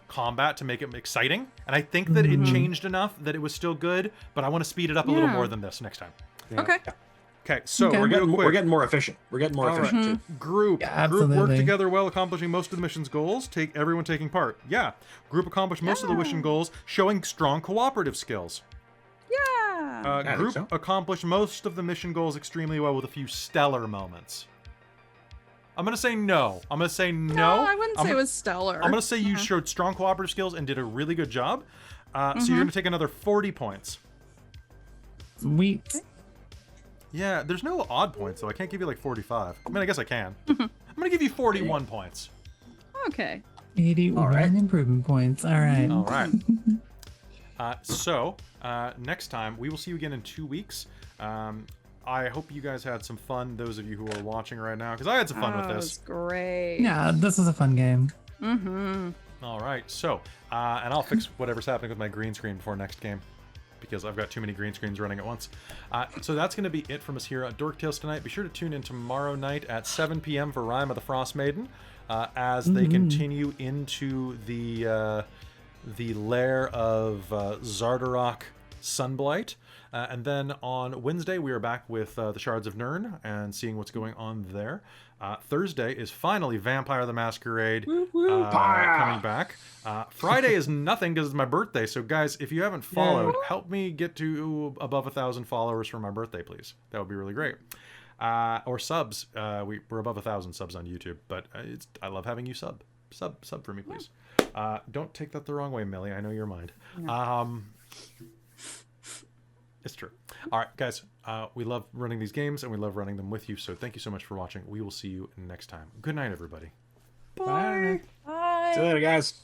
combat to make it exciting. And I think that it changed enough that it was still good, but I want to speed it up a little Yeah. more than this next time. Okay. Okay, so Okay. we're real quick. We're getting more efficient. We're getting more All right. efficient too. Group. Yeah, Group work absolutely. together well, accomplishing most of the mission's goals. Take everyone taking part. Yeah. Group accomplished most of the mission goals, showing strong cooperative skills. Yeah. I think Group so. accomplished most of the mission goals extremely well with a few stellar moments. I'm gonna say no. I'm gonna say no. No, I wouldn't I'm say it gonna- was stellar. I'm gonna say you showed strong cooperative skills and did a really good job. So you're gonna take another 40 points. Sweet. Yeah, there's no odd points, so I can't give you like 45. I mean, I guess I can. I'm gonna give you 41 points. Okay. 81 improvement points. All right. All right. So next time we will see you again in 2 weeks. I hope you guys had some fun. Those of you who are watching right now, because I had some fun with That this. was great. Yeah, this is a fun game. Mm-hmm. All right. So, and I'll fix whatever's happening with my green screen before next game, because I've got too many green screens running at once. So that's going to be it from us here on Dork Tales tonight. Be sure to tune in tomorrow night at 7 p.m. for Rime of the Frost Maiden, as they continue into the lair of Zardarok Sunblight. And then on Wednesday, we are back with the Shards of Nirn and seeing what's going on there. Thursday is finally Vampire the Masquerade coming back. Friday is nothing because it's my birthday. So, guys, if you haven't followed, help me get to above 1,000 followers for my birthday, please. That would be really great. Or subs. We're above 1,000 subs on YouTube, but I love having you sub for me, please. Don't take that the wrong way, Millie. I know your mind. No. It's true. All right, guys. We love running these games, and we love running them with you. So thank you so much for watching. We will see you next time. Good night, everybody. Bye. See you later, guys.